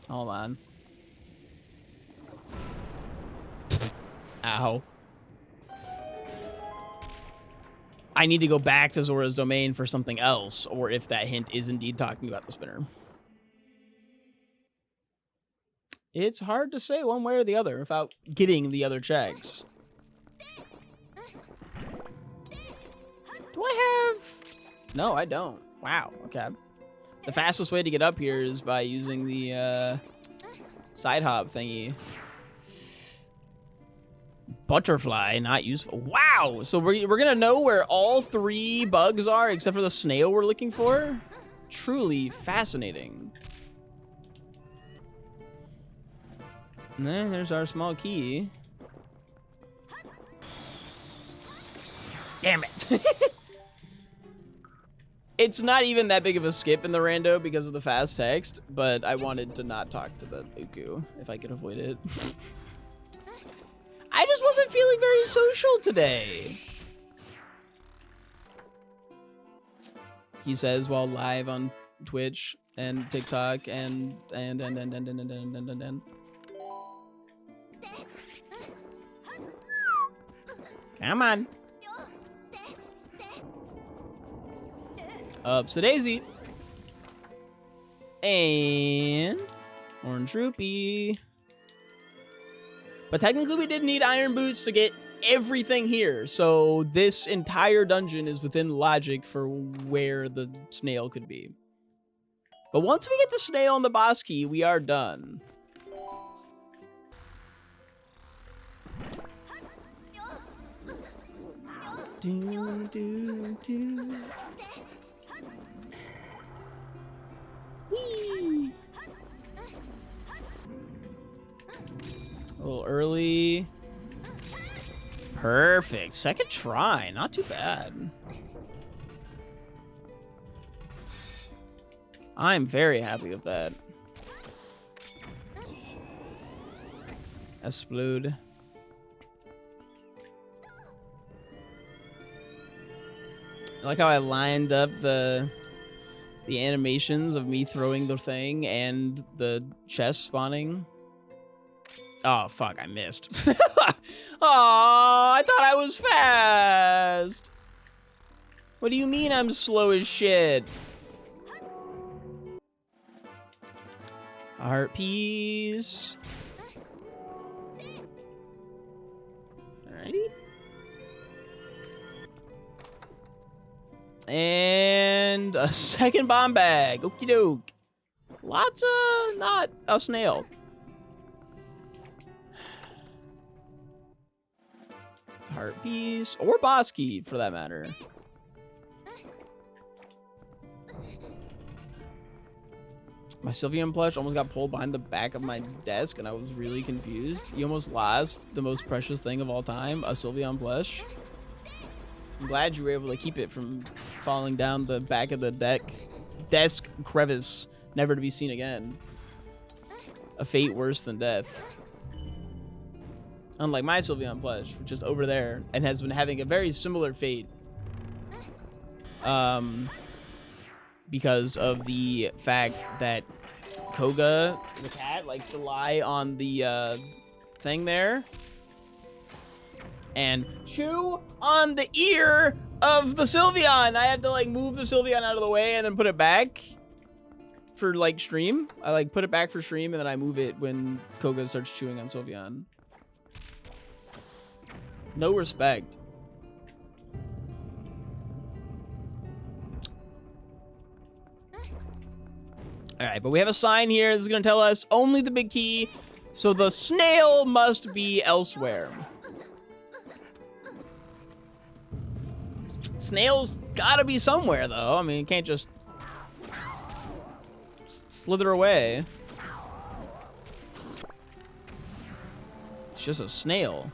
Hold on. Ow. I need to go back to Zora's domain for something else, or if that hint is indeed talking about the spinner. It's hard to say one way or the other without getting the other checks. Do I have... No, I don't. Wow, okay. The fastest way to get up here is by using the side hop thingy. Butterfly, not useful. Wow! So we're gonna know where all 3 bugs are except for the snail we're looking for? Truly fascinating. And then there's our small key. Damn it! It's not even that big of a skip in the rando because of the fast text, but I wanted to not talk to the Uku if I could avoid it. I just wasn't feeling very social today. He says while live on Twitch and TikTok and. Come on. Ups a daisy. And orange rupee. But technically we did need iron boots to get everything here. So this entire dungeon is within logic for where the snail could be. But once we get the snail and the boss key, we are done. Whee! A little early. Perfect. Second try. Not too bad. I'm very happy with that. Explode. I like how I lined up the animations of me throwing the thing and the chest spawning. Oh, fuck, I missed. Oh, I thought I was fast. What do you mean I'm slow as shit? A heart piece. Alrighty. And a second bomb bag. Okie doke. Lots of not a snail. Heart piece. Or boss key, for that matter. My Sylveon plush almost got pulled behind the back of my desk, and I was really confused. You almost lost the most precious thing of all time, a Sylveon plush. I'm glad you were able to keep it from falling down the back of the desk crevice, never to be seen again. A fate worse than death. Unlike my Sylveon plush, which is over there and has been having a very similar fate. Because of the fact that Koga, the cat, likes to lie on the thing there and chew on the ear of the Sylveon. I have to like move the Sylveon out of the way and then put it back for like stream. I like put it back for stream and then I move it when Koga starts chewing on Sylveon. No respect. All right, but we have a sign here. This is going to tell us only the big key. So the snail must be elsewhere. Snail's got to be somewhere, though. I mean, you can't just slither away. It's just a snail.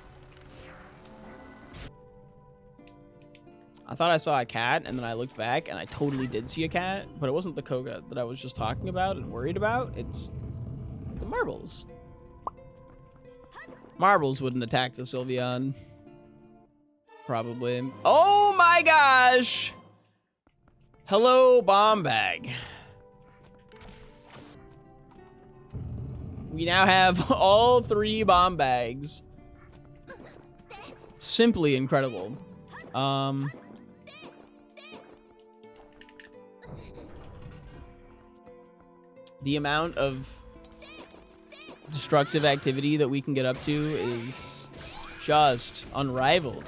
I thought I saw a cat, and then I looked back, and I totally did see a cat, but it wasn't the Koga that I was just talking about and worried about. It's the marbles. Marbles wouldn't attack the Sylveon. Probably. Oh my gosh! Hello, bomb bag. We now have all 3 bomb bags. Simply incredible. The amount of destructive activity that we can get up to is just unrivaled.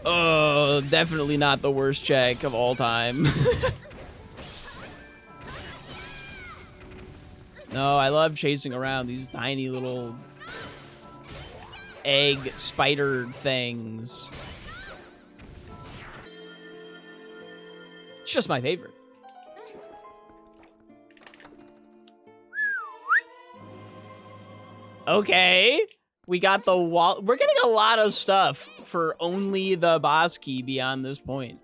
Oh, definitely not the worst check of all time. No, I love chasing around these tiny little egg spider things. It's just my favorite. Okay, we got the wall. We're getting a lot of stuff for only the boss key beyond this point.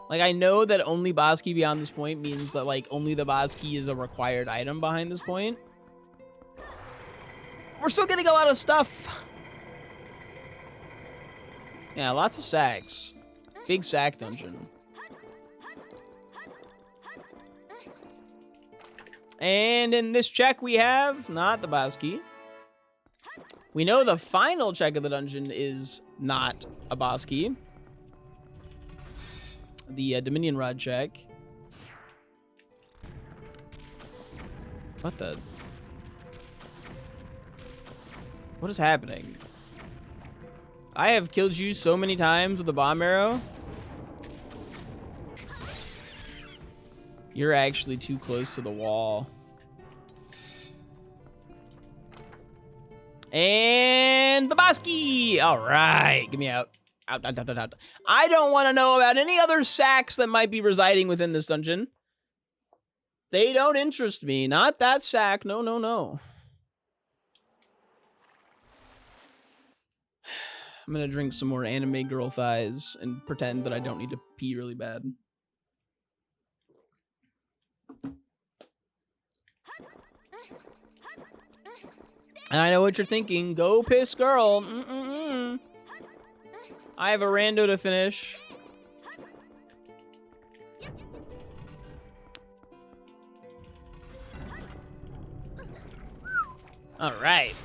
Like, I know that only boss key beyond this point means that, like, only the boss key is a required item behind this point. We're still getting a lot of stuff. Yeah, lots of sacks. Big sack dungeon. And in this check we have not the boss key. We know the final check of the dungeon is not a boss key. The Dominion Rod check. What the? What is happening? I have killed you so many times with a bomb arrow. You're actually too close to the wall. And the boss key! All right, get me out. Out. I don't want to know about any other sacks that might be residing within this dungeon. They don't interest me. Not that sack. No, no, no. I'm gonna drink some more anime girl thighs and pretend that I don't need to pee really bad. And I know what you're thinking. Go piss girl. I have a rando to finish. All right.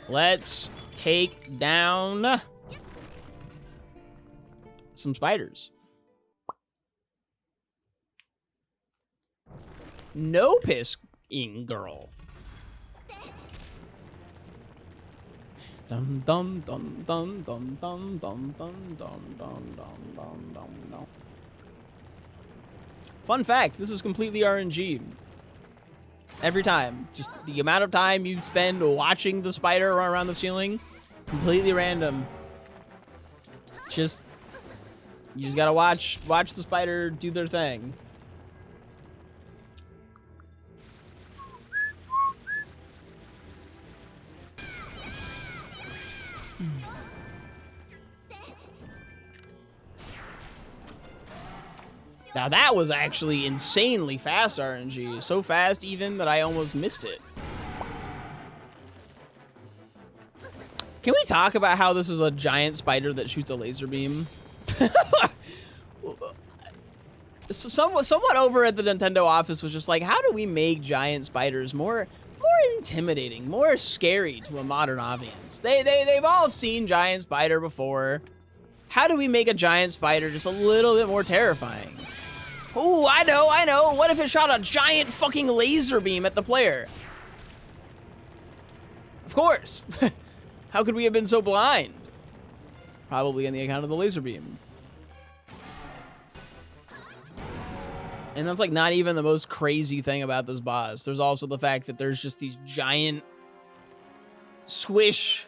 Let's take down some spiders. No pissing girl. Dum dum dum dum dum dum dum dum dum dum dum dum. Fun fact, this is completely RNG. Every time. Just the amount of time you spend watching the spider run around the ceiling, completely random. You just gotta watch the spider do their thing. Now that was actually insanely fast RNG. So fast even that I almost missed it. Can we talk about how this is a giant spider that shoots a laser beam? Someone over at the Nintendo office was just like, how do we make giant spiders more intimidating, more scary to a modern audience? They've all seen giant spider before. How do we make a giant spider just a little bit more terrifying? Ooh, I know. What if it shot a giant fucking laser beam at the player? Of course. How could we have been so blind? Probably on the account of the laser beam. And that's like not even the most crazy thing about this boss. There's also the fact that there's just these giant squish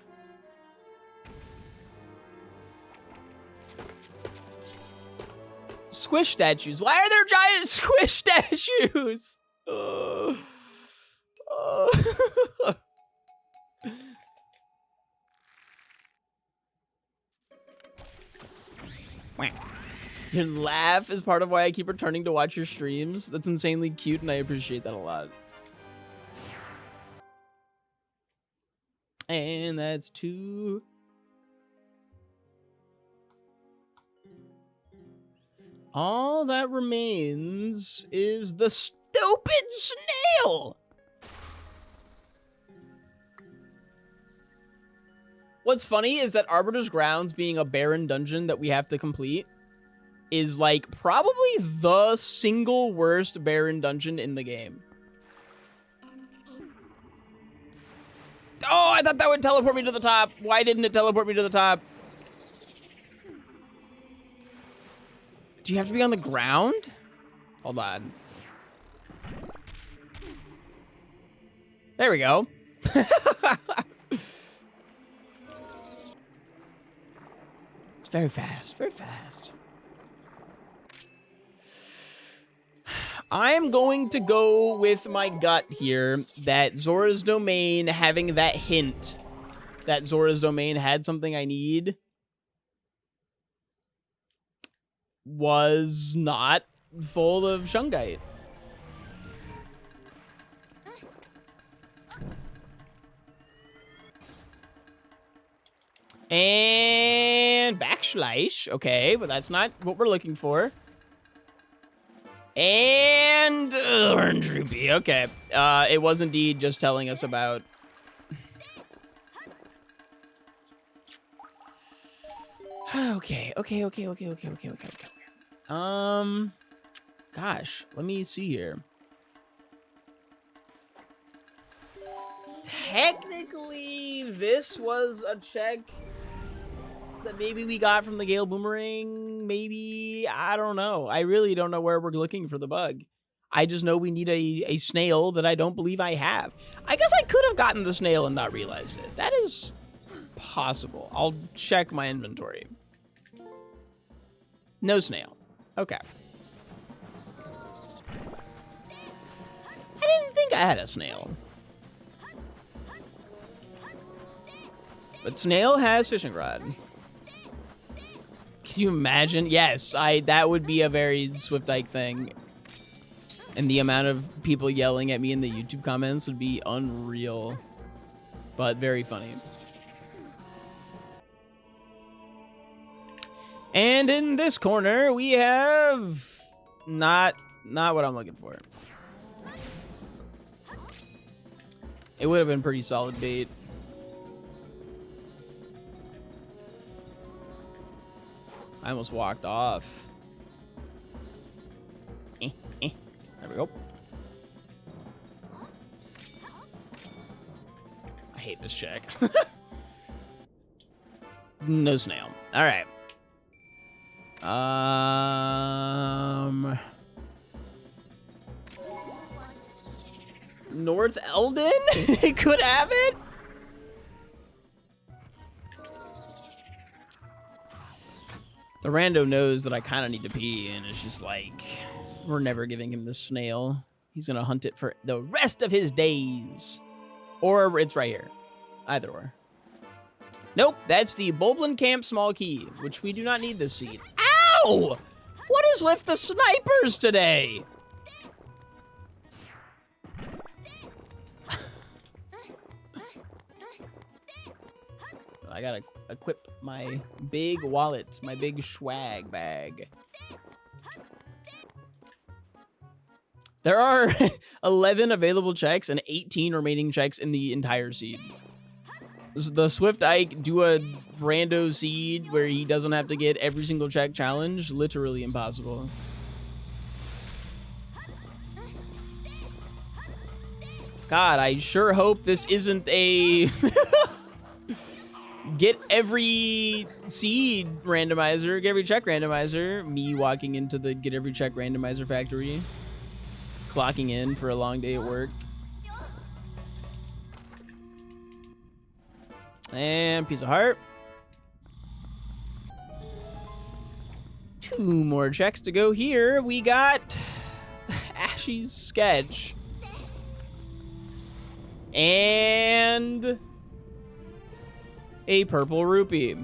statues. Why are there giant squish statues? Your laugh is part of why I keep returning to watch your streams. That's insanely cute, and I appreciate that a lot. And that's 2. All that remains is the stupid snail! What's funny is that Arbiter's Grounds being a barren dungeon that we have to complete is like probably the single worst barren dungeon in the game. Oh, I thought that would teleport me to the top. Why didn't it teleport me to the top? Do you have to be on the ground? Hold on. There we go. It's very fast, very fast. I'm going to go with my gut here that Zora's Domain having that hint that Zora's Domain had something I need was not full of shungite. And backslash. Okay, but that's not what we're looking for. And orange rupee. Okay. It was indeed just telling us about. Okay. Gosh, let me see here. Technically, this was a check that maybe we got from the Gale Boomerang. Maybe, I don't know. I really don't know where we're looking for the bug. I just know we need a snail that I don't believe I have. I guess I could have gotten the snail and not realized it. That is possible. I'll check my inventory. No snail. Okay. think I had a snail. But snail has fishing rod. Can you imagine? Yes, that would be a very SwiftIke thing. And the amount of people yelling at me in the YouTube comments would be unreal. But very funny. And in this corner, we have not what I'm looking for. It would have been pretty solid bait. I almost walked off. There we go. I hate this check. No snail. All right. North Eldon? It could have it? The rando knows that I kind of need to pee, and it's just like, we're never giving him the snail. He's going to hunt it for the rest of his days. Or it's right here. Either or. Nope, that's the Bulblin Camp Small Key, which we do not need this seed. Ow! What is with the snipers today? I gotta equip my big wallet, my big swag bag. There are 11 available checks and 18 remaining checks in the entire seed. The SwiftIke do a rando seed where he doesn't have to get every single check challenge. Literally impossible. God, I sure hope this isn't a get every seed randomizer, get every check randomizer. Me walking into the get every check randomizer factory, clocking in for a long day at work. And piece of heart. 2 more checks to go here. We got Ashy's sketch. And a purple rupee.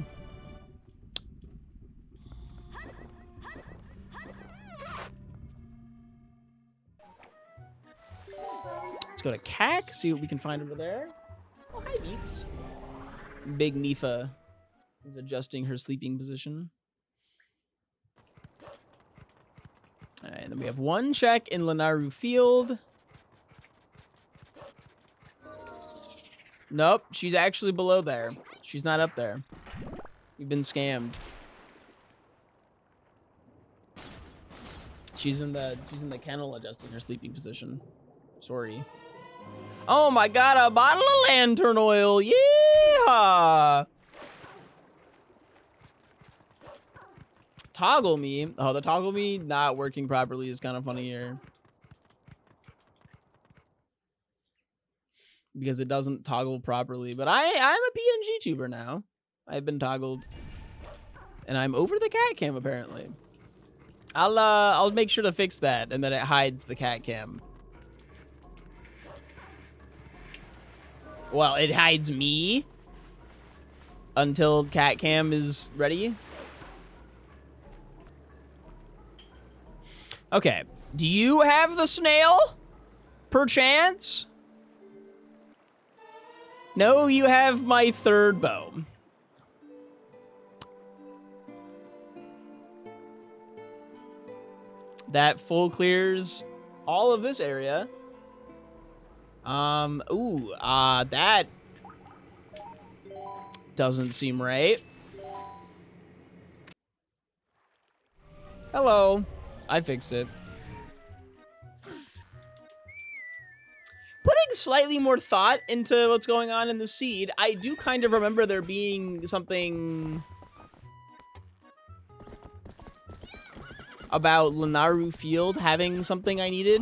Let's go to CAC, see what we can find over there. Oh, hi, Beeps. Big Mifa is adjusting her sleeping position. All right, then we have 1 check in Lanaru Field. Nope, she's actually below there. She's not up there. We've been scammed. She's in the kennel adjusting her sleeping position. Sorry. Oh my god, a bottle of lantern oil. Yeah! Toggle me. Oh, the toggle me not working properly is kind of funny here. Because it doesn't toggle properly. But I'm a PNG tuber now. I've been toggled. And I'm over the cat cam apparently. I'll make sure to fix that and then it hides the cat cam. Well, it hides me until cat cam is ready. Okay. Do you have the snail? Perchance? No, you have my 3rd bow. That full clears all of this area. That doesn't seem right. Hello. I fixed it. Putting slightly more thought into what's going on in the seed, I do kind of remember there being something about Lanaru Field having something I needed.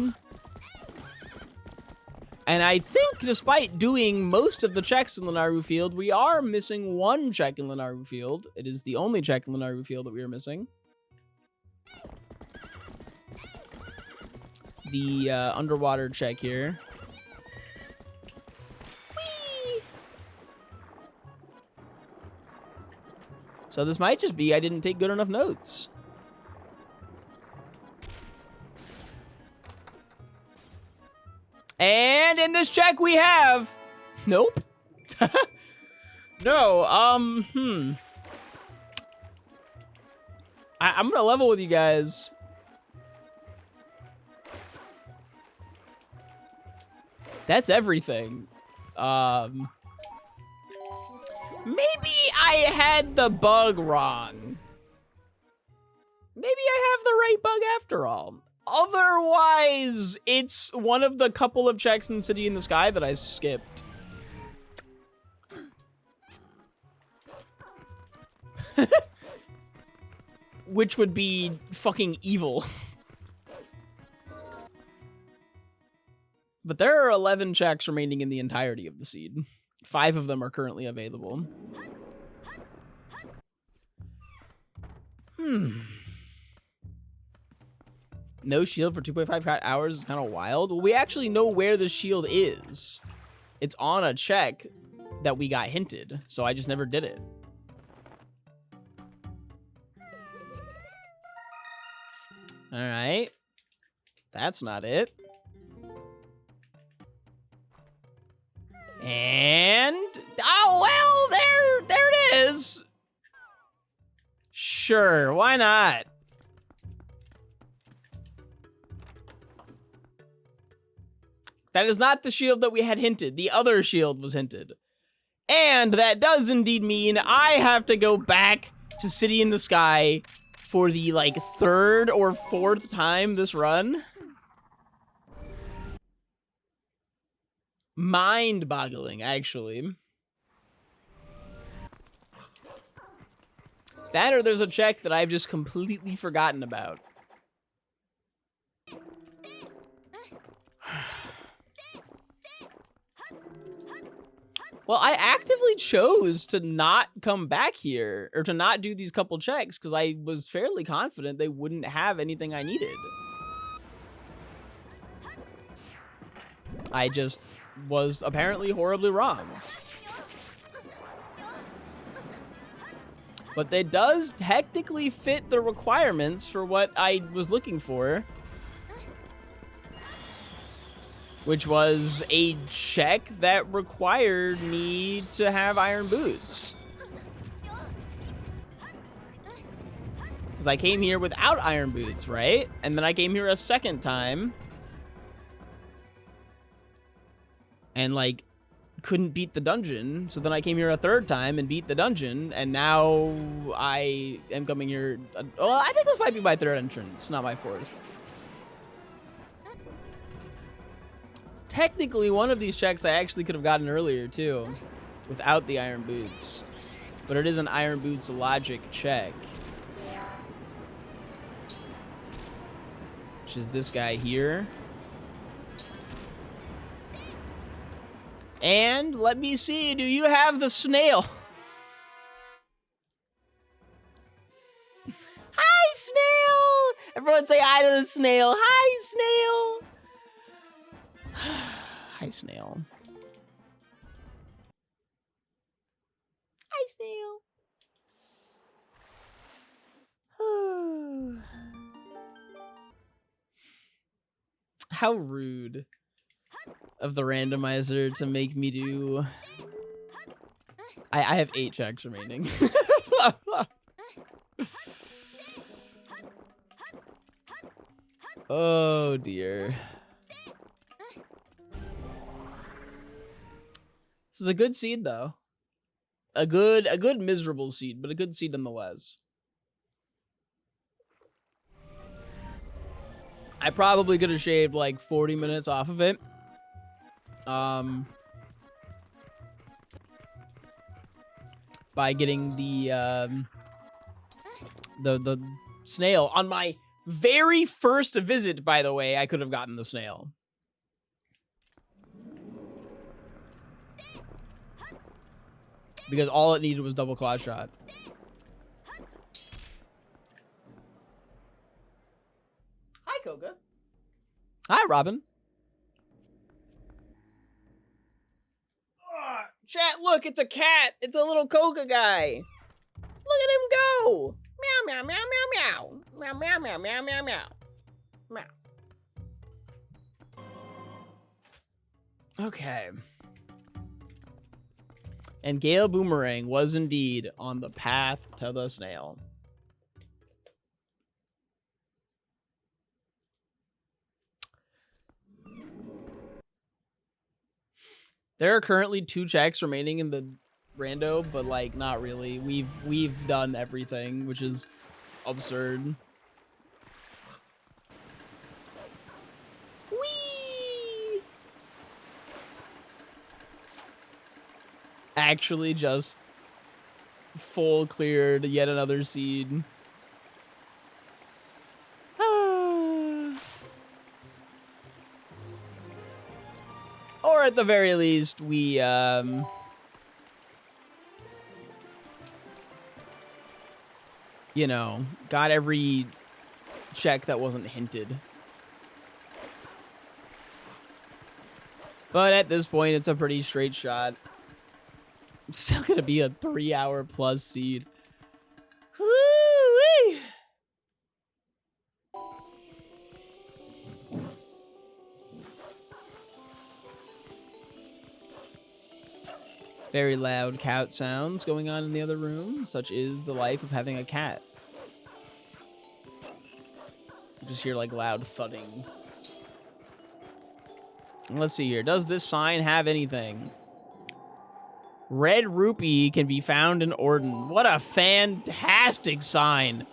And I think despite doing most of the checks in Lanaru Field, we are missing 1 check in Lanaru Field. It is the only check in Lanaru Field that we are missing. The underwater check here. So this might just be I didn't take good enough notes. And in this check we have... Nope. No, I'm gonna level with you guys. That's everything. Maybe I had the bug wrong. Maybe I have the right bug after all. Otherwise, it's one of the couple of checks in City in the Sky that I skipped. Which would be fucking evil. But there are 11 checks remaining in the entirety of the seed. 5 of them are currently available. No shield for 2.5 hours is kind of wild. Well, we actually know where the shield is. It's on a check that we got hinted, so I just never did it. All right. That's not it. And oh well, there it is. Sure, why not? That is not the shield that we had hinted. The other shield was hinted. And that does indeed mean I have to go back to City in the Sky for the, like, 3rd or 4th time this run. Mind-boggling, actually. That or there's a check that I've just completely forgotten about. Well, I actively chose to not come back here, or to not do these couple checks, because I was fairly confident they wouldn't have anything I needed. I just was apparently horribly wrong. But it does technically fit the requirements for what I was looking for. Which was a check that required me to have iron boots. Because I came here without iron boots, right? And then I came here a second time. And, like, couldn't beat the dungeon. So then I came here a 3rd time and beat the dungeon. And now I am coming here... well, I think this might be my 3rd entrance, not my 4th. Technically, one of these checks I actually could have gotten earlier, too, without the iron boots. But it is an iron boots logic check. Which is this guy here. And let me see, do you have the snail? Hi, snail! Everyone say hi to the snail. Hi, snail! Hi, snail. Hi, snail. How rude of the randomizer to make me do... I have 8 checks remaining. Oh, dear. This is a good seed, though. A good miserable seed, but a good seed nonetheless. I probably could have shaved like 40 minutes off of it. By getting the snail on my very first visit, by the way. I could have gotten the snail. Because all it needed was double claw shot. Hi, Koga. Hi, Robin. Chat, look, it's a cat. It's a little Koga guy. Look at him go. Meow, meow, meow, meow, meow. Meow, meow, meow, meow, meow, meow. Meow. Okay. And Gale Boomerang was indeed on the path to the snail. There are currently 2 checks remaining in the rando, but like not really. We've done everything, which is absurd. Whee! Actually just full cleared yet another seed. Or at the very least, we, you know, got every check that wasn't hinted. But at this point, it's a pretty straight shot. It's still gonna be a 3-hour plus seed. Woo-wee! Very loud cat sounds going on in the other room. Such is the life of having a cat. You just hear like loud thudding. Let's see here. Does this sign have anything? Red rupee can be found in Orden. What a fantastic sign.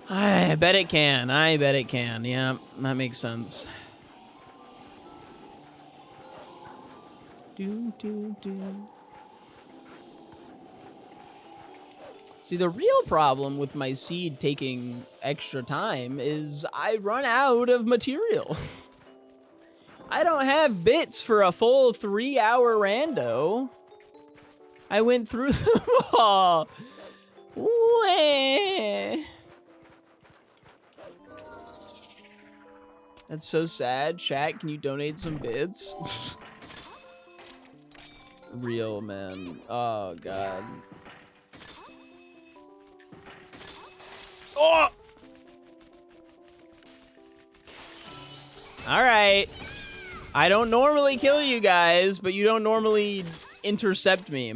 I bet it can. I bet it can. Yeah, that makes sense. See, the real problem with my seed taking extra time is I run out of material. I don't have bits for a full 3-hour rando. I went through them all. Wah. That's so sad. Chat, can you donate some bits? Real, man. Oh, God. Oh! Alright. I don't normally kill you guys, but you don't normally intercept me.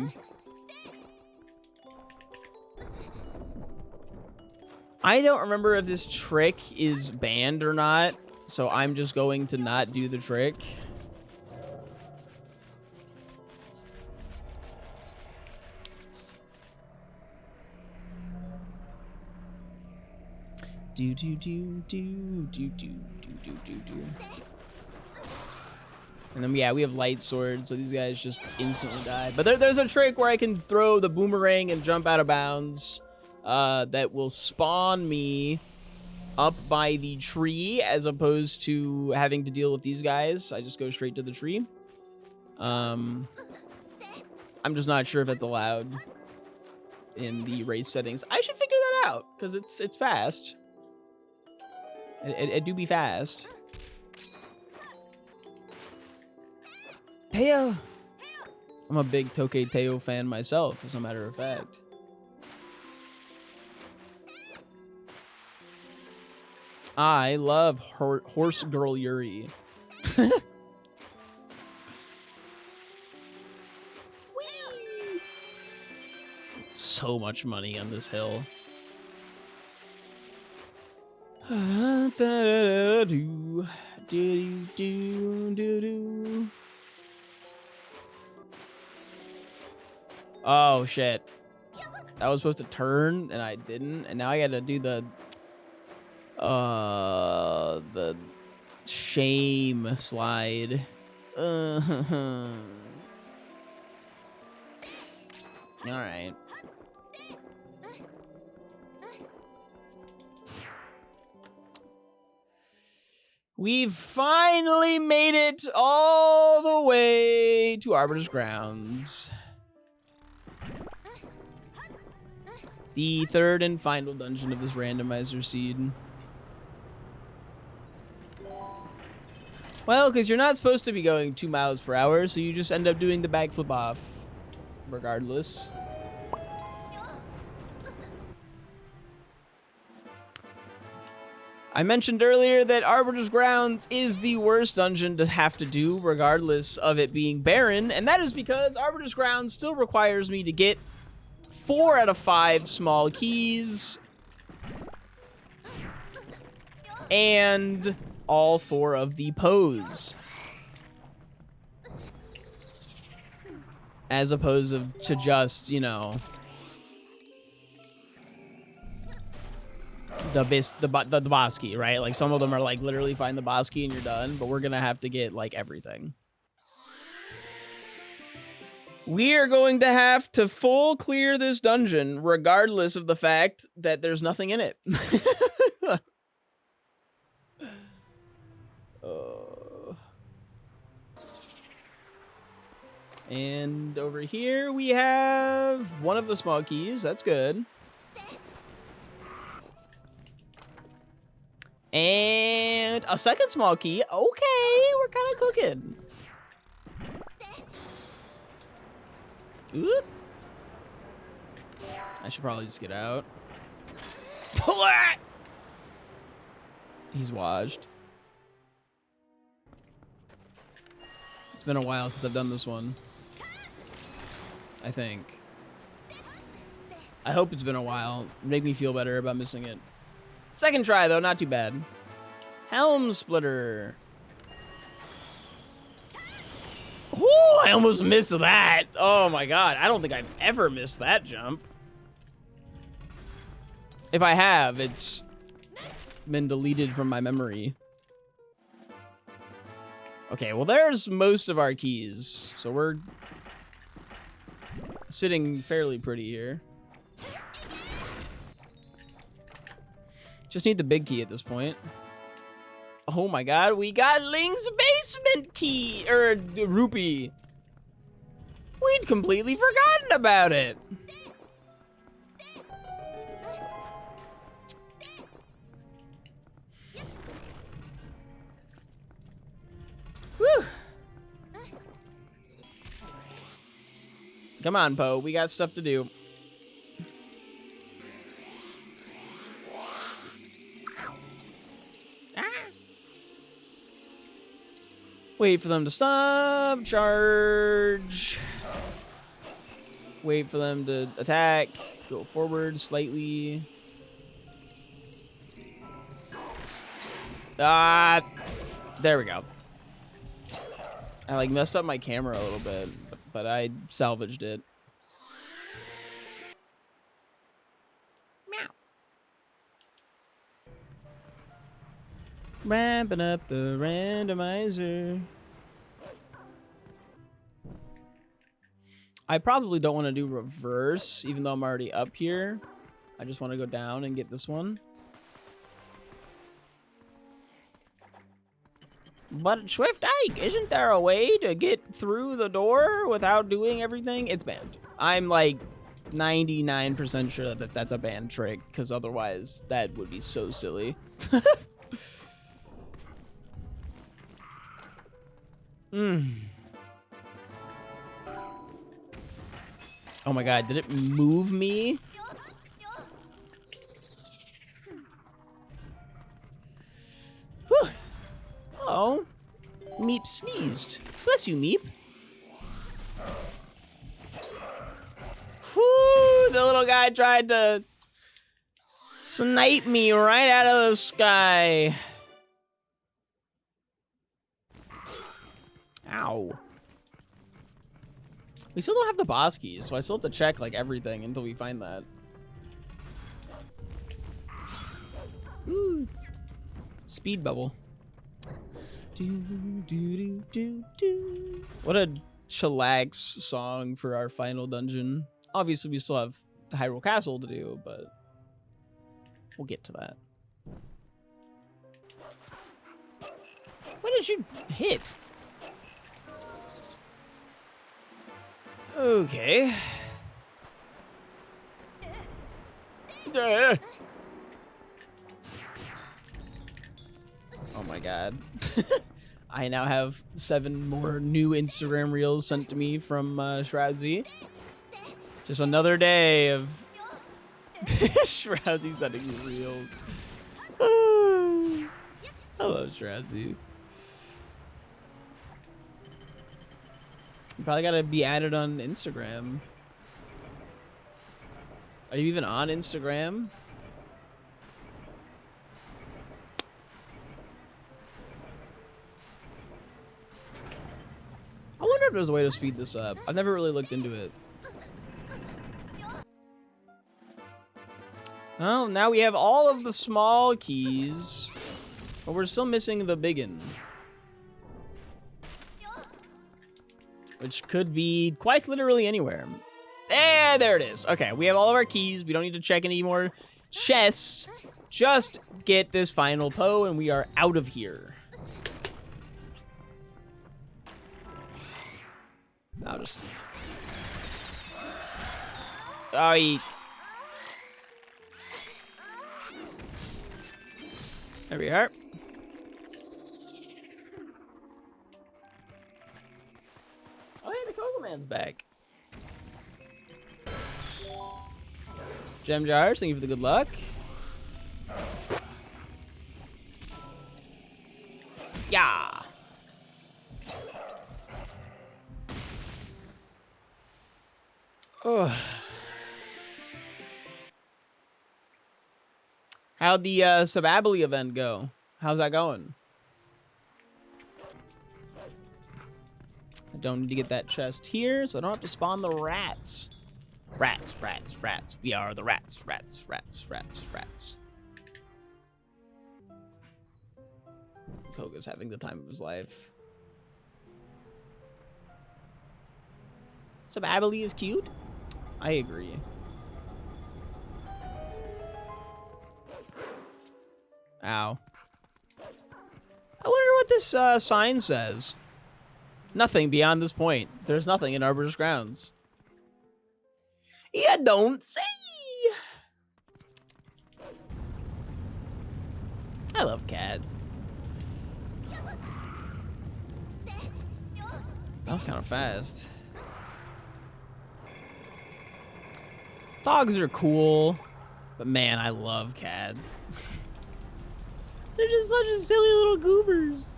I don't remember if this trick is banned or not, so I'm just going to not do the trick. Do do do do do do do do do. And then yeah, we have light sword, so these guys just instantly die. But there's a trick where I can throw the boomerang and jump out of bounds. That will spawn me up by the tree as opposed to having to deal with these guys. I just go straight to the tree. I'm just not sure if it's allowed in the race settings. I should figure that out because it's fast. It do be fast. Teo! I'm a big Toke Teo fan myself, as a matter of fact. I love Horse Girl Yuri. Whee! So much money on this hill. Oh shit. I was supposed to turn and I didn't, and now I gotta do the shame slide. Alright. We've finally made it all the way to Arbiter's Grounds. The third and final dungeon of this randomizer seed. Well, because you're not supposed to be going 2 miles per hour, so you just end up doing the backflip off. Regardless. I mentioned earlier that Arbiter's Grounds is the worst dungeon to have to do, regardless of it being barren, and that is because Arbiter's Grounds still requires me to get 4 out of 5 small keys and all 4 of the pose, as opposed to just, you know, the boss key, right? Like, some of them are like literally find the boss key and you're done, but we're gonna have to get like everything. We are going to have to full clear this dungeon regardless of the fact that there's nothing in it. And over here we have one of the small keys. That's good. And a second small key. Okay, we're kind of cooking. Oop. I should probably just get out. He's washed. It's been a while since I've done this one, I think. I hope it's been a while. Make me feel better about missing it. Second try, though, not too bad. Helm Splitter. Ooh, I almost missed that. Oh my god, I don't think I've ever missed that jump. If I have, it's been deleted from my memory. Okay, well, there's most of our keys, so we're sitting fairly pretty here. Just need the big key at this point. Oh my god, we got Link's basement key, or rupee. We'd completely forgotten about it. Whew. Come on, Poe, we got stuff to do. Wait for them to stop, charge. Wait for them to attack, go forward slightly. There we go. I like messed up my camera a little bit, but I salvaged it. Meow. Ramping up the randomizer. I probably don't want to do reverse, even though I'm already up here. I just want to go down and get this one. But SwiftIke, isn't there a way to get through the door without doing everything? It's banned. I'm like 99% sure that that's a banned trick, because otherwise that would be so silly. Oh my god, did it move me? Whew. Oh, Meep sneezed. Bless you, Meep. Whew, the little guy tried to snipe me right out of the sky. Ow. We still don't have the boss keys, so I still have to check like everything until we find that. Ooh. Speed bubble. What a chillax song for our final dungeon. Obviously, we still have the Hyrule Castle to do, but we'll get to that. What did you hit? Okay. Oh my god. I now have 7 more new Instagram reels sent to me from Shroudsy. Just another day of Shroudsy sending me reels. I love Shradzy. You probably gotta be added on Instagram. Are you even on Instagram? I wonder if there's a way to speed this up. I've never really looked into it. Well, now we have all of the small keys, but we're still missing the biggin, which could be quite literally anywhere. There it is. Okay, we have all of our keys. We don't need to check any more chests. Just get this final Poe, and we are out of here. I'll just... Oh, there we are. Oh, yeah, the Coco Man's back. Gem jars, thank you for the good luck. Yeah. Oh. How'd the Sabably event go? How's that going? I don't need to get that chest here, so I don't have to spawn the rats. Rats, rats, rats. We are the rats, rats, rats, rats, rats. Koga's having the time of his life. Sabably is cute? I agree. Ow. I wonder what this sign says. Nothing beyond this point. There's nothing in Arbiter's grounds. You don't say. I love cats. That was kind of fast. Dogs are cool, but man, I love cats. They're just such a silly little goobers.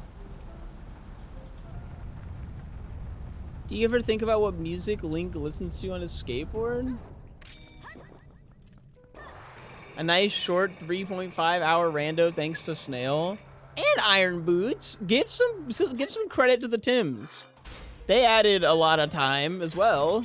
Do you ever think about what music Link listens to on his skateboard? A nice short 3.5-hour rando thanks to Snail and Iron Boots. Give some credit to the Tims. They added a lot of time as well.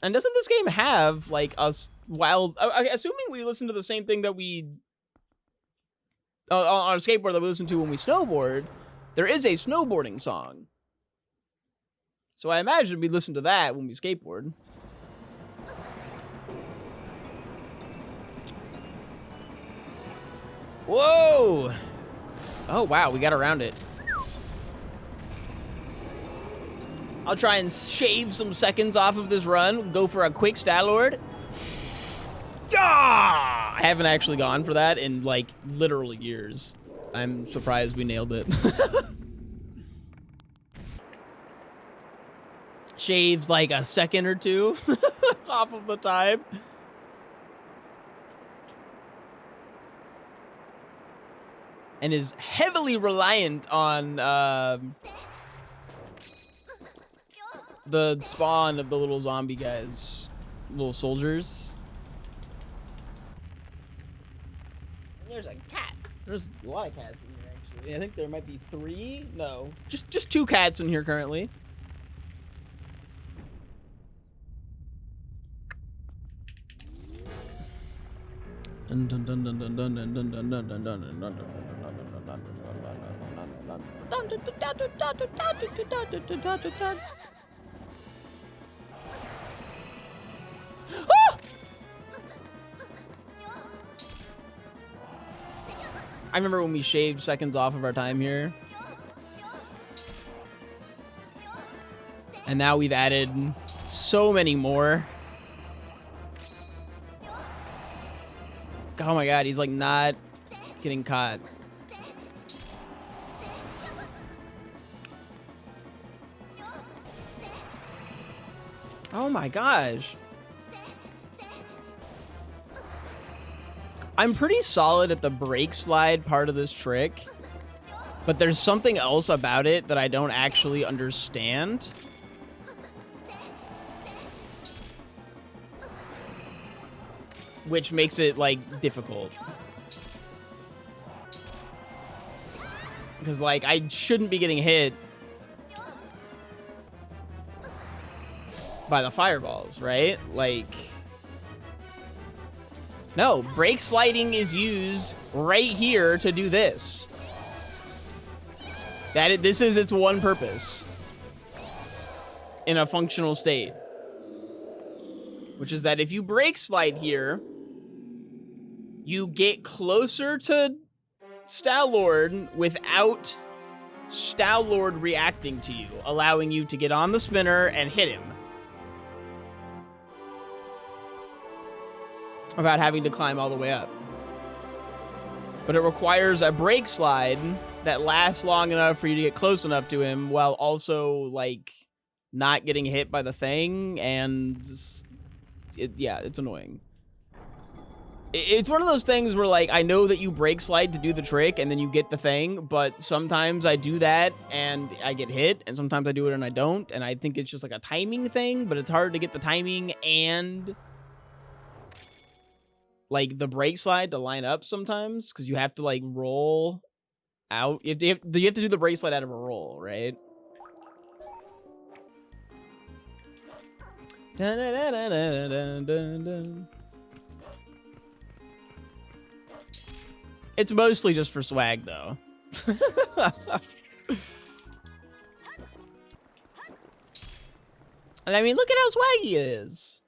And doesn't this game have like us wild? Assuming we listen to the same thing that we on a skateboard that we listen to when we snowboard, there is a snowboarding song. So I imagine we listen to that when we skateboard. Whoa! Oh wow, we got around it. I'll try and shave some seconds off of this run. Go for a quick Star-Lord. Ah! I haven't actually gone for that in, like, literal years. I'm surprised we nailed it. Shaves, like, a second or two off of the time. And is heavily reliant on, the spawn of the little zombie guys, little soldiers. There's a cat. There's a lot of cats in here, actually. I think there might be 3. No, just 2 cats in here currently. I remember when we shaved seconds off of our time here. And now we've added so many more. Oh my god, he's like not getting caught. Oh my gosh. I'm pretty solid at the brake slide part of this trick, but there's something else about it that I don't actually understand. Which makes it, like, difficult. Because, like, I shouldn't be getting hit by the fireballs, right? Like, no, brake sliding is used right here to do this. This is its one purpose in a functional state, which is that if you brake slide here, you get closer to Star-Lord without Star-Lord reacting to you, allowing you to get on the spinner and hit him without having to climb all the way up. But it requires a brake slide that lasts long enough for you to get close enough to him while also, like, not getting hit by the thing, and yeah, it's annoying. It's one of those things where, like, I know that you brake slide to do the trick and then you get the thing, but sometimes I do that and I get hit, and sometimes I do it and I don't, and I think it's just like a timing thing, but it's hard to get the timing and, like, the brake slide to line up sometimes, because you have to, like, roll out. You have to do the brake slide out of a roll, right? Dun, dun, dun, dun, dun, dun, dun. It's mostly just for swag, though. And I mean, look at how swaggy it is.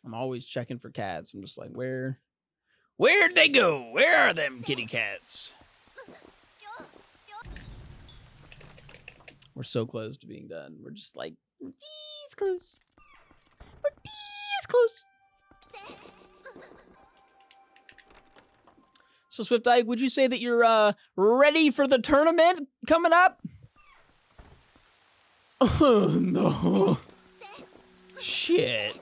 I'm always checking for cats. I'm just like, where'd they go? Where are them kitty cats? We're so close to being done. We're just like, we're these close. We're these close. So, SwiftIke, would you say that you're ready for the tournament coming up? Oh, no. Shit.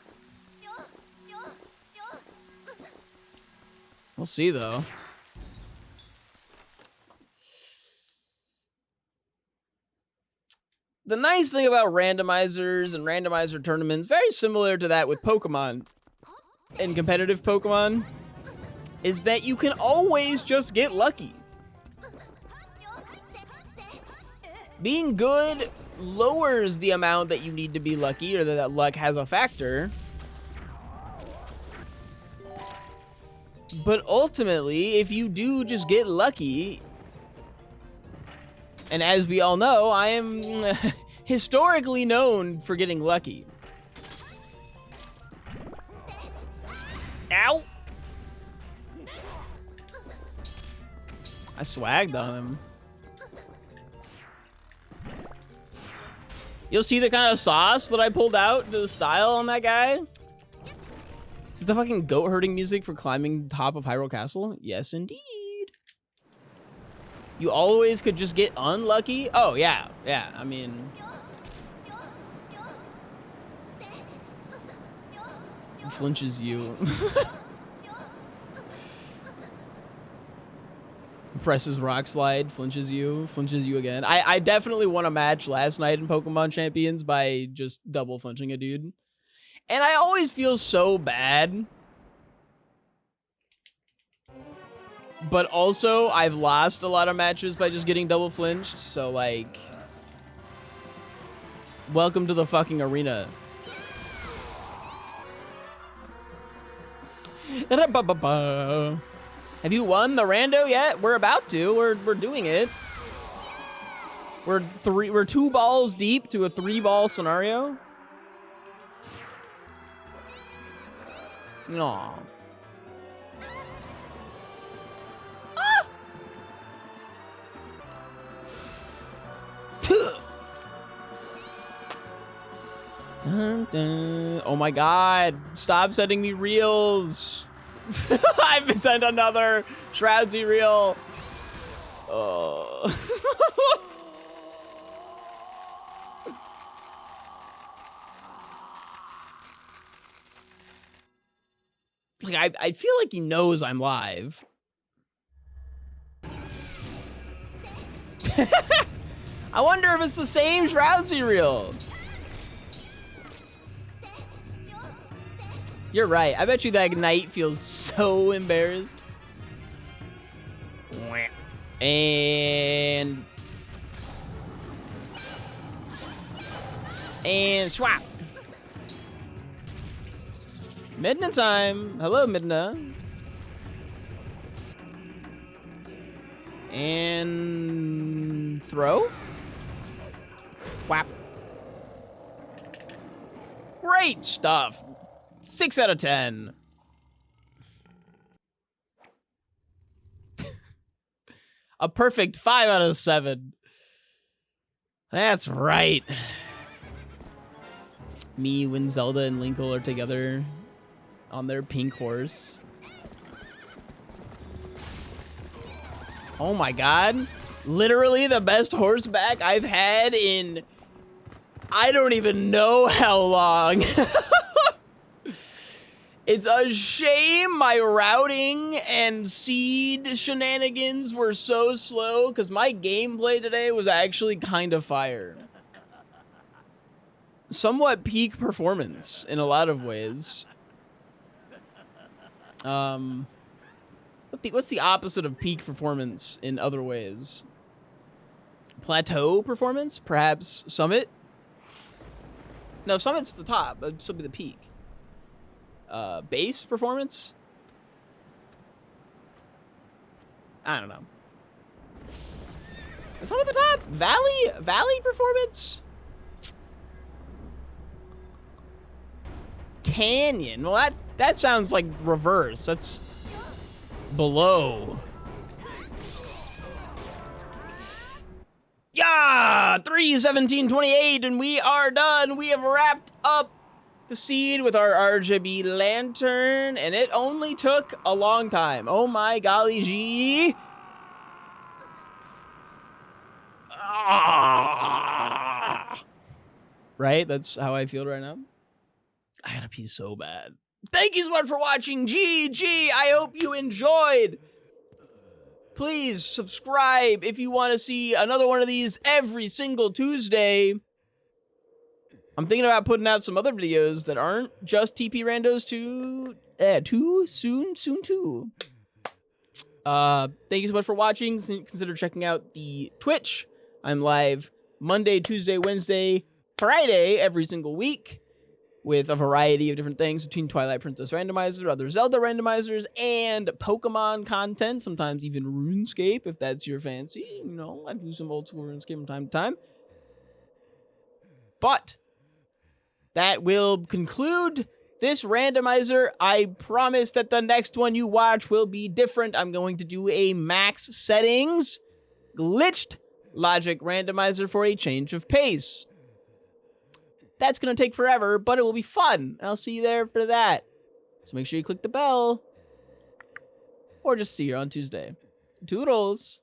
We'll see, though. The nice thing about randomizers and randomizer tournaments, very similar to that with Pokemon and competitive Pokemon, is that you can always just get lucky. Being good lowers the amount that you need to be lucky, or that luck has a factor. But ultimately, if you do just get lucky, and as we all know, I am historically known for getting lucky. Ow! I swagged on him. You'll see the kind of sauce that I pulled out to the style on that guy. Is it the fucking goat herding music for climbing top of Hyrule Castle? Yes, indeed. You always could just get unlucky? Oh, yeah. Yeah, I mean... Flinches you. Presses rock slide, flinches you again. I definitely won a match last night in Pokemon Champions by just double flinching a dude. And I always feel so bad. But also, I've lost a lot of matches by just getting double flinched, so, like... Welcome to the fucking arena. Have you won the rando yet? We're about to. We're doing it. We're 2 balls deep to a 3-ball scenario. Aw. Ah! Dun, dun. Oh my god. Stop sending me reels. I've been sent another Shroudsy reel. Oh. I feel like he knows I'm live. I wonder if it's the same Shroudzy reel. You're right. I bet you that Knight feels so embarrassed. And swap. Midna time. Hello, Midna. And throw. Whap. Great stuff. 6 out of 10. A perfect 5 out of 7. That's right. Me when Zelda and Linkle are together on their pink horse. Oh my god. Literally the best horseback I've had in I don't even know how long. It's a shame my routing and seed shenanigans were so slow because my gameplay today was actually kind of fire. Somewhat peak performance in a lot of ways. What's the opposite of peak performance in other ways? Plateau performance? Perhaps Summit? No, Summit's the top. That'd still be the peak. Base performance? I don't know. Is Summit the top? Valley performance? Canyon. Well, that sounds like reverse. That's below. Yeah! 3:17:28, and we are done. We have wrapped up the seed with our RGB lantern, and it only took a long time. Oh my golly gee. Ah. Right? That's how I feel right now. I gotta pee so bad. Thank you so much for watching. GG. I hope you enjoyed. Please subscribe if you want to see another one of these every single Tuesday. I'm thinking about putting out some other videos that aren't just TP randos soon too. Thank you so much for watching. Consider checking out the Twitch. I'm live Monday, Tuesday, Wednesday, Friday every single week with a variety of different things between Twilight Princess Randomizer, other Zelda randomizers, and Pokemon content, sometimes even RuneScape, if that's your fancy. You know, I do some old school RuneScape from time to time. But that will conclude this randomizer. I promise that the next one you watch will be different. I'm going to do a max settings glitched logic randomizer for a change of pace. That's going to take forever, but it will be fun. And I'll see you there for that. So make sure you click the bell. Or just see you on Tuesday. Toodles.